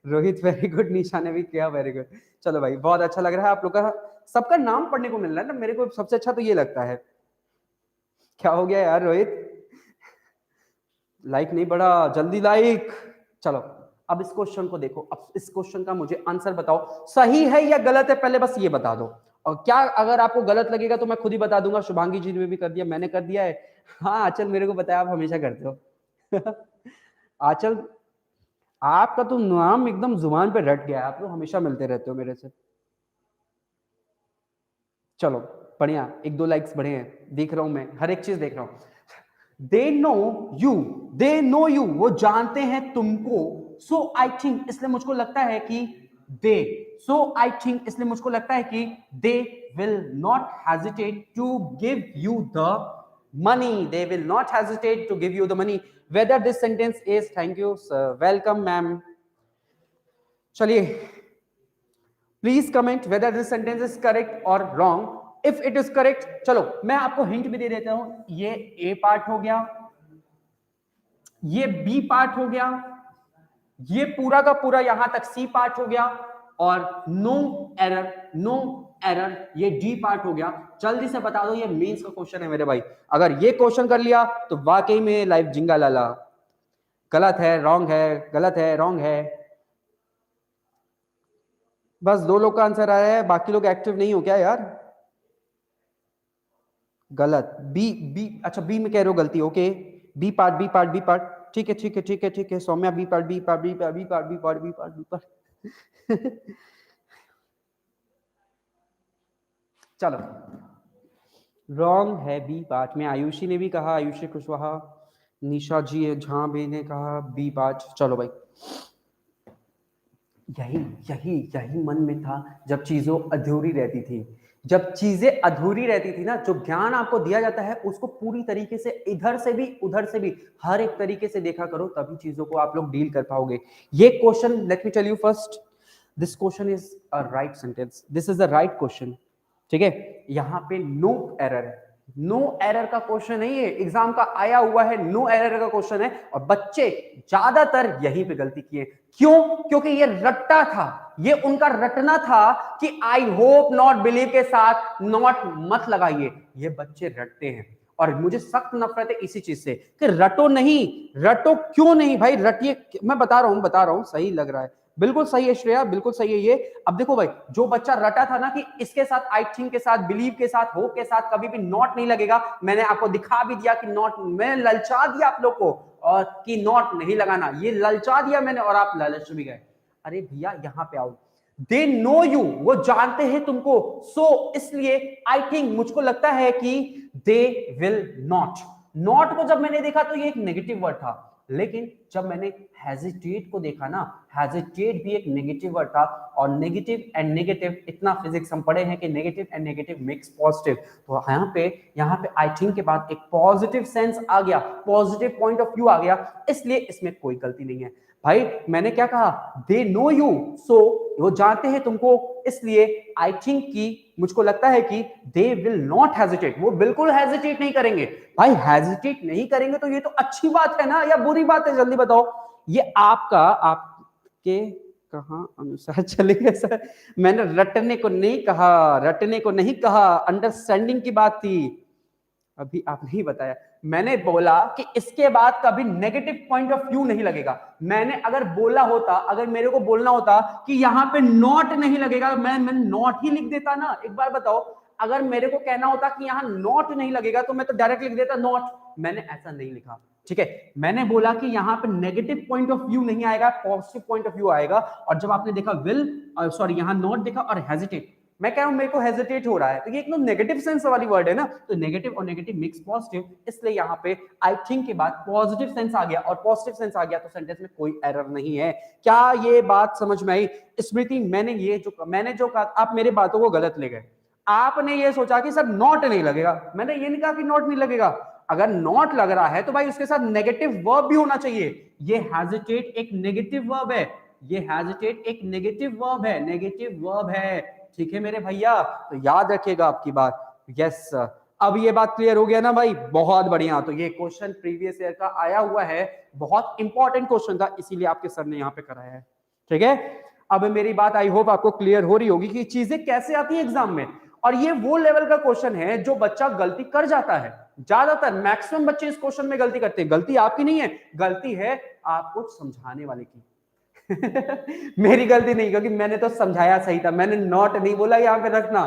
रोहित वेरी गुड, निशा ने भी किया वेरी गुड। चलो भाई, बहुत अच्छा लग रहा है आप लोग का, सबका नाम पढ़ने को मिल रहा है ना। मेरे को सबसे अच्छा तो ये लगता है। क्या हो गया यार रोहित, लाइक नहीं बढ़ा, जल्दी लाइक। चलो अब इस क्वेश्चन को देखो, अब इस क्वेश्चन का मुझे आंसर बताओ, सही है या गलत है, पहले बस ये बता दो। और क्या अगर आपको गलत लगेगा तो मैं खुद ही बता दूंगा। शुभांगी जी ने भी कर दिया, मैंने कर दिया है। हाँ आंचल, मेरे को बताया, आप हमेशा करते हो। आंचल, आपका तो नाम एकदम जुबान पे रट गया है, आप लोग हमेशा मिलते रहते हो मेरे से। चलो बढ़िया, एक दो लाइक्स बढ़े हैं, देख रहा हूं मैं, हर एक चीज देख रहा हूं। They know you, they know you, वो जानते हैं तुमको। सो आई थिंक, इसलिए मुझको लगता है कि दे, सो आई थिंक, इसलिए मुझको लगता है कि they will not hesitate to give you the money, they will not hesitate to give you the money. Whether this sentence is, thank you sir, welcome ma'am. चलिए, please comment whether this sentence is correct और wrong. If it is correct, चलो मैं आपको hint भी दे देता हूं, ये ए part हो गया, ये बी पार्ट हो गया, ये पूरा का पूरा यहां तक सी पार्ट हो गया, और नो एरर, नो एरर ये डी पार्ट हो गया। जल्दी से बता दो, ये मेंस का क्वेश्चन है मेरे भाई। अगर ये क्वेश्चन कर लिया तो वाकई में लाइफ जिंगा लाला। गलत है, रॉन्ग है, गलत है, रॉन्ग है। बस 2 लोग का आंसर आया है, बाकी लोग एक्टिव नहीं हो क्या यार? गलत। बी, बी, अच्छा बी में कह रहे हो गलती, okay. B part, B part, B part, ठीक है ठीक है ठीक है ठीक है। Saumya B part, B part, B part, B part, B part, B part, B part. चलो, रॉन्ग है बी पार्ट में। आयुषी ने भी कहा, आयुषी कुशवाहा, निशा जी झा भी ने कहा बी पार्ट। चलो भाई, यही यही यही मन में था जब चीजों अधूरी रहती थी। जब चीजें अधूरी रहती थी ना, जो ज्ञान आपको दिया जाता है उसको पूरी तरीके से इधर से भी उधर से भी हर एक तरीके से देखा करो, तभी चीजों को आप लोग डील कर पाओगे। ये question, let me tell you first, this question is a right sentence, this is a right question, ठीक है। यहाँ पे नो एरर है, नो एरर का क्वेश्चन नहीं है, एग्जाम का आया हुआ है, नो एरर का क्वेश्चन है। और बच्चे ज्यादातर यहीं पे गलती किए। क्यों? क्योंकि ये रट्टा था, ये उनका रटना था कि आई होप नॉट बिलीव के साथ नॉट मत लगाइए। ये बच्चे रटते हैं और मुझे सख्त नफरत है इसी चीज से कि रटो नहीं। रटो क्यों नहीं भाई, रटिए। मैं बता रहा हूं, सही लग रहा है, बिल्कुल सही है श्रेया, बिल्कुल सही है ये। अब देखो भाई, जो बच्चा रटा था ना कि इसके साथ आई थिंक के साथ, बिलीव के साथ, होप के साथ कभी भी नॉट नहीं लगेगा, मैंने आपको दिखा भी दिया कि नॉट, मैं ललचा दिया आप लोग को और कि नॉट नहीं लगाना, ये ललचा दिया मैंने और आप लालच भी गए। अरे भैया यहां पे आओ, दे नो यू, वो जानते हैं तुमको, सो इसलिए आई थिंक, मुझको लगता है कि दे विल नॉट। नॉट को जब मैंने देखा तो ये एक नेगेटिव वर्ड था, लेकिन जब मैंने हेजिटेट को देखा ना, हेजिटेट भी एक नेगेटिव वर्ड था, और नेगेटिव एंड नेगेटिव, इतना फिजिक्स हम पढ़े हैं कि negative and negative makes positive. तो यहाँ पे आई थिंक के बाद एक पॉजिटिव सेंस आ गया, पॉजिटिव पॉइंट ऑफ व्यू आ गया, इसलिए इसमें कोई गलती नहीं है भाई। मैंने क्या कहा, दे नो यू, सो वो जानते हैं तुमको, इसलिए आई थिंक की, मुझको लगता है कि दे विल नॉट हेजिटेट, वो बिल्कुल हेजिटेट नहीं करेंगे। भाई हेजिटेट नहीं करेंगे तो ये तो अच्छी बात है ना, या बुरी बात है, जल्दी बताओ। ये आपका, आपके कहां अनुसार चलेगा सर? मैंने रटने को नहीं कहा, रटने को नहीं कहा, अंडरस्टैंडिंग की बात थी। अभी आप नहीं बताया, मैंने बोला कि इसके बाद कभी नेगेटिव पॉइंट ऑफ व्यू नहीं लगेगा। मैंने अगर बोला होता, अगर मेरे को बोलना होता कि यहाँ पे नॉट नहीं लगेगा, मैं नॉट ही लिख देता ना। एक बार बताओ, अगर मेरे को कहना होता कि यहाँ नॉट नहीं लगेगा तो मैं तो डायरेक्ट लिख देता नॉट। मैंने ऐसा नहीं लिखा, ठीक है। मैंने बोला कि यहाँ पे नेगेटिव पॉइंट ऑफ व्यू नहीं आएगा, पॉजिटिव पॉइंट ऑफ व्यू आएगा। और जब आपने देखा विल, सॉरी यहाँ नॉट देखा और हेजिटेट, मैं कह रहा हूं मेरे को हेजिटेट हो रहा है, तो ये एक नेगेटिव सेंस वाली वर्ड है ना, तो नेगेटिव और नेगेटिव मिक्स पॉजिटिव, इसलिए यहाँ पे आई थिंक के बाद पॉजिटिव सेंस आ गया, और पॉजिटिव सेंस आ गया तो सेंटेंस में कोई एरर नहीं है। क्या ये बात समझ में आई? स्मृति, मैंने जो कहा, आप मेरे बातों को गलत ले गए। आपने ये सोचा कि सर नॉट नहीं लगेगा, मैंने ये नहीं कहा कि नॉट नहीं लगेगा। अगर नॉट लग रहा है तो भाई उसके साथ नेगेटिव वर्ब भी होना चाहिए। ये हेजिटेट एक नेगेटिव वर्ब है, ये हेजिटेट एक नेगेटिव वर्ब है, नेगेटिव वर्ब है, ठीक है मेरे भैया, तो याद रखिएगा आपकी बात। यस, अब ये बात क्लियर हो गया ना भाई, बहुत बढ़िया। तो ये क्वेश्चन प्रीवियस ईयर का आया हुआ है, बहुत इंपॉर्टेंट क्वेश्चन था, इसीलिए आपके सर ने यहाँ पे कराया है, ठीक है। अब मेरी बात आई होप आपको क्लियर हो रही होगी कि चीजें कैसे आती है एग्जाम में। और ये वो लेवल का क्वेश्चन है जो बच्चा गलती कर जाता है, ज्यादातर मैक्सिमम बच्चे इस क्वेश्चन में गलती करते हैं। गलती आपकी नहीं है, गलती है आपको समझाने वाले की। मेरी गलती नहीं, क्योंकि मैंने तो समझाया सही था, मैंने नॉट नहीं बोला यहाँ पे रखना,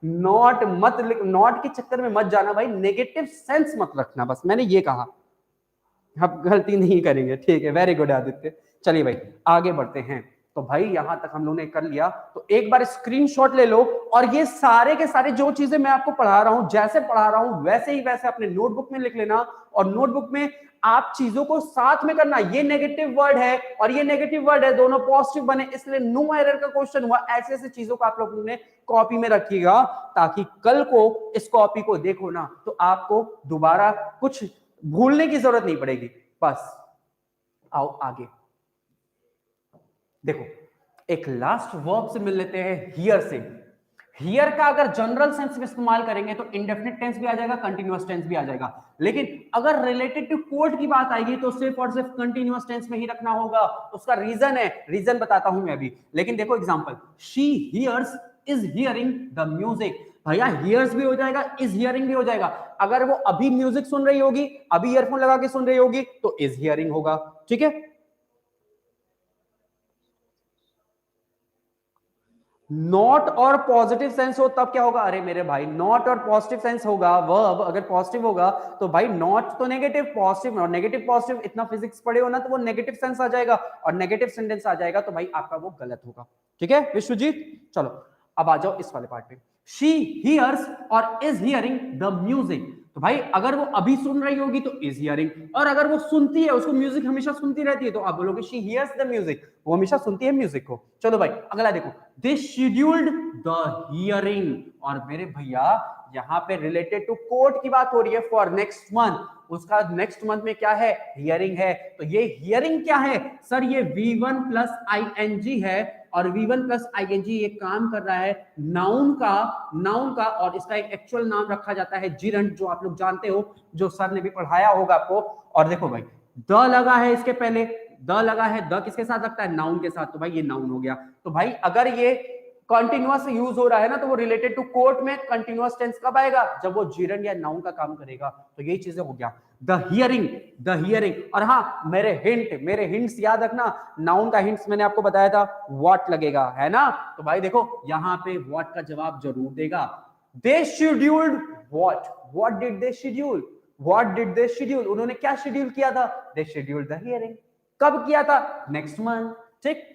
नॉट मत, नॉट के चक्कर में मत जाना भाई, नेगेटिव सेंस मत रखना, बस मैंने ये कहा। अब गलती नहीं करेंगे, ठीक है, वेरी गुड आदित्य। चलिए भाई आगे बढ़ते हैं। तो भाई यहां तक हम लोगों ने कर लिया, तो एक बार स्क्रीनशॉट ले लो, और ये सारे के सारे जो चीजें मैं आपको पढ़ा रहा हूं, जैसे पढ़ा रहा हूं वैसे ही वैसे अपने नोटबुक में लिख लेना, और नोटबुक में आप चीजों को साथ में करना। ये नेगेटिव वर्ड है और ये नेगेटिव वर्ड है, दोनों पॉजिटिव बने, इसलिए नो एरर का क्वेश्चन हुआ। ऐसे ऐसे चीजों को आप लोगों ने कॉपी में रखिएगा, ताकि कल को इस कॉपी को देखो ना तो आपको दोबारा कुछ भूलने की जरूरत नहीं पड़ेगी। बस आओ आगे देखो, एक लास्ट वर्ब से मिल लेते हैं, हियर से। हियर का अगर जनरल सेंस में इस्तेमाल करेंगे तो इंडेफिनिट टेंस भी आ जाएगा, कंटीन्यूअस टेंस भी आ जाएगा, लेकिन अगर रिलेटेड टू कोर्ट की बात आएगी तो सिर्फ और सिर्फ कंटीन्यूअस टेंस में ही रखना होगा। उसका रीजन है, रीजन बताता हूं मैं अभी, लेकिन देखो example, she hears is hearing the music. भैया हियर्स भी हो जाएगा, इज हियरिंग भी हो जाएगा। अगर वो अभी म्यूजिक सुन रही होगी, अभी ईयरफोन लगा के सुन रही होगी, तो इज हियरिंग होगा। ठीक है, नॉट और पॉजिटिव सेंस हो तब क्या होगा? अरे मेरे भाई, नॉट और पॉजिटिव सेंस होगा, वर्ब अगर पॉजिटिव होगा तो भाई नॉट तो नेगेटिव, पॉजिटिव और नेगेटिव पॉजिटिव, इतना फिजिक्स पढ़े हो ना, तो वो नेगेटिव सेंस आ जाएगा और नेगेटिव सेंटेंस आ जाएगा, तो भाई आपका वो गलत होगा। ठीक है विश्वजीत, चलो अब आ जाओ इस वाले पार्ट पे। शी हियर्स और इज हियरिंग द म्यूजिक, तो भाई अगर वो अभी सुन रही होगी तो इज हियरिंग, और अगर वो सुनती है, उसको म्यूजिक हमेशा सुनती रहती है, तो आप बोलोगे शी हियर्स द म्यूजिक, वो हमेशा सुनती है म्यूजिक को। चलो भाई अगला देखो, दे शेड्यूल्ड द हियरिंग, और मेरे भैया यहाँ पे रिलेटेड टू कोर्ट की बात हो रही है, फॉर नेक्स्ट मंथ, उसका नेक्स्ट मंथ में क्या है? हियरिंग है। तो ये हियरिंग क्या है सर? ये V1 प्लस ING है, और V1 प्लस ING ये काम कर रहा है नाउन का, और इसका एक एक्चुअल नाम रखा जाता है जिरंट, जो आप लोग जानते हो, जो सर ने भी पढ़ाया होगा आपको। और देखो भाई, द लगा है इसके पहले, द लगा है, द किसके साथ लगता है? नाउन के साथ, तो भाई ये नाउन हो गया। तो भाई अगर ये कंटिन्यूअस यूज हो रहा है ना, तो वो रिलेटेड टू कोर्ट में कंटिन्यूअस टेंस कब आएगा? जब वो जिरंड या नाउन का काम करेगा। तो यही चीजें हो गया, द हियरिंग, द हियरिंग। और हाँ, मेरे हिंट्स याद रखना, नाउन का हिंट्स मैंने आपको बताया था, व्हाट लगेगा, है ना? तो भाई देखो यहाँ पे व्हाट का जवाब जरूर देगा। They scheduled what, what did they schedule, what did they schedule, उन्होंने क्या शेड्यूल किया था? They scheduled the hearing. कब किया था? Next month. ठीक।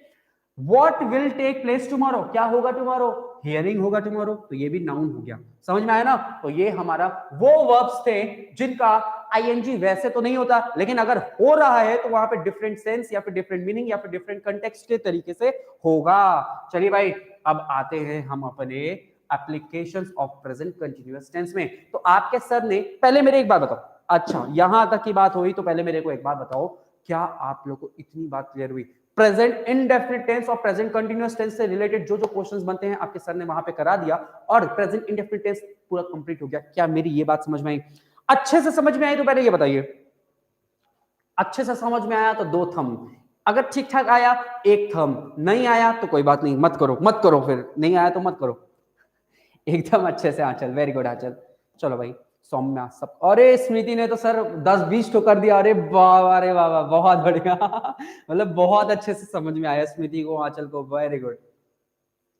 What will take place tomorrow, क्या होगा टुमारो? हियरिंग होगा टुमारो, तो ये भी नाउन हो गया। समझ में आया ना? तो ये हमारा वो वर्ब्स थे जिनका आईएनजी वैसे तो नहीं होता, लेकिन अगर हो रहा है तो वहां पे डिफरेंट सेंस या फिर डिफरेंट मीनिंग या फिर डिफरेंट कंटेक्स्ट के तरीके से होगा। चलिए भाई, अब आते हैं हम अपने applications of present continuous tense में। तो आपके सर ने, पहले मेरे एक बात बताओ, अच्छा यहां तक की बात हुई, तो पहले मेरे को एक बात बताओ, क्या आप लोग को इतनी बात क्लियर हुई? प्रेजेंट इंडेफिनिट टेंस और प्रेजेंट कंटीन्यूअस टेंस से रिलेटेड जो जो क्वेश्चंस बनते हैं आपके सर ने वहां पे करा दिया, और प्रेजेंट इंडेफिनिट टेंस पूरा कंप्लीट हो गया। क्या मेरी ये बात समझ में आई? अच्छे से समझ में आई तो पहले ये बताइए, अच्छे से समझ में आया तो 2 थम, अगर ठीक ठाक आया 1 थम, नहीं आया तो कोई बात नहीं, मत करो मत करो, फिर नहीं आया तो मत करो। एकदम अच्छे से आंचल, वेरी गुड आंचल। चलो भाई, सौम्या सब, अरे स्मृति ने तो सर 10-20 तो कर दिया, अरे वाह, अरे वाह वाह, बहुत बढ़िया मतलब बहुत अच्छे से समझ में आया स्मृति को, आंचल को, वेरी गुड।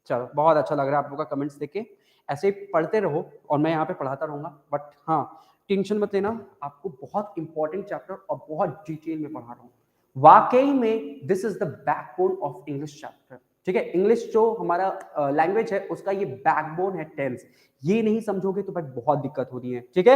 चलो बहुत अच्छा लग रहा है आप लोग का कमेंट्स देख के, ऐसे ही पढ़ते रहो और मैं यहाँ पे पढ़ाता रहूंगा। बट हाँ, टेंशन मत लेना, आपको बहुत इंपॉर्टेंट चैप्टर और बहुत डिटेल में पढ़ा रहा हूँ। वाकई में this is the backbone of English chapter. ठीक है, इंग्लिश जो हमारा लैंग्वेज है उसका ये बैकबोन है टेंस। ये नहीं समझोगे तो भाई बहुत दिक्कत होनी है। ठीक है,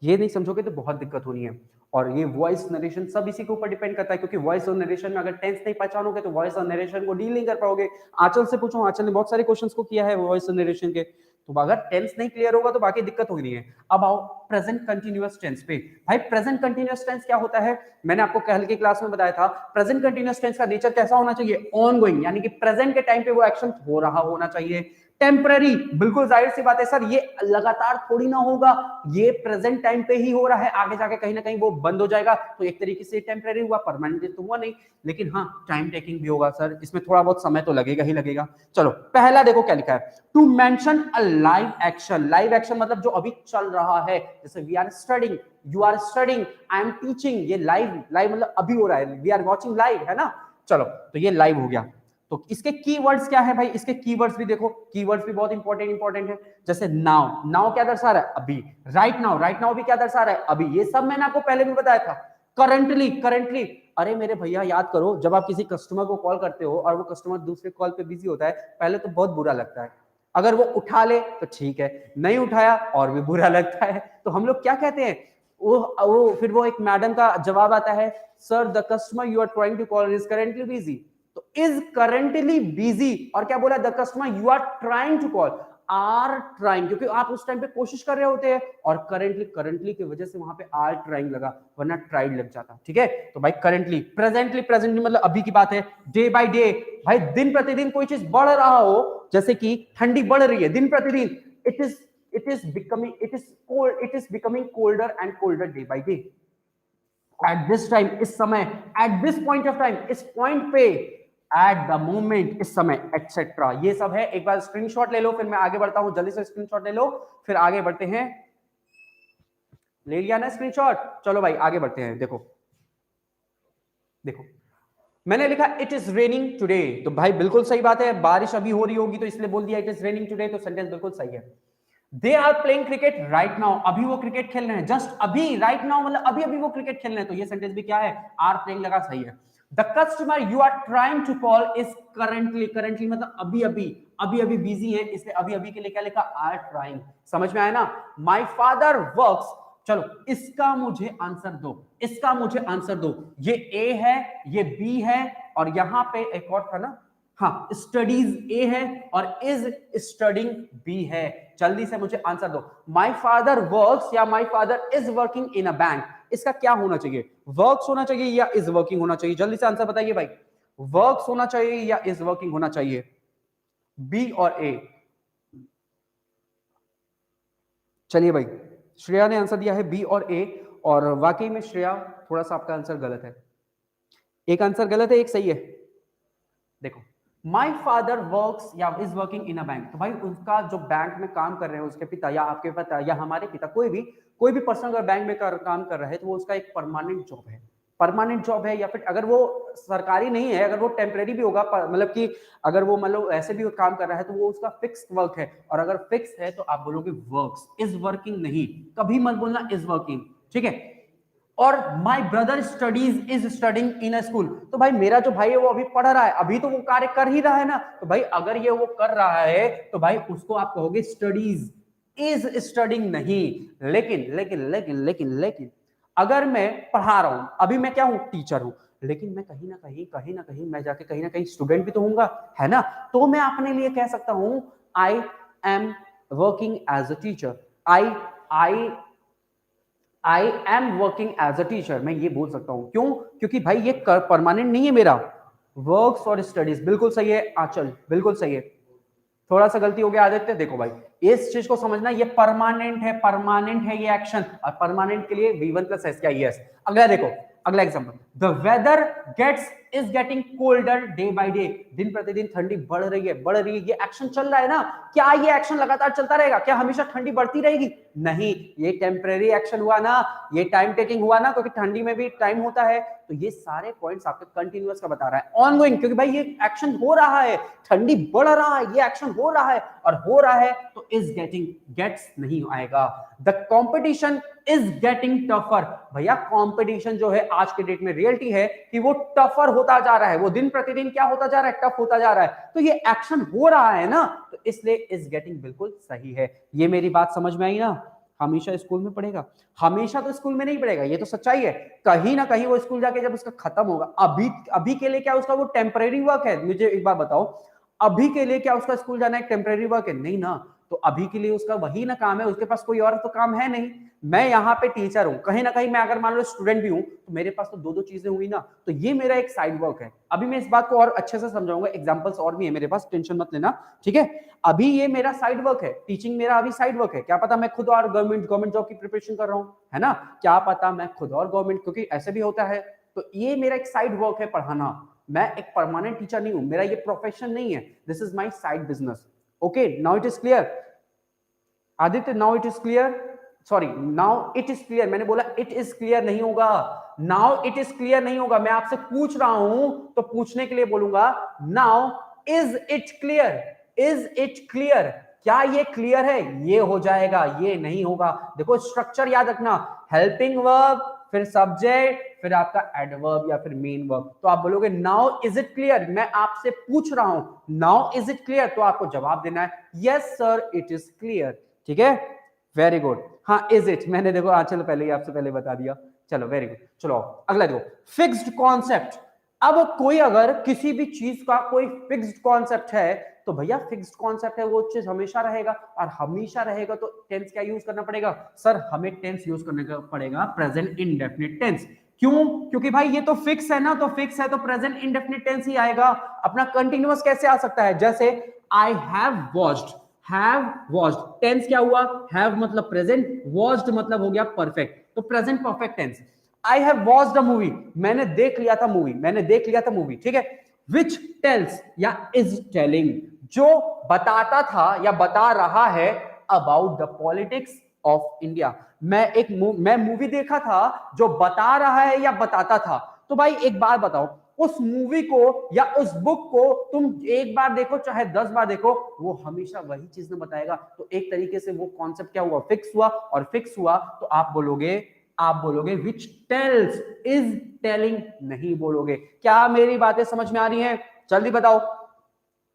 ये नहीं समझोगे तो बहुत दिक्कत होनी है। और ये वॉइस नरेशन सब इसी के ऊपर डिपेंड करता है, क्योंकि वॉइस और नरेशन में अगर टेंस नहीं पहचानोगे तो वॉइस और नरेशन को डील नहीं कर पाओगे। आंचल से पूछो, आंचल ने बहुत सारे क्वेश्चंस को किया है वॉइस और नरेशन के, तो अगर टेंस नहीं क्लियर होगा तो बाकी दिक्कत होगी है। अब आओ प्रेजेंट कंटीन्यूअस टेंस पे। भाई प्रेजेंट कंटीन्यूअस टेंस क्या होता है? मैंने आपको कल की क्लास में बताया था, प्रेजेंट कंटीन्यूअस टेंस का नेचर कैसा होना चाहिए? ऑनगोइंग, यानी कि प्रेजेंट के टाइम पे वो एक्शन हो रहा होना चाहिए। टेम्पररी, बिल्कुल जाहिर सी बात है सर, ये लगातार थोड़ी ना होगा, ये प्रेजेंट टाइम पे ही हो रहा है, आगे जाके कहीं ना कहीं वो बंद हो जाएगा, तो एक तरीके से टेम्पररी हुआ, परमानेंट तो हुआ नहीं। लेकिन हाँ, टाइम टेकिंग भी होगा सर, इसमें थोड़ा बहुत समय तो लगेगा ही लगेगा। चलो पहला देखो क्या लिखा है, to mention a live action. Live action मतलब जो अभी चल रहा है, जैसे we are studying, you are studying, I am teaching, ये लाइव, लाइव मतलब अभी हो रहा है, वी आर वॉचिंग लाइव, है ना? चलो तो ये लाइव हो गया। तो इसके कीवर्ड्स क्या है भाई? इसके कीवर्ड्स भी देखो, कीवर्ड्स भी बहुत इंपॉर्टेंट है। जैसे नाउ, नाउ क्या दर्शा रहा है? अभी। राइट नाउ, राइट नाउ भी क्या दर्शा रहा है? अभी। ये सब मैंने आपको पहले भी बताया था। करंटली, करंटली, अरे मेरे भैया याद करो, जब आप किसी कस्टमर को कॉल करते हो और वो कस्टमर दूसरे कॉल पे बिजी होता है, पहले तो बहुत बुरा लगता है, अगर वो उठा ले तो ठीक है, नहीं उठाया और भी बुरा लगता है। तो हम लोग क्या कहते हैं, वो फिर वो एक मैडम का जवाब आता है, sir the customer you are trying to call is currently busy. तो इज करेंटली बिजी, और क्या बोला? The customer you are trying to call, are trying, क्योंकि आप उस टाइम पे कोशिश कर रहे होते हैं, और करेंटली, करंटली की वजह से वहां पे आर ट्राइंग लगा, वरना ट्राइड लग जाता। ठीक है, तो भाई करेंटली, प्रेजेंटली, प्रेजेंटली मतलब अभी की बात है। डे बाय डे, भाई दिन प्रतिदिन कोई चीज बढ़ रहा हो, जैसे कि ठंडी बढ़ रही है दिन प्रतिदिन, it is becoming, it is becoming colder and colder day by day. At this time, इस समय, at this point of time, इस point पे, एट द मोमेंट, इस समय, एटसेट्रा, ये सब है। एक बार स्क्रीनशॉट ले लो, फिर मैं आगे बढ़ता हूं। जल्दी से स्क्रीनशॉट ले लो, फिर आगे बढ़ते हैं। ले लिया ना स्क्रीनशॉट? चलो भाई आगे बढ़ते हैं। देखो देखो, मैंने लिखा इट इज रेनिंग टुडे, तो भाई बिल्कुल सही बात है, बारिश अभी हो रही होगी तो इसलिए बोल दिया इट इज रेनिंग टुडे, तो सेंटेंस बिल्कुल सही है। They are playing cricket right now, अभी वो क्रिकेट खेल रहे हैं, जस्ट अभी, राइट नाउ मतलब अभी अभी वो क्रिकेट खेल रहे हैं, तो ये सेंटेंस भी क्या है, आर प्लेइंग लगा, सही है। The customer you are trying to call is currently, currently मतलब अभी अभी, अभी अभी बिजी है, इसलिए अभी अभी के लिए क्या लिखा, आर ट्राइंग। समझ में आया ना? माई फादर वर्क्स, चलो इसका मुझे आंसर दो, इसका मुझे आंसर दो। ये ए है, ये बी है, और यहां पे एक और था ना, हाँ, स्टडीज ए है और इज स्टडिंग बी है। जल्दी से मुझे आंसर दो। माई फादर वर्क्स या my father is working in a bank, इसका क्या होना चाहिए, वर्क्स होना चाहिए या इज वर्किंग होना चाहिए? जल्दी से आंसर बताइए भाई, वर्क्स होना चाहिए या इज वर्किंग होना चाहिए? बी और ए। चलिए भाई, श्रेया ने आंसर दिया है बी और ए, और वाकई में श्रेया थोड़ा सा आपका आंसर गलत है, एक आंसर गलत है, एक सही है। देखो, माई फादर वर्क्स या is working in a bank, तो भाई उसका जो बैंक में काम कर रहे हैं उसके पिता या आपके पिता या हमारे पिता, कोई भी पर्सन अगर बैंक में काम कर रहा है तो वो उसका एक परमानेंट जॉब है, परमानेंट जॉब है। या फिर अगर वो सरकारी नहीं है, अगर वो टेम्परेरी भी होगा, मतलब कि अगर वो मतलब ऐसे भी काम कर रहा है तो वो उसका फिक्स वर्क है, और अगर फिक्स है तो आप बोलोगे वर्क्स, इज वर्किंग नहीं, कभी मत बोलना इज वर्किंग, ठीक है। और my brother studies is studying in a school, तो भाई मेरा जो भाई है वो अभी पढ़ रहा है, अभी तो वो कार्य कर ही रहा है ना, तो भाई अगर ये वो कर रहा है तो भाई उसको आप कहोगे स्टडीज, इज स्टडिंग नहीं। लेकिन लेकिन लेकिन लेकिन लेकिन अगर मैं पढ़ा रहा हूं, अभी मैं क्या हूं, टीचर हूं, लेकिन मैं कहीं ना कहीं मैं जाके कहीं ना कहीं स्टूडेंट भी तो होऊंगा, है ना? तो मैं अपने लिए कह सकता हूं I am working as a teacher, I I I am working as a teacher, मैं ये बोल सकता हूं। क्यों? क्योंकि भाई ये परमानेंट नहीं है मेरा। वर्क्स और स्टडीज, बिल्कुल सही है आंचल, बिल्कुल सही है। थोड़ा सा गलती हो गया आदित्य, देखो भाई इस चीज को समझना, ये परमानेंट है, परमानेंट है ये एक्शन, और परमानेंट के लिए V1 प्लस एस क्या, यस। अगला देखो, अगला example, the weather gets is getting colder day by day, दिन प्रतिदिन ठंडी बढ़ रही है, बढ़ रही है, ये एक्शन चल रहा है ना। क्या ये एक्शन लगातार चलता रहेगा? क्या हमेशा ठंडी बढ़ती रहेगी? नहीं, ये टेम्परेरी एक्शन हुआ ना, ये टाइम टेकिंग हुआ ना, क्योंकि ठंडी में भी टाइम होता है। तो ये सारे पॉइंट्स आपके कंटिन्यूअस का बता रहा है, ऑनगोइंग, क्योंकि भाई ये एक्शन हो रहा है, ठंडी बढ़ रहा है, ये एक्शन हो रहा है, और हो रहा है तो इज गेटिंग, गेट्स नहीं आएगा। The competition is getting tougher, भैया कॉम्पिटिशन जो है आज के डेट में रियलिटी है कि वो टफर होता जा रहा है, वो दिन प्रतिदिन क्या होता जा रहा है, टफ होता जा रहा है, तो ये एक्शन हो रहा है ना, तो इसलिए इज गेटिंग बिल्कुल सही है। ये मेरी बात समझ में आई ना? हमेशा स्कूल में पढ़ेगा, हमेशा तो स्कूल में नहीं पढ़ेगा, ये तो सच्चाई है। कहीं ना कहीं वो स्कूल जाके जब उसका खत्म होगा, अभी अभी के लिए क्या उसका वो टेम्परेरी वर्क है? मुझे एक बार बताओ, अभी के लिए क्या उसका स्कूल जाना एक टेम्परेरी वर्क है? नहीं ना। तो अभी के लिए उसका वही ना काम है, उसके पास कोई और तो काम है नहीं। मैं यहाँ पे टीचर हूँ, कहीं ना कहीं मैं अगर मान लो स्टूडेंट भी हूँ, तो मेरे पास तो दो दो चीजें हुई ना, तो ये मेरा एक साइड वर्क है। अभी मैं इस बात को और अच्छे से समझाऊंगा, एग्जांपल्स और भी है मेरे पास, टेंशन मत लेना, ठीक है। अभी ये मेरा साइड वर्क है, टीचिंग मेरा अभी साइड वर्क है। क्या पता मैं खुद और गवर्नमेंट जॉब की प्रिपरेशन कर रहा हूँ, है ना? क्या पता मैं खुद और गवर्नमेंट, क्योंकि ऐसे भी होता है। तो ये मेरा एक साइड वर्क है, पढ़ाना। मैं एक परमानेंट टीचर नहीं हूं, मेरा ये प्रोफेशन नहीं है, this is my side business. Okay, now it is clear Aditya, now it is clear, sorry now it is clear, मैंने बोला इट इज क्लियर नहीं होगा, नाउ इट इज क्लियर नहीं होगा। मैं आपसे पूछ रहा हूं तो पूछने के लिए बोलूंगा now is it clear, is it clear, क्या ये क्लियर है? ये हो जाएगा, ये नहीं होगा। देखो स्ट्रक्चर याद रखना, हेल्पिंग वर्ब, फिर सब्जेक्ट, फिर आपका एडवर्ब या फिर मेन वर्ब। तो आप बोलोगे नाउ इज इट क्लियर, मैं आपसे पूछ रहा हूं नाउ इज इट क्लियर, तो आपको जवाब देना है yes sir it is clear, ठीक है। Very good. हाँ इज इट, मैंने देखो चलो पहले ही आपसे पहले बता दिया, चलो वेरी गुड। चलो अगला देखो, फिक्स्ड कॉन्सेप्ट। अब कोई अगर किसी भी चीज का कोई फिक्स्ड कॉन्सेप्ट है, तो भैया फिक्स्ड कॉन्सेप्ट है, वो चीज हमेशा रहेगा, और हमेशा रहेगा तो टेंस क्या यूज करना पड़ेगा? सर हमें टेंस यूज करने का पड़ेगा, प्रेजेंट इंडेफिनिट टेंस। क्यों? क्योंकि भाई ये तो फिक्स है ना, तो फिक्स है तो प्रेजेंट इंडेफिनिट टेंस ही आएगा। अपना कंटिन्यूअस कैसे आ सकता है? जैसे I have watched, have watched, tense क्या हुआ? हैव मतलब प्रेजेंट, वॉच्ड मतलब हो गया परफेक्ट, तो present perfect tense. I have watched a movie, मैंने देख लिया था मूवी, मैंने देख लिया था मूवी, ठीक है। विच टेल्स या इज टेलिंग, जो बताता था या बता रहा है about the politics of India. मैं मूवी देखा था जो बता रहा है या बताता था। तो भाई एक बात बताओ, उस मूवी को या उस बुक को तुम एक बार देखो चाहे 10 बार देखो, वो हमेशा वही चीज में बताएगा। तो एक तरीके से वो कॉन्सेप्ट क्या हुआ, फिक्स हुआ, और फिक्स हुआ तो आप बोलोगे विच टेल्स, इज टेलिंग नहीं बोलोगे। क्या मेरी बातें समझ में आ रही हैं? जल्दी बताओ।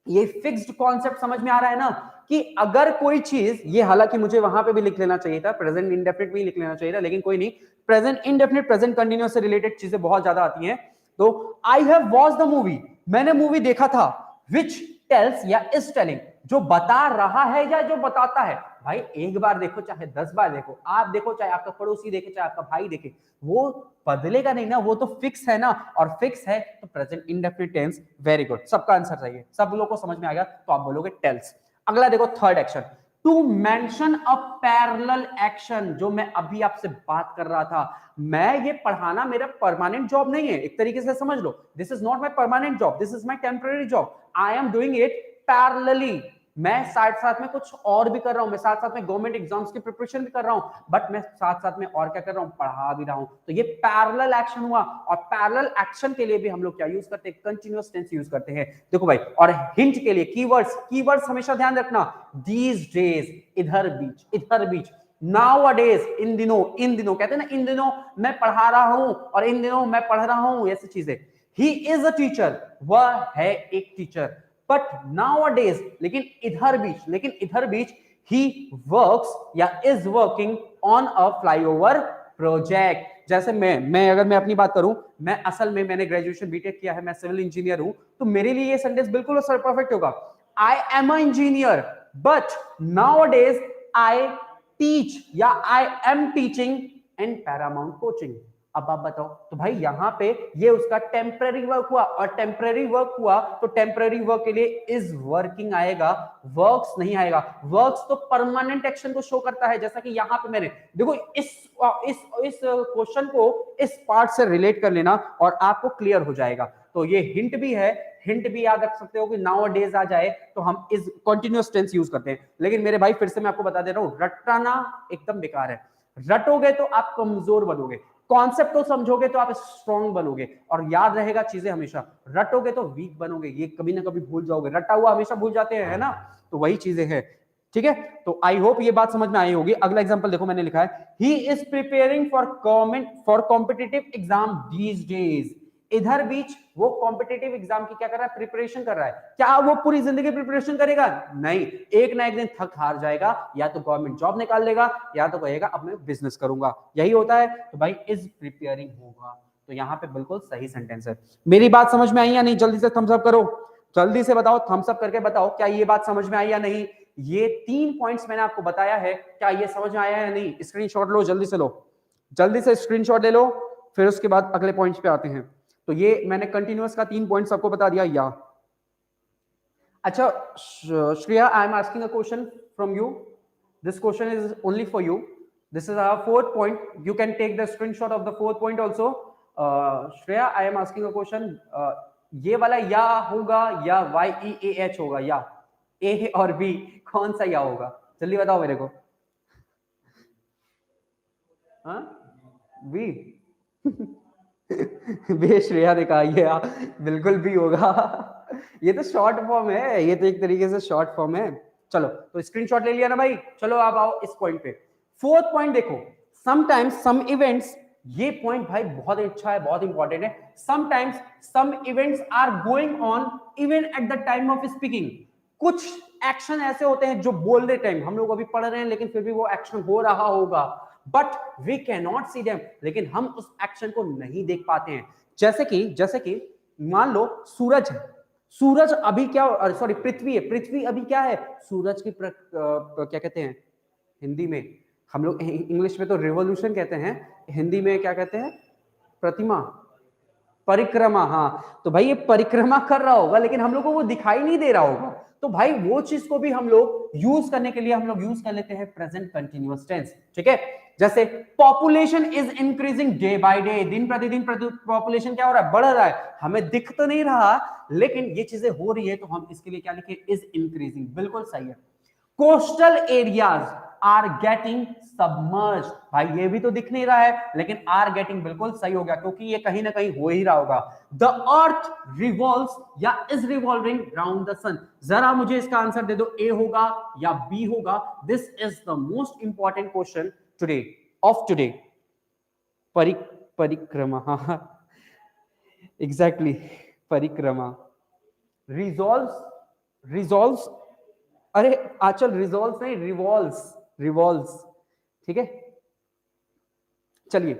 ये फिक्स्ड कॉन्सेप्ट समझ में आ रहा है ना, कि अगर कोई चीज, ये हालांकि मुझे वहां पे भी लिख लेना चाहिए था, प्रेजेंट इंडेफिनिट में लिख लेना चाहिए था, लेकिन कोई नहीं, प्रेजेंट इंडेफिनिट प्रेजेंट कंटिन्यूअस से रिलेटेड चीजें बहुत ज्यादा आती हैं। तो I have watch the movie, मैंने मूवी देखा था, विच टेल्स या इज टेलिंग, जो बता रहा है या जो बताता है। भाई एक बार देखो चाहे 10 बार देखो, आप देखो चाहे आपका पड़ोसी देखे चाहे आपका भाई देखे, वो बदलेगा नहीं ना, वो तो फिक्स है ना, और फिक्स है तो present indefinite tense. Very good, सबका आंसर सही है, सब लोगों को समझ में आ गया, तो आप बोलोगे टेल्स। अगला देखो third action, to mention a parallel action, जो मैं अभी आपसे बात कर रहा था। मैं ये पढ़ाना मेरा परमानेंट जॉब नहीं है, एक तरीके से समझ लो, this is not my permanent job, this is my temporary job. I am doing it parallelly. मैं साथ साथ में कुछ और भी कर रहा हूं, मैं साथ साथ में गवर्नमेंट एग्जाम्स की प्रिपरेशन भी कर रहा हूं, बट मैं साथ साथ में और क्या कर रहा हूं, पढ़ा भी रहा हूं। तो ये पैरेलल एक्शन हुआ, और पैरेलल एक्शन के लिए भी हम लोग क्या यूज करते हैं, कंटीन्यूअस टेंस यूज करते हैं। देखो भाई, और हिंट के लिए कीवर्ड्स हमेशा ध्यान रखना, दीज डेज, इधर बीच, इधर बीच, नाउअडेज, इन दिनों कहते हैं ना, इन दिनों मैं पढ़ा रहा हूं, और इन दिनों मैं पढ़ रहा हूं, ऐसी चीजें। ही इज अ टीचर, वह है एक टीचर, बट नाउअडेज, लेकिन इधर बीच ही वर्क्स या is working on a flyover project. जैसे मैं अगर मैं अपनी बात करूं, मैं असल में मैंने ग्रेजुएशन बीटेक किया है, मैं सिविल इंजीनियर हूं, तो मेरे लिए ये सेंटेंस बिल्कुल परफेक्ट होगा। I am a engineer, but nowadays I teach या I am teaching in Paramount coaching. अब आप बताओ, तो भाई यहां पे ये उसका टेम्पररी वर्क हुआ, और टेम्पररी वर्क हुआ तो टेम्पररी वर्क के लिए इज वर्किंग आएगा, वर्क्स नहीं आएगा। वर्क्स तो परमानेंट एक्शन को शो करता है, जैसा कि यहां पे मैंने देखो, इस क्वेश्चन को इस पार्ट से रिलेट कर लेना और आपको क्लियर हो जाएगा। तो ये हिंट भी है, हिंट भी याद रख सकते हो कि नाउ डेज आ जाए तो हम इस कंटिन्यूअस टेंस यूज करते हैं। लेकिन मेरे भाई फिर से मैं आपको बता दे रहा हूं, रटाना एकदम बेकार है। रटोगे तो आप कमजोर बनोगे, कॉन्सेप्ट को समझोगे तो आप स्ट्रॉन्ग बनोगे, और याद रहेगा चीजें हमेशा। रटोगे तो वीक बनोगे, ये कभी ना कभी भूल जाओगे, रटा हुआ हमेशा भूल जाते हैं, है ना। तो वही चीजें हैं, ठीक है। तो आई होप ये बात समझ में आई होगी। अगला एग्जांपल देखो, मैंने लिखा है, he is preparing for government for competitive exam these days. इधर बीच वो कॉम्पिटिटिव एग्जाम की क्या कर रहा है, प्रिपरेशन कर रहा है। क्या वो पूरी जिंदगी प्रिपरेशन करेगा? नहीं, एक ना एक दिन थक हार जाएगा, या तो गवर्नमेंट जॉब निकाल लेगा, या तो कहेगा अब मैं बिजनेस करूंगा, यही होता है। तो भाई इज प्रिपेयरिंग होगा, तो यहाँ पे बिल्कुल सही सेंटेंस है। मेरी बात समझ में आई या नहीं? जल्दी से थम्स अप करो, जल्दी से बताओ, थम्स अप करके बताओ क्या ये बात समझ में आई या नहीं। ये 3 पॉइंट्स मैंने आपको बताया है, क्या ये समझ में आया या नहीं? स्क्रीनशॉट लो, जल्दी से लो, जल्दी से स्क्रीनशॉट ले लो, फिर उसके बाद अगले पॉइंट्स पे आते हैं। तो ये मैंने कंटिन्यूअस का 3 पॉइंट्स आपको बता दिया। या अच्छा Shreya, I am asking a question from you, this question is only for you, this is our 4th point, you can take the screenshot of the 4th point also. Shreya, I am asking a question, ये वाला या होगा या YEAH होगा, या ए और B, कौन सा या होगा? जल्दी बताओ मेरे को। हाँ, बी। बे श्रेया ने कहा ये बिल्कुल भी होगा। ये तो शॉर्ट फॉर्म है, ये तो एक तरीके से शॉर्ट फॉर्म है। चलो, तो स्क्रीनशॉट ले लिया ना भाई, चलो आप आओ इस पॉइंट पे। 4th पॉइंट देखो, समटाइम्स सम इवेंट्स, ये पॉइंट भाई बहुत अच्छा है, बहुत इंपॉर्टेंट है। Sometimes some events are going on even at the time of speaking. कुछ एक्शन ऐसे होते हैं जो बोलने टाइम, हम लोग अभी पढ़ रहे हैं लेकिन फिर भी वो एक्शन हो रहा होगा, but we can not see them, लेकिन हम उस एक्शन को नहीं देख पाते हैं। जैसे कि मान लो सूरज है, सूरज अभी क्या, सॉरी पृथ्वी है, पृथ्वी अभी क्या है, सूरज की क्या कहते हैं हिंदी में, हम लोग इंग्लिश में तो रिवॉल्यूशन कहते हैं, हिंदी में क्या कहते हैं, प्रतिमा, परिक्रमा। हाँ, तो भाई ये परिक्रमा कर रहा होगा, लेकिन हम लोग को वो दिखाई नहीं दे रहा होगा। तो भाई वो चीज को भी हम लोग यूज करने के लिए हम लोग यूज कर लेते हैं प्रेजेंट कंटिन्यूअस टेंस, ठीक है। जैसे population is increasing day by day, दिन प्रतिदिन पॉपुलेशन क्या हो रहा है, बढ़ रहा है, हमें दिख तो नहीं रहा लेकिन ये चीजें हो रही है, तो हम इसके लिए क्या लिखे, इज इंक्रीजिंग, बिल्कुल सही है। Coastal areas are getting submerge, भाई ये भी तो दिख नहीं रहा है लेकिन आर गेटिंग बिल्कुल सही हो गया, क्योंकि ये कहीं ना कहीं हो ही रहा होगा। द अर्थ रिवॉल्व्स या इज रिवॉल्विंग राउंड द सन, जरा मुझे इसका आंसर दे दो, ए होगा या बी होगा। This is the most important question today of today. परिक्रमा, हाँ एग्जैक्टली, परिक्रमा। रिजॉल्व्स, अरे आचल रिजॉल्व नहीं, रिवॉल्व्स, ठीक है। चलिए,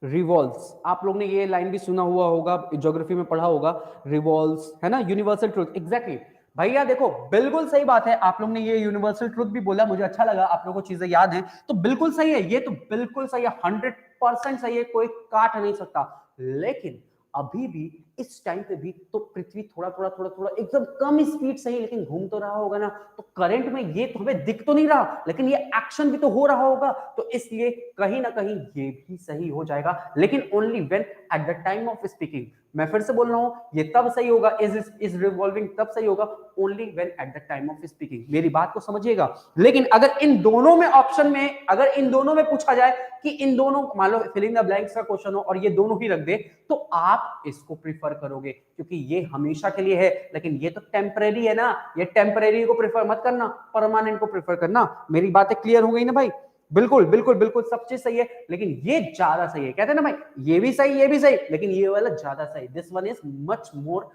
रिवॉल्व्स, आप लोग ने ये लाइन भी सुना हुआ होगा, ज्योग्राफी में पढ़ा होगा, रिवॉल्व्स है ना, यूनिवर्सल ट्रुथ, एग्जैक्टली। भैया देखो बिल्कुल सही बात है, आप लोग ने ये यूनिवर्सल ट्रुथ भी बोला, मुझे अच्छा लगा, आप लोगों को चीजें याद हैं, तो बिल्कुल सही है, ये तो बिल्कुल सही है, 100% सही है, कोई काट नहीं सकता। लेकिन अभी भी इस टाइम पे भी तो पृथ्वी थोड़ा थोड़ा थोड़ा थोड़ा एकदम कम स्पीड से ही लेकिन घूम तो रहा होगा ना, तो करंट में ये तो हमें दिख तो नहीं रहा लेकिन ये एक्शन भी तो हो रहा होगा, तो इसलिए कहीं ना कहीं ये भी सही हो जाएगा, लेकिन only when eight the time of speaking. मैं फिर से बोल रहा हूं, ये तब सही होगा, इज रिवॉल्विंग तब सही होगा only when eight the time of speaking, मेरी बात को समझिएगा। लेकिन अगर इन दोनों में ऑप्शन में, अगर इन दोनों में पूछा जाए कि इन दोनों, मान लो फिलिंग द ब्लैंक्स का क्वेश्चन हो और ये दोनों ही रख दे, तो आप इसको प्रीफर करोगे क्योंकि ये हमेशा के लिए है, लेकिन ये तो टेम्परेरी है ना, ये टेम्परेरी को प्रीफर मत करना, परमानेंट को प्रीफर करना। मेरी बातें क्लियर हो गई ना भाई? बिल्कुल बिल्कुल बिल्कुल, सब चीज सही है, लेकिन ये ज्यादा सही है, कहते हैं ना भाई, ये भी सही ये भी सही, लेकिन ये वाला ज्यादा सही, this one is much more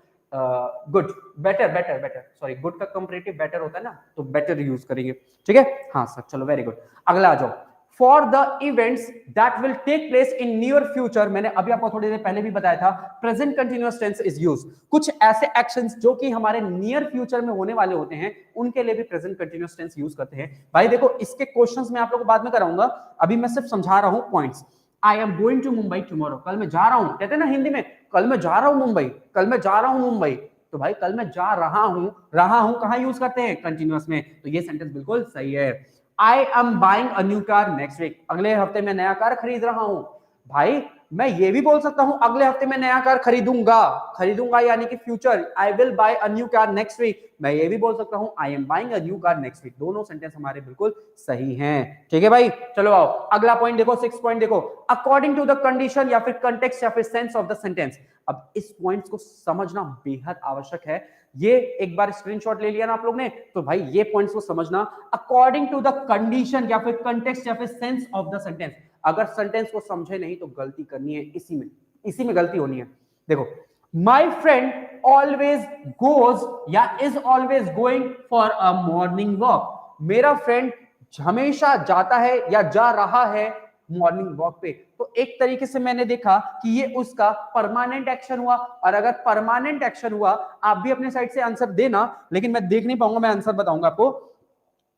good, better better better, sorry good का कंपैरेटिव बेटर होता है ना, तो बेटर यूज करेंगे, ठीक है। हाँ सर, चलो वेरी गुड, अगला आ जाओ। For the events that will take place in near future, मैंने अभी आपको थोड़ी देर पहले भी बताया था, present continuous tense is use. कुछ ऐसे एक्शंस जो कि हमारे नियर फ्यूचर में होने वाले होते हैं, उनके लिए भी प्रेजेंट कंटिन्यूअस टेंस यूज करते हैं। भाई देखो, इसके क्वेश्चंस मैं आप लोगों को बाद में कराऊंगा, अभी मैं सिर्फ समझा रहा हूं points. I am going to Mumbai tomorrow, कल मैं जा रहा हूं, कहते हैं ना हिंदी में, कल मैं जा रहा हूं मुंबई, कल मैं जा रहा हूं मुंबई, तो भाई कल मैं जा रहा हूं कहां यूज करते हैं, कंटिन्यूअस में, तो ये सेंटेंस बिल्कुल सही है। I am buying a new car next week, अगले हफ्ते में नया कार खरीद रहा हूं। भाई मैं ये भी बोल सकता हूं अगले हफ्ते में नया कार खरीदूंगा यानी कि future, I will buy a new car next week. मैं ये भी बोल सकता हूं I am buying a new car next week. दोनों सेंटेंस हमारे बिल्कुल सही हैं, ठीक है भाई। चलो आओ अगला पॉइंट देखो, 6 पॉइंट देखो, अकॉर्डिंग टू द कंडीशन या फिर कंटेक्स्ट या फिर सेंस ऑफ द सेंटेंस। अब इस पॉइंट्स को समझना बेहद आवश्यक है, ये एक बार स्क्रीनशॉट ले लिया ना आप लोग ने, तो भाई ये पॉइंट्स को समझना, अकॉर्डिंग टू द कंडीशन या फिर कंटेक्स्ट या फिर सेंस ऑफ द सेंटेंस। अगर सेंटेंस को समझे नहीं तो गलती करनी है, इसी में गलती होनी है। देखो, माई फ्रेंड ऑलवेज गोज या is always going for a morning walk, मेरा फ्रेंड हमेशा जाता है या जा रहा है मॉर्निंग वॉक पे। तो एक तरीके से मैंने देखा कि ये उसका परमानेंट एक्शन हुआ, और अगर परमानेंट एक्शन हुआ, आप भी अपने साइड से आंसर देना, लेकिन मैं देख नहीं पाऊंगा, मैं आंसर बताऊंगा आपको।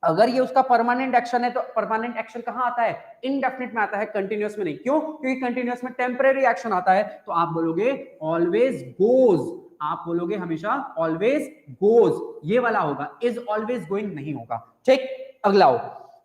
अगर ये उसका परमानेंट एक्शन है तो परमानेंट एक्शन कहां आता है, इंडेफिनिट में आता है, कंटिन्यूअस में नहीं। क्यों? क्योंकि कंटिन्यूअस में टेम्परेरी एक्शन आता है, तो आप बोलोगे ऑलवेज गोज, आप बोलोगे हमेशा ऑलवेज गोज, ये वाला होगा, इज ऑलवेज गोइंग नहीं होगा, ठीक। अगला हो,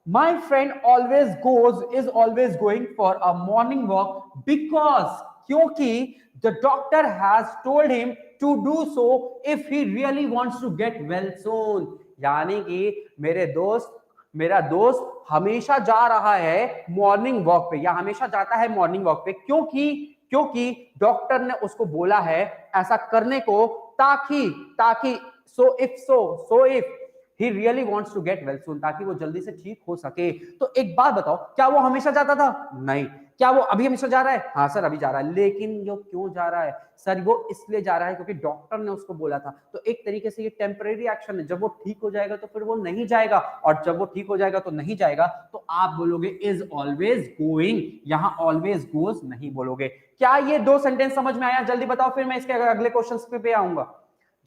my friend always goes is always going for a morning walk because, क्योंकि the doctor has told him to do so if he really wants to get well soon, यानी कि मेरा दोस्त हमेशा जा रहा है मॉर्निंग वॉक पे, या हमेशा जाता है मॉर्निंग वॉक पे, क्योंकि डॉक्टर ने उसको बोला है ऐसा करने को, ताकि so if he really wants to get well soon, ताकि वो जल्दी से ठीक हो सके। तो एक बात बताओ, क्या वो हमेशा जाता था? नहीं। क्या वो अभी हमेशा जा रहा है? हाँ सर अभी जा रहा है। लेकिन वो क्यों जा रहा है? सर वो इसलिए जा रहा है क्योंकि डॉक्टर ने उसको बोला था। तो एक तरीके से ये टेम्परेरी एक्शन है, जब वो ठीक हो जाएगा तो फिर वो नहीं जाएगा, और जब वो ठीक हो जाएगा तो नहीं जाएगा, तो आप बोलोगे इज ऑलवेज गोइंग, यहां ऑलवेज गोज नहीं बोलोगे। क्या ये दो सेंटेंस समझ में आया? जल्दी बताओ, फिर मैं इसके अगले क्वेश्चन पे आऊंगा।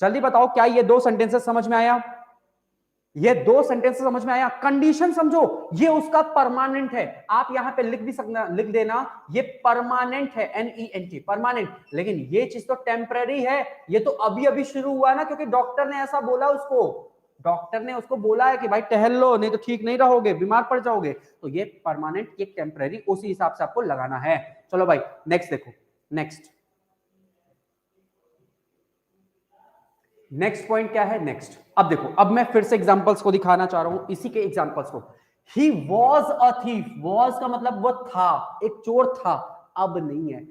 जल्दी बताओ, क्या ये दो सेंटेंसेस समझ में आया? ये दो सेंटेंस समझ में आया? कंडीशन समझो, ये उसका परमानेंट है, आप यहां पे लिख भी सकना, लिख देना ये परमानेंट है, NENT परमानेंट, लेकिन ये चीज तो टेम्पररी है, ये तो अभी अभी शुरू हुआ ना, क्योंकि डॉक्टर ने ऐसा बोला उसको। डॉक्टर ने उसको बोला है कि भाई टहल लो, नहीं तो ठीक नहीं रहोगे, बीमार पड़ जाओगे। तो ये परमानेंट, ये टेम्पररी, उसी हिसाब से आपको लगाना है। चलो भाई नेक्स्ट देखो, नेक्स्ट पॉइंट क्या है। नेक्स्ट अब देखो, अब मैं फिर से एग्जांपल्स को दिखाना चाह रहा हूं, इसी के एग्जांपल्स को। He was a thief, was का मतलब वो था, एक चोर था, अब नहीं है।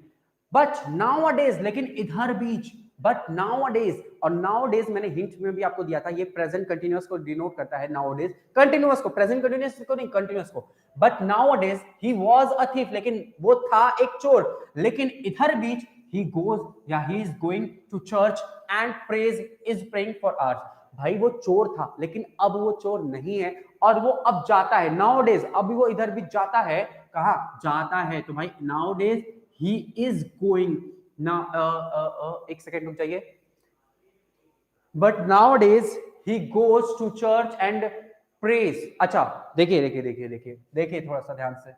बट नाउ डेज, लेकिन इधर बीच, बट नाउ डेज, और नाउ डेज मैंने हिंट में भी आपको दिया था, ये प्रेजेंट कंटिन्यूअस को डिनोट करता है। नाउ डेज कंटिन्यूअस को, प्रेजेंट कंटिन्यूअस को नहीं, कंटिन्यूअस को। But now days he was a thief, लेकिन वो था एक चोर, लेकिन इधर बीच he goes या he is going to church and prays is praying for hours। भाई वो चोर था, लेकिन अब वो चोर नहीं है, और वो अब जाता है nowadays, अभी वो इधर भी जाता है, कहा जाता है। तो भाई nowadays he is going ना, एक सेकेंड रुक जाइए, but nowadays he goes to church and prays। अच्छा देखिए देखिए देखिए देखिए देखिए थोड़ा सा ध्यान से,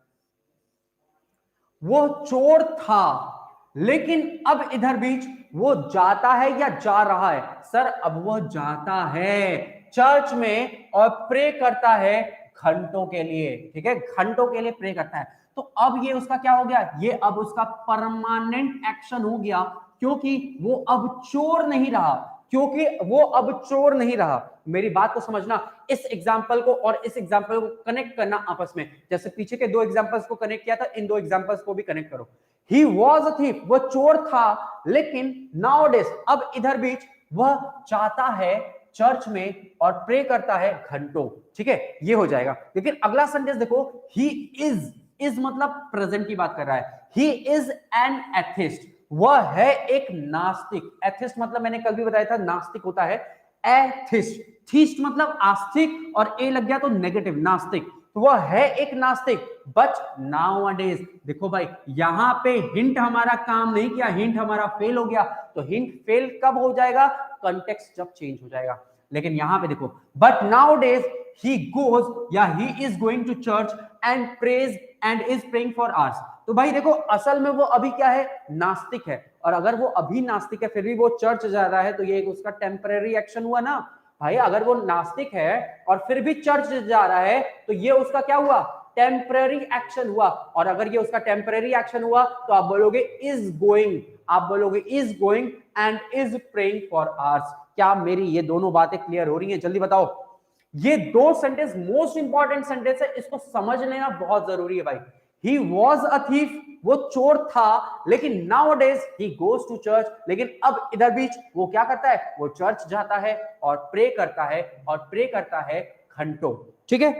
वो चोर था, लेकिन अब इधर बीच वो जाता है या जा रहा है। सर अब वो जाता है चर्च में और प्रे करता है घंटों के लिए, ठीक है, घंटों के लिए प्रे करता है। तो अब ये उसका क्या हो गया, ये अब उसका परमानेंट एक्शन हो गया, क्योंकि वो अब चोर नहीं रहा, क्योंकि वो अब चोर नहीं रहा। मेरी बात को समझना, इस एग्जांपल को और इस एग्जांपल को कनेक्ट करना आपस में, जैसे पीछे के दो एग्जांपल्स को कनेक्ट किया था, इन दो एग्जांपल्स को भी कनेक्ट करो। He was a thief, वो चोर था, लेकिन nowadays अब इधर बीच वह जाता है चर्च में और प्रे करता है घंटों, ठीक है, ये हो जाएगा। लेकिन अगला सेंटेंस देखो, he is मतलब प्रेजेंट की बात कर रहा है। he is an atheist, वह है एक नास्तिक। एथिस्ट मतलब मैंने कल भी बताया था, नास्तिक होता है एथिस्ट, थीस्ट मतलब आस्तिक, और ए लग गया तो नेगेटिव, नास्तिक, तो वह है एक नास्तिक। बट नाउअडेज, देखो भाई यहां पे हिंट हमारा काम नहीं किया, हिंट हमारा फेल हो गया। तो हिंट फेल कब हो जाएगा, कॉन्टेक्स्ट जब चेंज हो जाएगा। लेकिन यहां पे देखो, बट नाउअडेज ही गोज या he is going to church and praise and is praying for hours. तो भाई देखो, असल में वो अभी क्या है, नास्तिक है, और अगर वो अभी नास्तिक है फिर भी वो चर्च जा रहा है, तो ये उसका टेम्परेरी एक्शन हुआ ना भाई। अगर वो नास्तिक है और फिर भी चर्च जा रहा है, तो ये उसका क्या हुआ, टेम्परेरी एक्शन हुआ। और अगर ये उसका टेम्परेरी एक्शन हुआ, तो आप बोलोगे इज गोइंग, आप बोलोगे is going and is praying for hours. क्या मेरी ये दोनों बातें क्लियर हो रही हैं, जल्दी बताओ। ये दो सेंटेंस मोस्ट इंपॉर्टेंट सेंटेंस है, इसको समझ लेना बहुत जरूरी है भाई। He was a thief, वो चोर था, लेकिन nowadays he goes to church, लेकिन अब इधर बीच वो क्या करता है, वो चर्च जाता है और प्रे करता है, और प्रे करता है घंटों, ठीक है।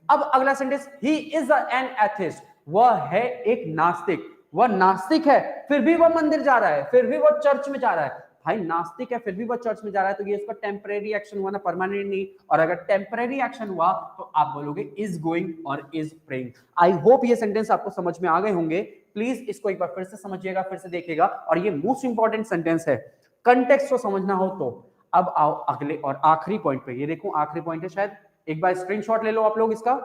अब अगला sentence, he is an atheist, वह है एक नास्तिक, वह नास्तिक है फिर भी वह मंदिर जा रहा है, फिर भी वह चर्च में जा रहा है। भाई नास्तिक है फिर भी वो चर्च में जा रहा है, तो ये उसका टेम्परेरी एक्शन हुआ ना, परमानेंट नहीं। और अगर टेम्परेरी एक्शन हुआ तो आप बोलोगे इज गोइंग और इज प्रेइंग। आई होप ये सेंटेंस आपको समझ में आ गए होंगे। प्लीज इसको एक बार फिर से समझिएगा, फिर से देखिएगा, और ये मोस्ट इंपॉर्टेंट सेंटेंस है, कंटेक्स्ट को समझना हो तो। अब आओ अगले और आखिरी पॉइंट पे, ये देखो आखिरी पॉइंट है शायद, एक बार स्क्रीनशॉट ले लो आप लोग इसका।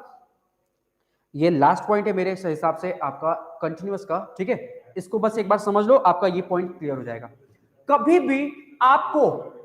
ये लास्ट पॉइंट है मेरे हिसाब से आपका कंटिन्यूअस का, ठीक है। इसको बस एक बार समझ लो, आपका ये पॉइंट क्लियर हो जाएगा। कभी भी आपको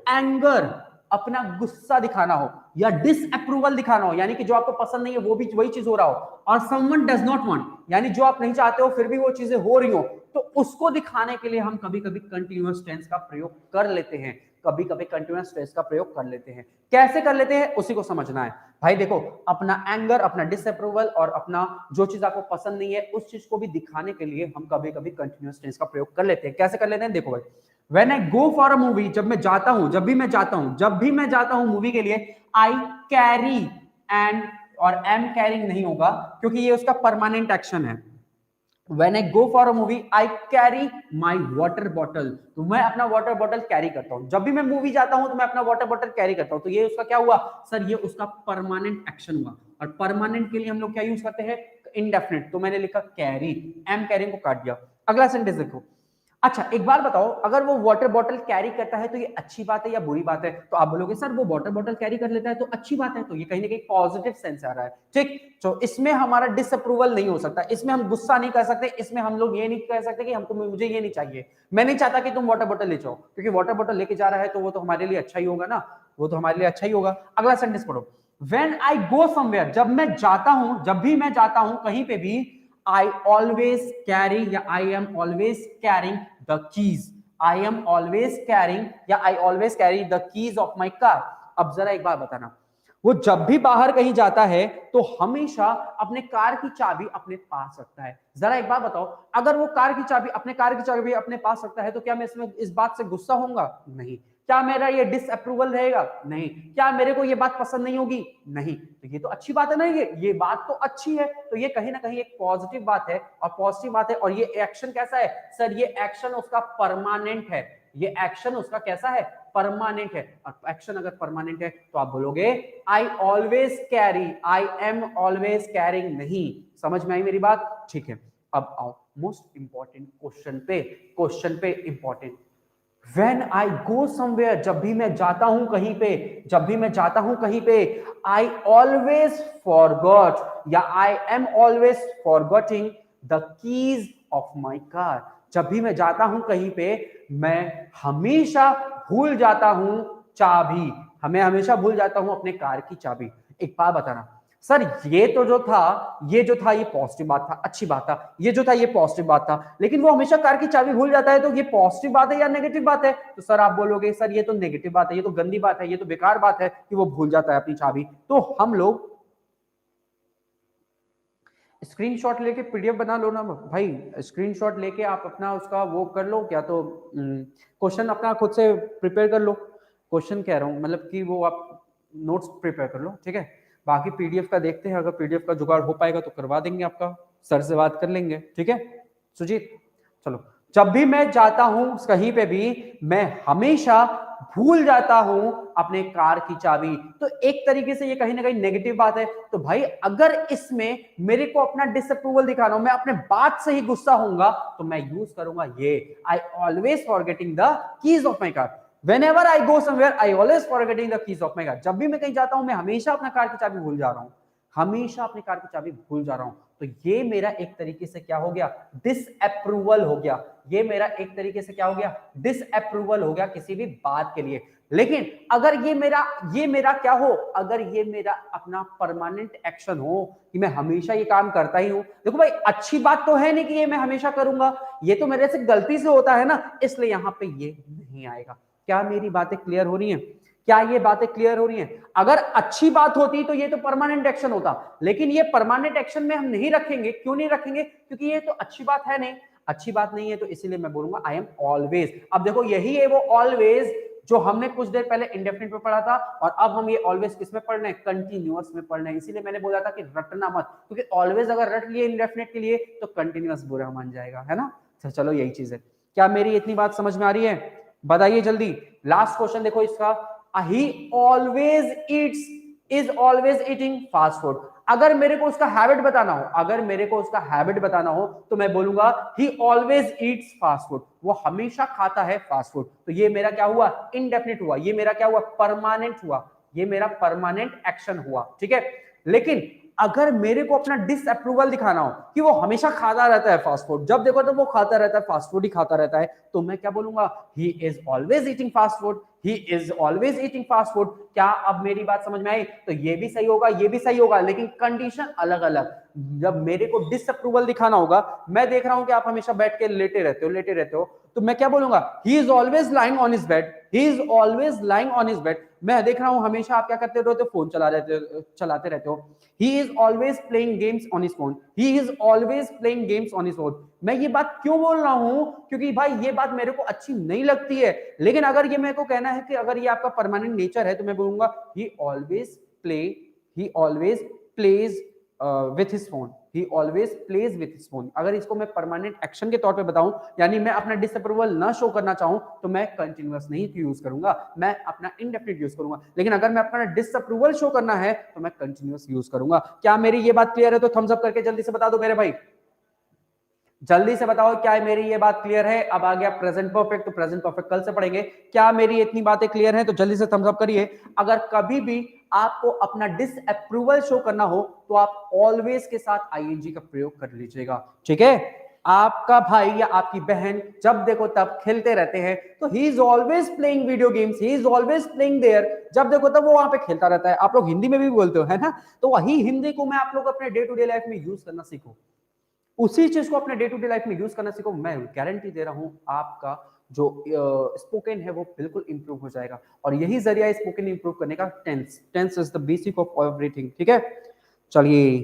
एंगर, अपना गुस्सा दिखाना हो या डिसअप्रूवल दिखाना हो, यानी कि जो आपको पसंद नहीं है वो भी वही चीज हो रहा हो, और समवन डज नॉट वांट, यानी जो आप नहीं चाहते हो फिर भी वो चीजें हो रही हो, तो उसको दिखाने के लिए हम कभी कभी कंटिन्यूअस टेंस का प्रयोग कर लेते हैं, कभी कभी कंटिन्यूअस टेंस का प्रयोग कर लेते हैं। कैसे कर लेते हैं उसी को समझना है भाई। देखो, अपना एंगर, अपना डिसअप्रूवल और अपना जो चीज आपको पसंद नहीं है उस चीज को भी दिखाने के लिए हम कभी कभी कंटिन्यूअस टेंस का प्रयोग कर लेते हैं। कैसे कर लेते हैं, देखो भाई, When I go for a movie, जब मैं जाता हूं, जब भी मैं जाता हूं मूवी के लिए, I carry and, और am carrying नहीं होगा क्योंकि ये उसका परमानेंट एक्शन है। When I go for a movie, I carry my water bottle, तो मैं अपना वाटर बॉटल कैरी करता हूं। जब भी मैं मूवी जाता हूं तो मैं अपना वाटर बॉटल कैरी करता हूं। तो ये उसका क्या हुआ सर, ये उसका परमानेंट एक्शन हुआ, और परमानेंट के लिए हम लोग क्या यूज करते हैं, इंडेफिनिट, तो मैंने लिखा कैरी, एम कैरिंग को काट दिया। अगला सेंटेंस देखो, अच्छा एक बार बताओ, अगर वो वाटर बॉटल कैरी करता है तो ये अच्छी बात है या बुरी बात है, तो आप बोलोगे सर वो वाटर बॉटल कैरी कर लेता है तो अच्छी बात है, तो ये कहीं ना कहीं पॉजिटिव सेंस आ रहा है, ठीक। तो इसमें हमारा डिसअप्रूवल नहीं हो सकता, इसमें हम गुस्सा नहीं कर सकते, इसमें हम लोग ये नहीं कह सकते कि हमको, मुझे ये नहीं चाहिए, मैं नहीं चाहता कि तुम वाटर बॉटल ले जाओ, क्योंकि वाटर बॉटल लेके जा रहा है तो वो तो हमारे लिए अच्छा ही होगा ना। वो तो हमारे लिए अच्छा ही होगा। अगला सेंटेंस पढ़ो, व्हेन आई गो समवेयर, जब मैं जाता हूं, जब भी मैं जाता हूं कहीं पे भी, आई ऑलवेज कैरी या I am always carrying the keys, I am always carrying या I always carry the keys of my car. अब जरा एक बात बताना, वो जब भी बाहर कहीं जाता है तो हमेशा अपने कार की चाबी अपने पास रखता है। जरा एक बात बताओ, अगर वो कार की चाबी अपने पास रखता है तो क्या मैं इसमें इस बात से गुस्सा होऊंगा? नहीं। क्या मेरा ये डिसअप्रूवल रहेगा? नहीं। क्या मेरे को ये बात पसंद नहीं होगी? नहीं। तो ये तो अच्छी बात है ना, ये बात तो अच्छी है। तो ये कहीं ना कहीं एक पॉजिटिव बात है और पॉजिटिव बात है। और ये एक्शन कैसा है सर? ये एक्शन उसका परमानेंट है। ये एक्शन उसका कैसा है? परमानेंट है। और एक्शन अगर परमानेंट है तो आप बोलोगे आई always carry, I am always carrying नहीं। समझ में आई मेरी बात? ठीक है, अब आओ मोस्ट इंपॉर्टेंट क्वेश्चन पे important. When I go somewhere, जब भी मैं जाता हूं कहीं पे, जब भी मैं जाता हूं कहीं पे, I always forgot या I am always forgetting the keys of my car। जब भी मैं जाता हूं कहीं पे, मैं हमेशा भूल जाता हूं चाबी, हमें हमेशा भूल जाता हूं अपने कार की चाबी। एक बात बताना सर, ये तो जो था ये पॉजिटिव बात था, अच्छी बात था, ये जो था ये पॉजिटिव बात था, लेकिन वो हमेशा कार की चाबी भूल जाता है, तो ये पॉजिटिव बात है या नेगेटिव बात है? तो सर आप बोलोगे सर ये तो नेगेटिव बात है, ये तो गंदी बात है, ये तो बेकार बात है कि वो भूल जाता है अपनी चाबी। तो हम लोग स्क्रीनशॉट लेके पीडीएफ बना लो ना भाई, स्क्रीनशॉट लेके आप अपना उसका वो कर लो, क्या तो क्वेश्चन अपना खुद से प्रिपेयर कर लो। क्वेश्चन कह रहा हूँ मतलब कि वो आप नोट्स प्रिपेयर कर लो, ठीक है। बाकी पीडीएफ का देखते हैं, अगर पीडीएफ का जुगाड़ हो पाएगा तो करवा देंगे, आपका सर से बात कर लेंगे, ठीक है सुजीत। चलो, जब भी मैं जाता हूं कहीं पे भी, मैं हमेशा भूल जाता हूं अपने कार की चाबी। तो एक तरीके से ये कहीं ना कहीं नेगेटिव बात है। तो भाई अगर इसमें मेरे को अपना डिसअप्रूवल दिखाना हो, मैं अपने बात से ही गुस्सा होऊंगा, तो मैं यूज करूंगा ये, I always forgetting the keys of my car. Whenever I go somewhere, I always forgetting the keys of my car। जब भी मैं कहीं जाता हूं मैं हमेशा अपना कार की चाबी भूल जा रहा हूं, हमेशा अपनी कार की चाबी भूल जा रहा हूं। तो ये मेरा एक तरीके से क्या हो गया? डिसअप्रूवल हो गया। ये मेरा एक तरीके से क्या हो गया? डिसअप्रूवल हो गया किसी भी बात के लिए। लेकिन अगर ये मेरा क्या हो? अगर ये मेरा अपना परमानेंट एक्शन हो कि मैं हमेशा ये काम करता ही हूं, देखो भाई अच्छी बात तो है नहीं कि ये मैं हमेशा करूंगा, ये तो मेरे से गलती से होता है ना, इसलिए यहां पे ये नहीं आएगा। क्या मेरी बातें क्लियर हो रही हैं? क्या ये बातें क्लियर हो रही हैं? अगर अच्छी बात होती तो ये तो परमानेंट एक्शन होता, लेकिन ये परमानेंट एक्शन में हम नहीं रखेंगे। क्यों नहीं रखेंगे? क्योंकि ये तो अच्छी बात है नहीं, अच्छी बात नहीं है, तो इसीलिए मैं बोलूंगा आई एम ऑलवेज। अब देखो यही है वो ऑलवेज जो हमने कुछ देर पहले इंडेफिनिट में पढ़ा था, और अब हम ये ऑलवेज किस में पढ़ रहे हैं? कंटिन्यूअस में पढ़ रहे हैं। इसीलिए मैंने बोला था कि रटना मत, क्योंकि ऑलवेज अगर रट लिए इंडेफिनिट के लिए तो कंटिन्यूअस बुरा मान जाएगा, है ना। तो चलो यही चीज है। क्या मेरी इतनी बात समझ में आ रही है? बताइए जल्दी। लास्ट क्वेश्चन देखो इसका, ही always Yeats, is always eating fast food. अगर मेरे को उसका हैबिट बताना हो, अगर मेरे को उसका हैबिट बताना हो तो मैं बोलूंगा ही ऑलवेज ईट्स फास्ट फूड। वो हमेशा खाता है फास्ट फूड। तो ये मेरा क्या हुआ? इनडेफिनिट हुआ। ये मेरा क्या हुआ? परमानेंट हुआ। ये मेरा परमानेंट एक्शन हुआ, ठीक है। लेकिन अगर मेरे को अपना डिसअप्रूवल दिखाना हो कि वो हमेशा खाता रहता है फास्ट फूड, जब देखो तो वो खाता रहता है फास्ट फूड ही खाता रहता है, तो मैं क्या बोलूंगा? ही is always eating fast food, he is always eating fast food. क्या अब मेरी बात समझ में आई? तो ये भी सही होगा, ये भी सही होगा, लेकिन कंडीशन अलग अलग। जब मेरे को डिसअप्रूवल दिखाना होगा, मैं देख रहा हूं कि आप हमेशा बैठ के लेटे रहते हो, तो मैं क्या बोलूंगा? ही is always lying on his bed, he is always lying on his bed. मैं देख रहा हूं हमेशा आप क्या करते रहते हो? फोन चलाते रहते हो। He is always playing games on his phone, he is always playing games on his phone। मैं ये बात क्यों बोल रहा हूं? क्योंकि भाई ये बात मेरे को अच्छी नहीं लगती है, लेकिन अगर ये मेरे को कहना है कि अगर ये आपका परमानेंट नेचर है, तो मैं बोलूंगा he always plays with his phone, he always plays with his phone। अगर इसको मैं परमानेंट एक्शन के तौर पे बताऊं, यानी मैं अपना डिसअप्रूवल ना शो करना चाहूं, तो मैं कंटिन्यूअस नहीं यूज करूंगा, मैं अपना इंडेफिनिट यूज करूंगा। लेकिन अगर मैं अपना डिसअप्रूवल शो करना है तो मैं कंटिन्यूअस यूज करूंगा। क्या मेरी ये बात क्लियर है? तो थम्स अप करके जल्दी से बता दो मेरे भाई, जल्दी से बताओ क्या मेरी ये बात क्लियर है। अब आ गया प्रेजेंट परफेक्ट, तो प्रेजेंट परफेक्ट कल से पढ़ेंगे। क्या मेरी इतनी बातें क्लियर हैं? तो जल्दी से थम्स अप करिए। अगर कभी भी आपको अपना डिसअप्रूवल शो करना हो तो आप ऑलवेज के साथ आईएनजी का प्रयोग कर लीजिएगा, ठीक है। आपका भाई या आपकी बहन जब देखो तब खेलते रहते हैं, तो he is always playing video games, he is always playing there, जब देखो तब वो वहां पे खेलता रहता है। आप लोग हिंदी में भी बोलते हो है ना, तो वही हिंदी को मैं आप लोग अपने डे टू डे लाइफ में यूज करना सीखो, उसी चीज को अपने डे टू डे लाइफ में यूज करना सीखो। मैं गारंटी दे रहा हूं आपका जो स्पोकन है वो बिल्कुल इंप्रूव हो जाएगा, और यही जरिया है स्पोकन इंप्रूव करने का। Tense, tense is the basic of everything, ठीक है। चलिए,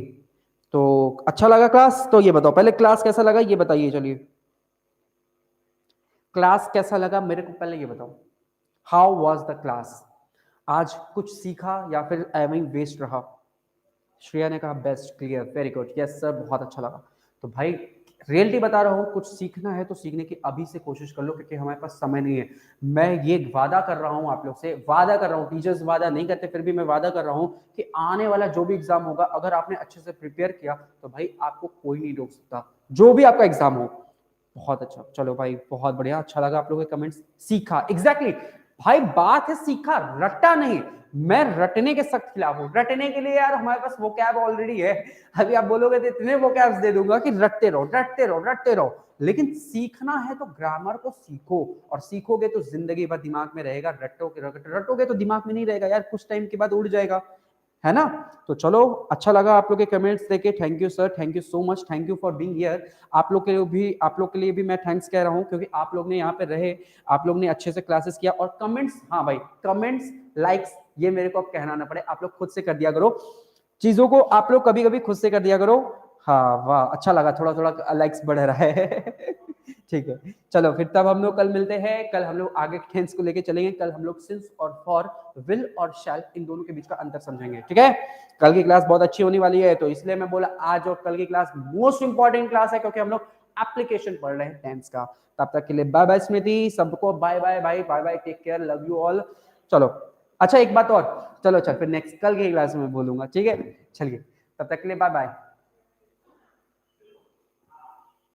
तो अच्छा लगा क्लास? तो ये बताओ पहले, क्लास कैसा लगा ये बताइए। चलिए, क्लास कैसा लगा मेरे को पहले ये बताओ, हाउ वाज द क्लास? आज कुछ सीखा या फिर एवं वेस्ट रहा? श्रेया ने कहा best, clear, very good, yes sir, बहुत अच्छा लगा। तो भाई रियलिटी बता रहा हूँ, कुछ सीखना है तो सीखने की अभी से कोशिश कर लो, क्योंकि हमारे पास समय नहीं है। मैं ये वादा कर रहा हूँ आप लोग से, वादा कर रहा हूँ, टीचर्स वादा नहीं करते फिर भी मैं वादा कर रहा हूँ कि आने वाला जो भी एग्जाम होगा, अगर आपने अच्छे से प्रिपेयर किया तो भाई आपको कोई नहीं रोक सकता, जो भी आपका एग्जाम हो। बहुत अच्छा, चलो भाई बहुत बढ़िया, अच्छा लगा आप लोगों के कमेंट्स। सीखा, एग्जैक्टली भाई, बात है सीखा, रट्टा नहीं। मैं रटने के सख्त खिलाफ हूं। रटने के लिए यार हमारे पास वोकैब ऑलरेडी है, अभी आप बोलोगे तो इतने वोकैब्स दे दूंगा कि रटते रहो रटते रहो रटते रहो। लेकिन सीखना है तो ग्रामर को सीखो, और सीखोगे तो जिंदगी भर दिमाग में रहेगा। रटोगे तो दिमाग में नहीं रहेगा यार, कुछ टाइम के बाद उड़ जाएगा, है ना। तो चलो, अच्छा लगा आप लोग के कमेंट्स देके, thank you sir, thank you so much, thank you for being here. आप लोग के लिए भी मैं थैंक्स कह रहा हूँ, क्योंकि आप लोग ने यहाँ पे रहे, आप लोग ने अच्छे से क्लासेस किया, और कमेंट्स, हाँ भाई कमेंट्स, लाइक्स, ये मेरे को अब कहना ना पड़े, आप लोग खुद से कर दिया करो चीजों को, आप लोग कभी कभी खुद से कर दिया करो। हाँ वाह, अच्छा लगा, थोड़ा थोड़ा लाइक्स बढ़ रहा है ठीक है, चलो फिर तब हम लोग कल मिलते हैं। कल हम लोग आगे टेंस को लेके चलेंगे। कल हम लोग सिंस और फॉर, विल और शैल, इन दोनों के बीच का अंतर समझेंगे, ठीक है। कल की क्लास बहुत अच्छी होने वाली है, तो इसलिए मैं बोला आज और कल की क्लास मोस्ट इंपॉर्टेंट क्लास है, क्योंकि हम लोग एप्लीकेशन पढ़ रहे हैं टेंस का। तब तक के लिए बाय बाय स्मृति, सबको बाय बाय भाई, bye bye, take care, love you all. चलो, अच्छा एक बात और, चलो चल फिर नेक्स्ट कल की क्लास में बोलूंगा, ठीक है। चलिए, तब तक के लिए बाय बाय।